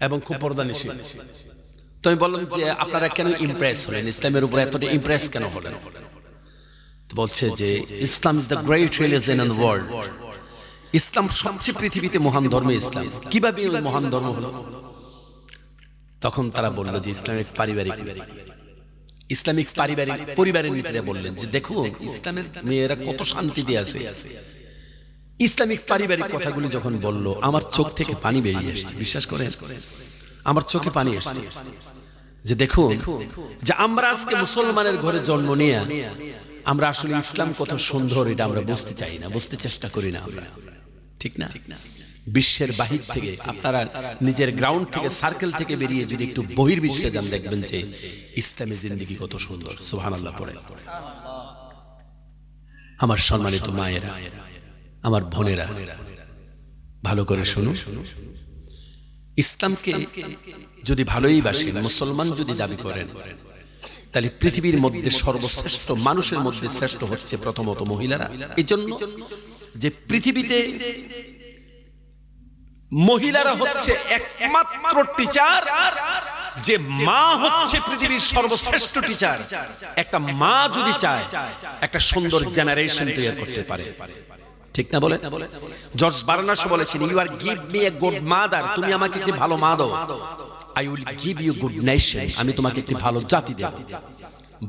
এবং খুব পর্দানিশীল। তো আমি বললাম যে আপনারা কেন ইমপ্রেস হলেন, ইসলামের উপর এতটা ইমপ্রেস কেন হলেন? বলছে যে Islam is the great religion in the world. ইসলাম সবচেয়ে পৃথিবীতে মহান ধর্ম ইসলাম। কিভাবে ওই মহান ধর্ম হলো? তখন তারা বলল যে ইসলামিক পরিবারের নীতিরা বললেন যে দেখুন ইসলামের মেয়েরা কত শান্তি দিয়ে আছে। ইসলামিক পারিবারিক কথাগুলি যখন বলল, আমার চোখ থেকে পানি বেরিয়ে এসেছে। বিশ্বাস করেন, আমার চোখে পানি এসেছে যে দেখুন যে আমরা আজকে মুসলমানের ঘরে জন্ম নিয়ে আমরা আসলে ইসলাম কত সুন্দর এটা আমরা বুঝতে চাই না, বুঝতে চেষ্টা করি না আমরা, ঠিক না? বিশ্বের বাহির থেকে আপনারা নিজের গ্রাউন্ড থেকে, সার্কেল থেকে বেরিয়ে যদি একটু বহির্বিশ্বে যান, দেখবেন যে ইসলামী জিন্দেগি কত সুন্দর। সুবহানাল্লাহ পড়ে। আমার সম্মানিত মায়েরা, আমার বোনেরা, ভালো করে শুনুন। ইসলামকে যদি ভালোই বাসেন, মুসলমান যদি দাবি করেন, তাহলে পৃথিবীর মধ্যে সর্বশ্রেষ্ঠ মানুষের মধ্যে শ্রেষ্ঠ হচ্ছে প্রথমত মহিলারা। এই জন্য যে পৃথিবীতে মহিলারা হচ্ছে একমাত্র টিচার, যে মা হচ্ছে পৃথিবীর সর্বশ্রেষ্ঠ টিচার। একটা মা যদি চায় একটা সুন্দর জেনারেশন তৈরি করতে পারে, ঠিক না বলে? জর্জ বার্নাস বলেছেন, you are give me a good mother, তুমি আমাকে একটি ভালো মা দাও, I will give you good nation, আমি তোমাকে একটি ভালো জাতি দেব।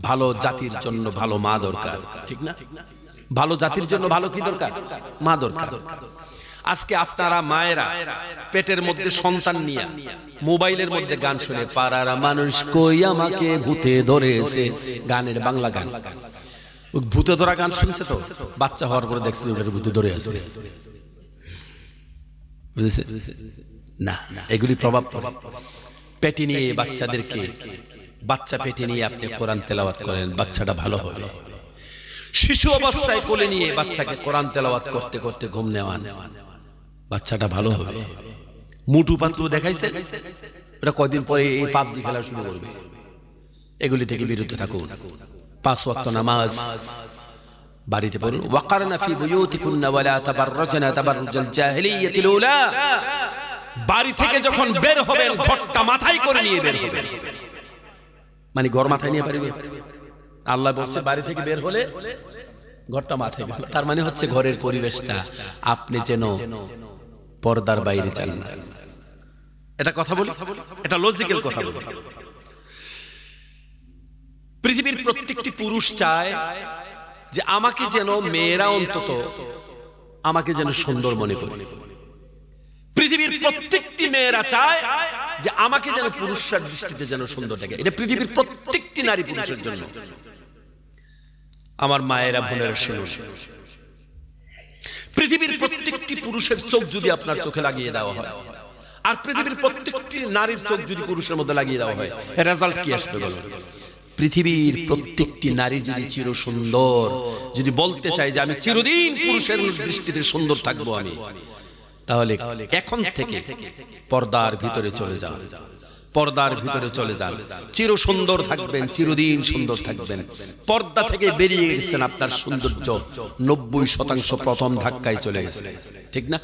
ভালো জাতির জন্য ভালো মা দরকার, ঠিক না? ভালো জাতির জন্য ভালো কি দরকার? মা দরকার। আজকে আপনারা মায়েরা পেটের মধ্যে সন্তান নিয়ে মোবাইলের মধ্যে গান শুনে, পাড়ার মানুষ কই আমাকে ভূতে ধরেছে, গানের বাংলা গান, ভূতে ধরা গান শুনছে, তো বাচ্চা হওয়ার পরে দেখছে ওটার ভূতে ধরে আছে, বুঝেছে না? এগুলি প্রভাব পড়ে। পেটে নিয়ে বাচ্চাদেরকে, বাচ্চা পেটে নিয়ে আপনি কোরআন তেলাওয়াত করেন, বাচ্চাটা ভালো হবে। শিশু অবস্থায় কোলে নিয়ে বাচ্চাকে কোরআন তেলাওয়াত করতে করতে ঘুম নেওয়ান, বাচ্চাটা ভালো হবে। মুটু পাতলু দেখাইছে, ওটা কয়দিন পরে এই পাবজি খেলা শুরু করবে। এগুলি থেকে বিরত থাকুন। 5 ওয়াক্ত নামাজ বাড়িতে পড়ুন। ওয়াকারনা ফি বুয়ুতিকুন্না ওয়ালা তাবাররাজনা তাবাররুজাল জাহিলিয়াতিল উলা, বাড়ি থেকে যখন বের হবেন ঘরটা মাথায় করে নিয়ে বের হবেন। মানে ঘর মাথায় নিয়ে পারবে? আল্লাহ বলছে বাড়ি থেকে বের হলে ঘরটা মাথায়। তার মানে হচ্ছে ঘরের পরিবেশটা আপনি যেন পর্দার বাইরে চান না। এটা কথা বলি, এটা লজিক্যাল কথা বলি। পৃথিবীর প্রত্যেকটি পুরুষ চায় যে আমাকে যেন মেয়েরা অন্তত আমাকে যেন সুন্দর মনে করে। পৃথিবীর প্রত্যেকটি মেয়েরা চায় যে আমাকে যেন পুরুষের দৃষ্টিতে যেন সুন্দর লাগে। এটা পৃথিবীর প্রত্যেকটি নারী পুরুষের জন্য। আমার মায়েরা বোনেরা শুনুন, পৃথিবীর প্রত্যেকটি পুরুষের চোখ যদি আপনার চোখে লাগিয়ে দেওয়া হয়, আর পৃথিবীর প্রত্যেকটি নারীর চোখ যদি পুরুষের মধ্যে লাগিয়ে দেওয়া হয়, রেজাল্ট কি আসবে বলুন? পৃথিবীর প্রত্যেকটি নারী যদি চির সুন্দর, যদি বলতে চাই যে আমি চিরদিন পুরুষের দৃষ্টিতে সুন্দর থাকবো আমি, তাহলে এখন থেকে পর্দার ভিতরে চলে যান, পর্দার ভিতরে চলে যান, চির সুন্দর থাকবেন, চিরদিন সুন্দর থাকবেন। পর্দা থেকে বেরিয়ে গেছেন, আপনার সৌন্দর্য 90% প্রথম ধাক্কায় চলে গেছে, ঠিক না?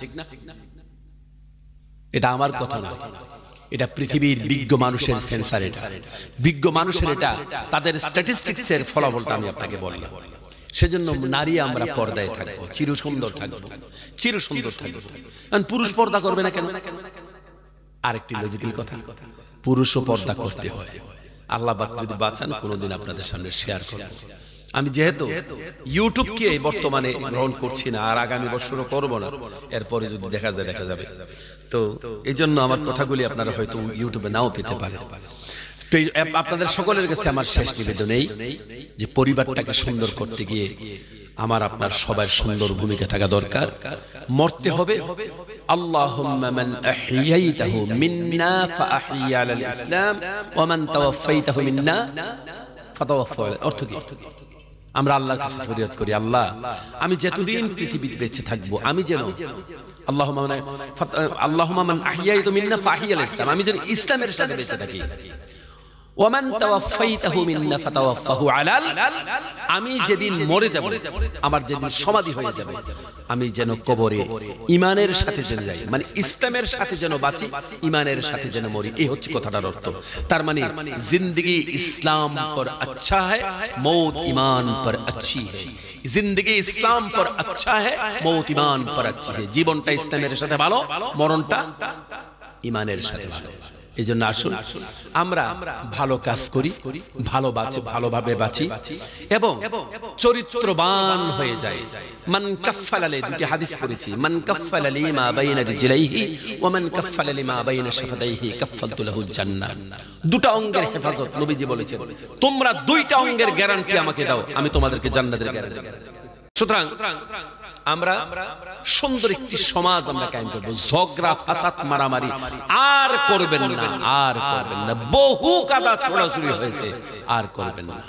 এটা আমার কথা নয়, এটা পৃথিবীর বিজ্ঞ মানুষের সেন্সার, এটা বিজ্ঞ মানুষের, এটা তাদের স্ট্যাটিস্টিক্সের ফলাফলটা আমি আপনাকে বললাম। সেজন্য নারী আমরা পর্দায় থাকবো, চির সুন্দর থাকবো, চির সুন্দর থাকবো। পুরুষ পর্দা করবে না কেন? আরেকটি লজিক্যাল কথা, পুরুষও পর্দা করতে হয়। আল্লাহ পাক যদি বাঁচান কোনোদিন আপনাদের সামনে শেয়ার করব। আমি যেহেতু ইউটিউবকে বর্তমানে গ্রহণ করছি না, আর আগামী বছরও করব না, এরপরে যদি দেখা যায় দেখা যাবে, তো এই জন্য আমার কথাগুলি আপনারা হয়তো ইউটিউবে নাও পেতে পারেন। তো আপনাদের সকলের কাছে আমার শেষ নিবেদন এই যে পরিবারটাকে সুন্দর করতে গিয়ে আমার আপনার সবার সুন্দর ভূমিকা থাকা দরকার। মরতে হবে আল্লাহুম্মা মান আহইয়াইতাহু মিন্না ফাআহইয়া আলাল ইসলাম ওয়া মান তাওয়াফাইতাহু মিন্না ফাতাওয়াফা। অর্থ কি? আমরা আল্লাহর কাছে ফরিয়াদ করি, আল্লাহ আমি যতদিন পৃথিবীতে বেঁচে থাকবো আমি যেন আল্লাহুম্মা মান আহইয়াইতু মিন্না ফাআহইয়া আলাল ইসলাম, আমি যেন ইসলামের সাথে বেঁচে থাকি। ওয়ামান তাওয়াফাইতাহু মিন্না ফাতাওয়াফাহু আলাল, আমি যেদিন মরে যাব, আমার যেদিন সমাধি হয়ে যাবে, আমি যেন কবরে ঈমানের সাথে যেন যাই, মানে ইসলামের সাথে যেন বাঁচি, ঈমানের সাথে যেন মরি। এই হচ্ছে কথাটার অর্থ। তার মানে জিন্দেগি ইসলাম পর আচ্ছা है, मौत ईमान पर अच्छी है। जिंदगी इस्लाम पर अच्छा है, मौत ईमान पर अच्छी है। জীবনটা ইসলামের সাথে ভালো, মরণটা ঈমানের সাথে ভালো। এই জন্য আসুন আমরা ভালো কাজ করি, ভালোভাবে বাঁচি এবং চরিত্রবান হয়ে যাই। মান কাফফালা লি, দুটি হাদিস পড়েছি, মান কাফফালা লি মা বাইনা রিজলাইহি ওয়া মান কাফফালা লি মা বাইনা শাফাতাইহি কাফফালতু লাহু জান্নাহ। দুটো অঙ্গের হেফাজত নবীজি বলেছেন, তোমরা দুইটা অঙ্গের গ্যারান্টি আমাকে দাও, আমি তোমাদেরকে জান্নাতের গ্যারান্টি। সুতরাং আমরা সুন্দর একটি সমাজ আমরা কায়েম করব। ঝগড়া ফাসাদ মারামারি আর করবেন না, আর করবেন না। বহু কাদা ছোড়াছুড়ি হয়েছে, আর করবেন না।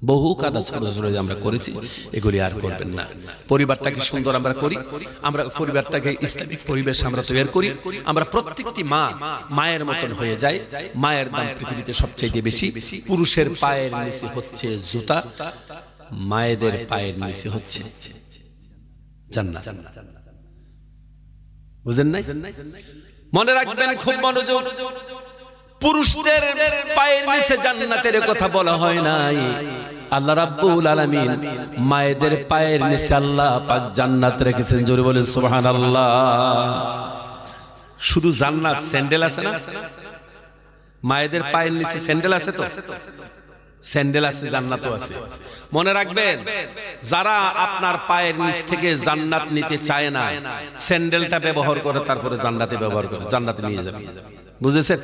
বহু কাদা ছোড়াছুড়ি আমরা করেছি, এগুলি আর করবেন না। পরিবারটাকে সুন্দর আমরা করি, আমরা পরিবারটাকে ইসলামিক পরিবেশ আমরা তৈরি করি। আমরা প্রত্যেকটি মায়ের মতন হয়ে যায়। মায়ের দাম পৃথিবীতে সবচেয়ে বেশি। পুরুষের পায়ের নিচে হচ্ছে জুতা, মায়েদের পায়ের নিচে হচ্ছে জান্নাত। বুঝেন নাই? মনে রাখবেন, খুব মনোযোগ। পুরুষদের পায়ের নিচে জান্নাতের কথা বলা হয় নাই, আল্লাহ রাব্বুল আলামিন মায়েদের পায়ের নিচে আল্লাহ পাক জান্নাত রেখেছেন। জোরে বলেন সুবহানাল্লাহ। শুধু জান্নাত, স্যান্ডেল আছে না? মায়েদের পায়ের নিচে স্যান্ডেল আছে তো? স্যান্ডেল আছে, জান্নাতও আছে। মনে রাখবেন, যারা আপনার পায়ের নিচ থেকে জান্নাত নিতে চায় না, স্যান্ডেলটা ব্যবহার করে তারপরে জান্নাতে ব্যবহার করে, জান্নাতে নিয়ে যাবে। বুঝেছেন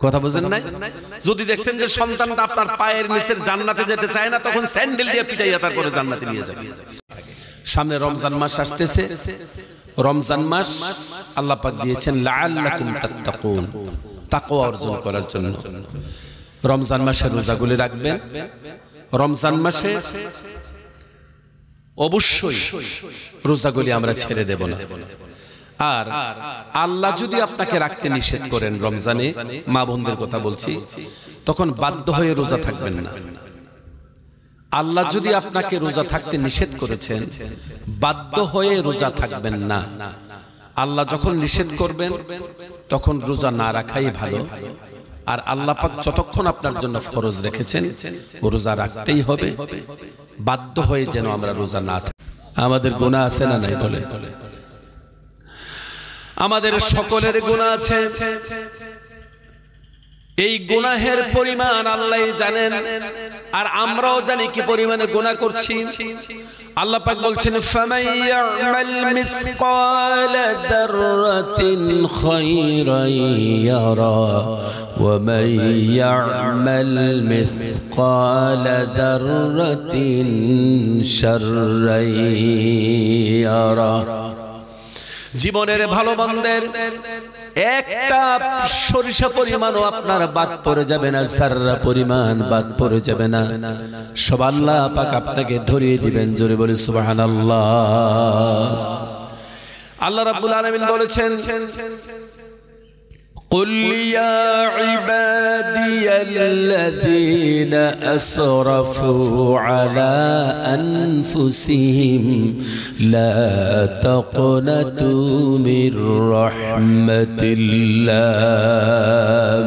কথা? বুঝেন নাই? যদি দেখছেন যে সন্তানটা আপনার পায়ের নিচের জান্নাতে যেতে চায় না, তখন স্যান্ডেল দিয়ে পিটাইয়া তারপরে জান্নাতে নিয়ে যাবে। সামনে রমজান মাস আসতেছে। রমজান মাস আল্লাহ পাক দিয়েছেন লাআল্লাকুম তাত্তাকুন, তাকওয়া অর্জন করার জন্য। রমজান মাসে রোজাগুলি রাখবেন। রমজান মাসে অবশ্যই রোজাগুলি আমরা ছেড়ে দেব না। আর আল্লাহ যদি আপনাকে রাখতে নিষেধ করেন রমজানে, মা বোনদের কথা বলছি, তখন বাধ্য হয়ে রোজা থাকবেন না। আল্লাহ যদি আপনাকে রোজা থাকতে নিষেধ করেছেন, বাধ্য হয়ে রোজা থাকবেন না। আল্লাহ যখন নিষেধ করবেন তখন রোজা না রাখাই ভালো। আর আল্লাহ পাক যতক্ষণ আপনার জন্য ফরজ রেখেছেন, রোজা রাখতেই হবে। বাধ্য হয়ে যেন আমরা রোজা না থাকি। আমাদের গুনাহ আছে না নাই বলেন? আমাদের সকলের গুনাহ আছে। এই গুনাহের পরিমাণ আল্লাহই জানেন, আর আমরাও জানি কি পরিমাণে গুনাহ করছি। আল্লাহ পাক বলছেন ফামান ইয়ামাল মিসকালা যাররাতিন খায়রান ইয়ারা ওয়া মান ইয়ামাল মিসকালা যাররাতিন শাররান ইয়ারা। জীবনের ভালো মন্দের একটা সরিষা পরিমাণও আপনার বাদ পড়ে যাবে না, যাররা পরিমাণ বাদ পড়ে যাবে না। সব আল্লাহ পাক আপনাকে ধরিয়ে দিবেন। জোরে বলে সুবহানাল্লাহ। আল্লাহ রাব্বুল আলামিন বলেছেন قل يا عبادي الذين أسرفوا على أنفسهم لا تقنطوا من رحمة الله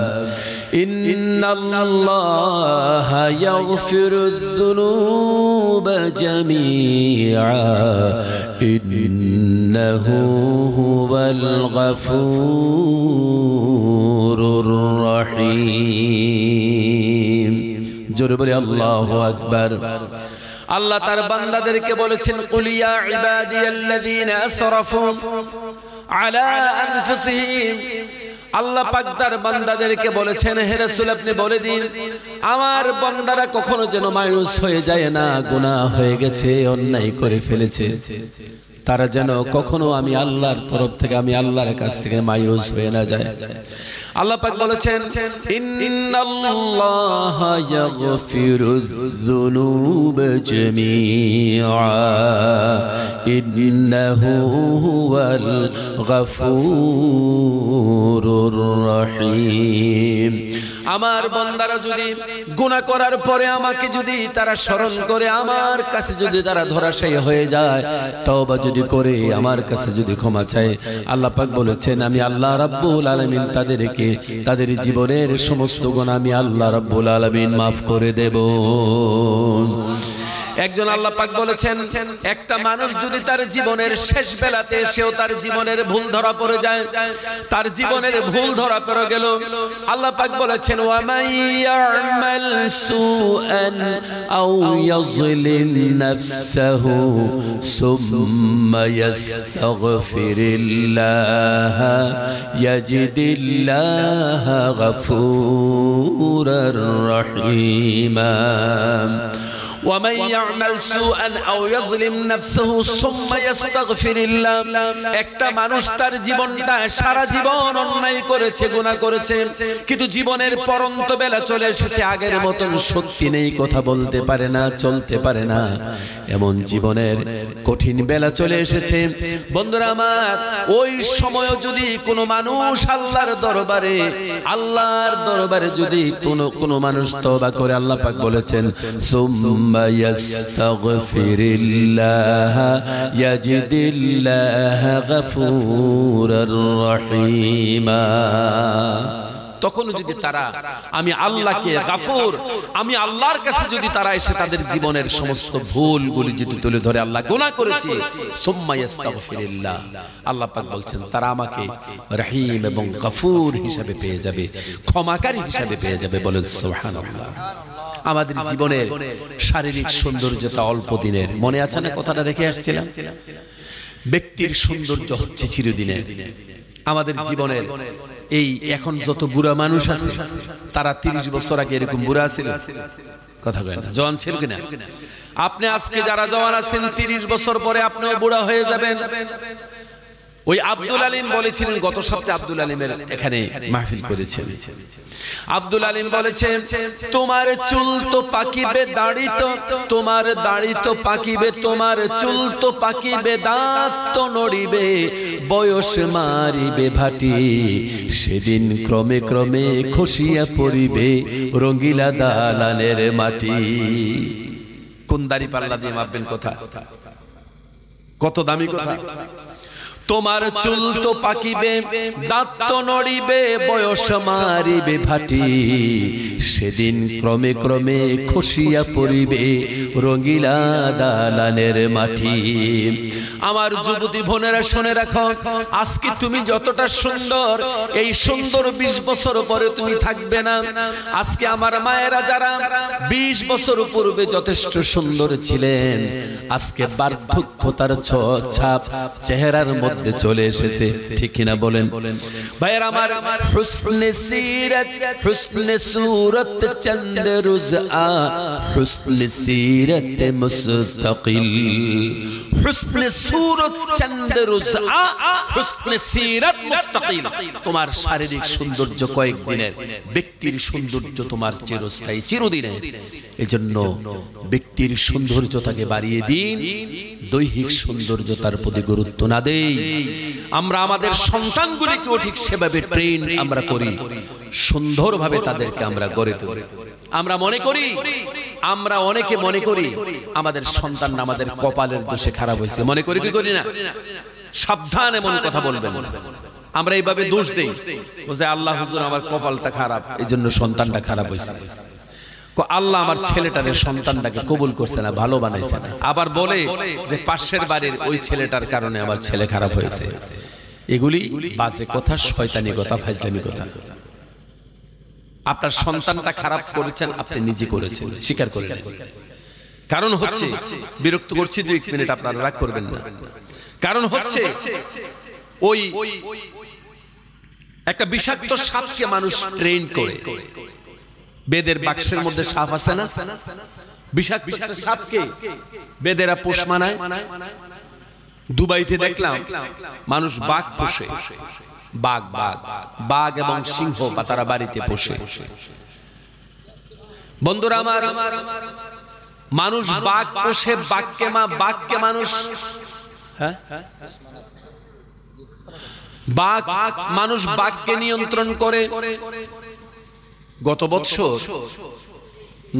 إن الله يغفر الذنوب جميعا إنه هو الغفور الرحيم। জোরে বলি আল্লাহু আকবার। আল্লাহ তার বান্দাদেরকে বলেছেন কুল ইয়া ইবাদিয়াল্লাযীনা আসরাফু আলা আনফুসিহিম। আল্লাহ পাক তার বান্দাদেরকে বলেছেন, হে রাসূল আপনি বলে দিন, আমার বান্দারা কখনো যেন মায়ুস হয়ে যায় না, গুনাহ হয়ে গেছে, অন্যায় করে ফেলেছে, তারা যেন কখনো আমি আল্লাহর তরফ থেকে, আমি আল্লাহর কাছ থেকে মায়ুস হয়ে না যায়। আল্লাহ পাক বলেছেন ইন্নাল্লাহা ইয়াগফিরুয যুনুবা জামিআ ইন্নাহু হুয়াল গফুরুর রহিম। আমার বান্দারা যদি গুনাহ করার পরে আমাকে যদি তারা স্মরণ করে, আমার কাছে যদি তারা ধরাশায়ী হয়ে যায়, তওবা যদি করে আমার কাছে যদি ক্ষমা চায়, আল্লাহ পাক বলেছেন আমি আল্লাহ রাব্বুল আলামিন তাদেরকে তাদের জীবনের সমস্ত গুনাহ আমি আল্লাহ রাব্বুল আলামিন মাফ করে দেব। একজন আল্লাহ পাক বলেছেন, একটা মানুষ যদি তার জীবনের শেষ বেলাতে সেও তার জীবনের ভুল ধরা পড়ে যায়, তার জীবনের ভুল ধরা পড়ে গেল, আল্লাহ পাক বলেছেন ওয়া মান ইয়ামাল সুআন আও ইয়াযলিম নাফসাহু সুম্মা ইয়াস্তাগফিরিল্লাহ ইয়াজিদিল্লাহা গফুরার রহিমা। ومن يعمل سوءا او يظلم نفسه ثم يستغفر الله। একটা মানুষ তার জীবনটা সারা জীবন অন্যায় করেছে, গুনাহ করেছে, কিন্তু জীবনের পরন্ত বেলা চলে এসেছে, আগের মতন শক্তি নেই, কথা বলতে পারে না, চলতে পারে না, এমন জীবনের কঠিন বেলা চলে এসেছে। বন্ধুরা আমার, ওই সময় যদি কোনো মানুষ আল্লাহর দরবারে যদি কোনো মানুষ তওবা করে, আল্লাহ পাক বলেছেন সুম্মা يستغفرillah yajidillah ghafurar rahima। তখন যদি তারা আমি আল্লাহকে গাফুর, আমি আল্লাহর কাছে যদি তারা এসে তাদের জীবনের সমস্ত ভুলগুলি যদি তুলে ধরে, আল্লাহ গুনাহ করেছি, সুম্মা ইস্তাগফিরুল্লাহ, আল্লাহ পাক বলছেন তারা আমাকে রহিম এবং গাফুর হিসাবে পেয়ে যাবে, ক্ষমাকারী হিসাবে পেয়ে যাবে। বলেন সুবহানাল্লাহ। আমাদের জীবনের শারীরিক সৌন্দর্যতা অল্প দিনের, মনে আছে না কথাটা রেখে আসছিলাম? ব্যক্তির সৌন্দর্য হচ্ছে চিরদিনের। আমাদের জীবনের এই এখন যত বুড়া মানুষ আছে তারা 30 বছর আগে এরকম বুড়া ছিল? কথা কয় না, জওয়ান ছিল কিনা? আপনি আজকে যারা জওয়ান আছেন 30 বছর পরে আপনিও বুড়া হয়ে যাবেন। ওই আব্দুল আলিম বলেছিলেন, গত সপ্তাহে আব্দুল আলিমের এখানে মাহফিল করেছেন। আব্দুল আলিম বলেছেন, তোমার চুল তো পাকিবে, দাড়ি তো, তোমার দাড়ি তো পাকিবে, তোমার চুল তো পাকিবে, দাঁত তো নড়িবে, বয়স মারিবে ভাটি, সেদিন ক্রমে ক্রমে খসিয়া পড়িবে রঙ্গিলা দালানের মাটি। কোন দাড়ি পাল্লা দিয়ে মাপবেন কথা? কত দামি কথা! তোমার চুল তো পাকিবে, দাঁত তো নড়িবে, বয়স মারিবে ভাটি, সেদিন ক্রমে ক্রমে খসিয়া পড়িবে রঙ্গিলা দালানের মাটি। আমার যুবতী বোনেরা শুনে রাখো, আজকে তুমি যতটা সুন্দর, এই সুন্দর 20 বছর পরে তুমি থাকবে না। আজকে আমার মায়েরা যারা 20 বছর পূর্বে যথেষ্ট সুন্দর ছিলেন, আজকে বার্ধক্যতার ছাপ চেহারার মধ্যে চলে এসেছে, ঠিক কিনা বলেন ভাইয়ের আমার? হুসনে সিরত, হুসনে সুরত চন্দ রোজ আ, হুসনে সিরত মুস্তাকিল, হুসনে সুরত চন্দ রোজ আ, হুসনে সিরত মুস্তাকিল। তোমার শারীরিক সৌন্দর্য কয়েকদিনের, ব্যক্তির সৌন্দর্য তোমার চিরস্থায়ী, চিরদিনের। এজন্য ব্যক্তির সৌন্দর্যতাকে বাড়িয়ে দিন, দৈহিক সৌন্দর্যতার প্রতি গুরুত্ব না দেই। আমরা আমাদের সন্তানগুলিকেও ঠিক সেভাবে ট্রেন আমরা করি, সুন্দরভাবে তাদেরকে আমরা গড়ে তুলি। আমরা মনে করি, আমরা অনেকে মনে করি আমাদের সন্তান আমাদের কপালের দোষে খারাপ হয়েছে, মনে করি কি করি না? সাবধান, এমন কথা বলবেন না। আমরা এইভাবে দোষ দেই, বুঝে আল্লাহ হুজুর আমার কপালটা খারাপ, এই জন্য সন্তানটা খারাপ হয়েছে। আল্লাহ আমার ছেলেটার সন্তানটাকে কবুল করছে না, ভালো বানাইছে না। আবার বলে যে পাশের বাড়ির ওই ছেলেটার কারণে আমার ছেলে খারাপ হয়েছে। এগুলি বাজে কথা, শয়তানি কথা, ফাজলামি কথা। আপনার সন্তানটা খারাপ করেছেন, আপনি নিজে করেছেন, স্বীকার করে নেন। কারণ হচ্ছে, বিরক্ত করছি 2 মিনিট, আপনারা রাগ করবেন না। কারণ হচ্ছে ওই একটা বিষাক্ত সাপকে মানুষ ট্রেন করে, বেদের বাক্সের মধ্যে সাপ আছে না, বিষাক্ত একটা সাপকে বেদেরা পোষ মানায়। দুবাইতে দেখলাম মানুষ বাঘ পোষে, বাঘ বাঘ বাঘ এবং সিংহ বা তারা বাড়িতে পোষে। বন্ধুরা আমার, মানুষ বাঘ পোষে, বাঘকে মানুষ, হ্যাঁ বাঘ, মানুষ বাঘকে নিয়ন্ত্রণ করে। গত বছর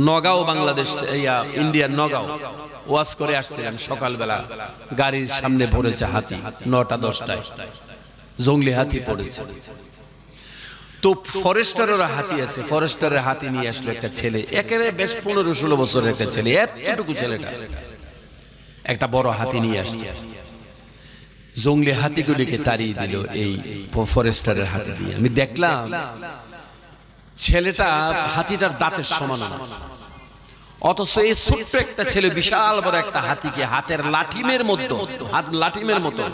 নগাঁও, বাংলাদেশ, ইন্ডিয়ার নগাঁও ওয়াজ করে আসছিলাম। সকালবেলা গাড়ির সামনে পড়েছে হাতি, 9টা-10টায় জঙ্গলি হাতি পড়েছে। তো ফরেস্টারের হাতি আছে, ফরেস্টারের হাতি নিয়ে আসলো একটা ছেলে, একেবারে বেশ 15-16 বছরের একটা ছেলে, এতটুকু ছেলেটা একটা বড় হাতি নিয়ে আসছে। জঙ্গলি হাতিগুলিকে তাড়িয়ে দিল এই ফরেস্টারের হাতি দিয়ে। আমি দেখলাম ছেলেটা হাতিটার দাঁতের সমান না, অথচ এই ছোট্ট একটা ছেলে বিশাল বড় একটা হাতিকে হাতের লাঠিমের মতো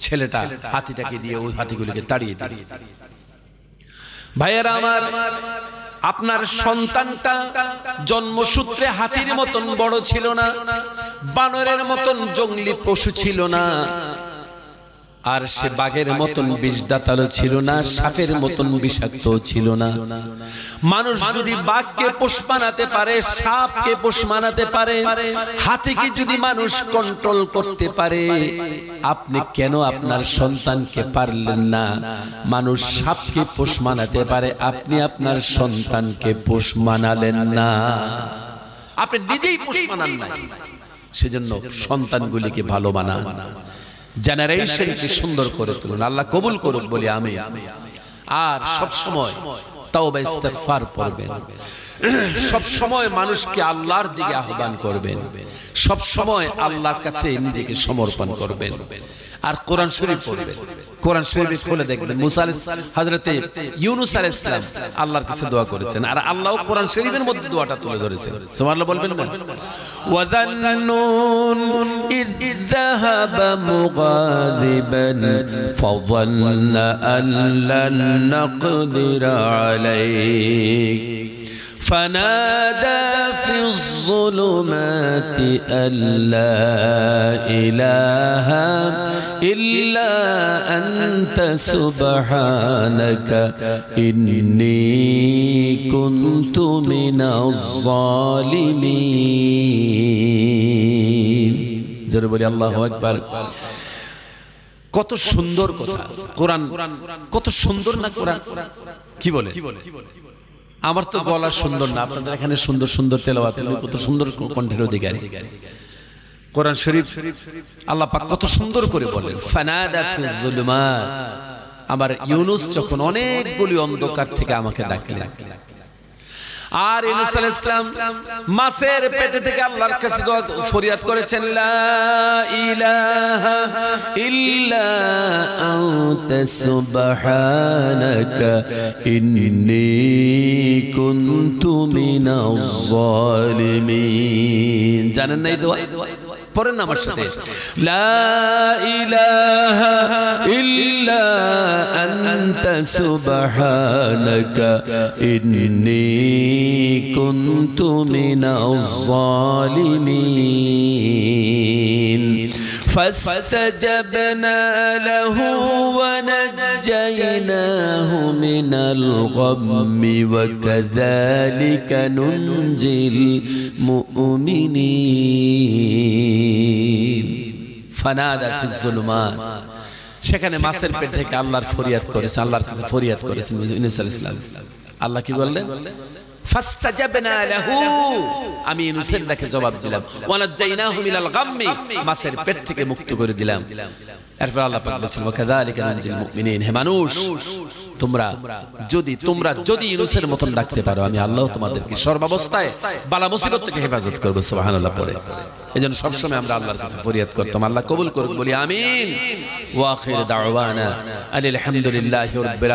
ছেলেটা হাতিটাকে দিয়ে ওই হাতিগুলিকে তাড়িয়ে দিল। ভাইয়েরা আমার, আপনার সন্তানটা জন্মসূত্রে হাতির মতন বড় ছিল না, বানরের মতন জঙ্গলি পশু ছিল না, আর সে বাঘের মতন বিষদাতালো ছিল না, সাপের মতন বিষাক্ত ছিল না। মানুষ যদি বাঘকে পোষ মানাতে পারে, সাপকে পোষ মানাতে পারে, হাতিকে যদি মানুষ কন্ট্রোল করতে পারে, আপনি কেন আপনার সন্তানকে পারলেন না? মানুষ সাপকে পোষ মানাতে পারে, আপনি আপনার সন্তানকে পোষ মানালেন না। আপনি নিজেই পোষ মানান নাই, সেজন্য সন্তানগুলিকে ভালো বানান, জেনারেশনকে সুন্দর করে তুলুন। আল্লাহ কবুল করুক বলি আমিন। আর সব সময় তাওবা ইস্তিগফার পড়বেন, সব সময় মানুষকে আল্লাহর দিকে আহ্বান করবেন, সব সময় আল্লাহর কাছে নিজেকে সমর্পণ করবেন। আর কোরআন শরীফ পড়বেন। কোরআন শরীফে খুলে দেখবেন মুসা হযরতে ইউনূস আলাইহিস সালাম আল্লাহর কাছে দোয়া করেছেন, আর আল্লাহ কোরআন শরীফের মধ্যে দোয়াটা তুলে ধরেছেন। সুবহানাল্লাহ বলবেন না? ওয়াযান্নুন ইয যাহাবা মুগাযিবান ফাযান্না আল্লান নাকদিরা আলাইহি فنادى في الظلمات أن لا إله إلا أنت سبحانك إني كنت من الظالمين। জোরে বলি আল্লাহু আকবার। কত সুন্দর কথা কোরআন, কত সুন্দর না কোরআন? কি বলে? আমার তো গলা সুন্দর না, আপনাদের এখানে সুন্দর সুন্দর তেলাওয়াত, কত সুন্দর কণ্ঠের অধিকারী। কোরআন শরীফ আল্লাহ পাক কত সুন্দর করে বলেন, ফানাদা ফিজ যুলুমাত। আমার ইউনূস যখন অনেকগুলি অন্ধকার থেকে আমাকে ডাকলেন, আর ইউনূস আলাইহিস সালাম মাছের পেটে থেকে আল্লাহর কাছে দোয়া ফরিয়াদ করেছেন, লা ইলাহা ইল্লা আনতা সুবহানাকা ইন্নী কুনতু মিনাজ জালিমিন। জানেন না এই দোয়া? পড়েন না আমার সাথে, লা ইলাহা ইল্লা আনতা সুবহানাকা ইন্নী কুনতু মিনাজ জালিমিন। فاستجبنا له ونجيناه من الغم وكذلك ننجي المؤمنين। ফানাদা ফিজ যুলুমাত, সেখানে মাছের পেট থেকে আল্লাহর ফরিয়াদ করেছে, আল্লাহর কাছে ফরিয়াদ করেছেন ইউনূস আলাইহিস সালাম। আল্লাহ কি বললেন? ফাস্তাজাবনা লাহু, আমি ইউনূসের ডাকে জবাব দিলাম, ওয়া নাজাইনাহু মিনাল গাম্মি, মাছের পেট থেকে মুক্ত করে দিলাম। এরপর আল্লাহ পাক বলেছেন, ওয়া কাযালিকা নানজিল মুমিনিন। হে মানুষ, তোমরা যদি ইউনূসের মতন ডাকতে পারো, আমি আল্লাহ তোমাদেরকে সর্বাবস্থায় বালা মুসিবত থেকে হেফাজত করব। সুবহানাল্লাহ পড়ে এজন্য সব সময় আমরা আল্লাহর কাছে ফরিয়াদ করতাম। আল্লাহ কবুল করুক, বলি আমিন। ওয়া আখির দাওয়ানা আলহামদুলিল্লাহি রাব্বিল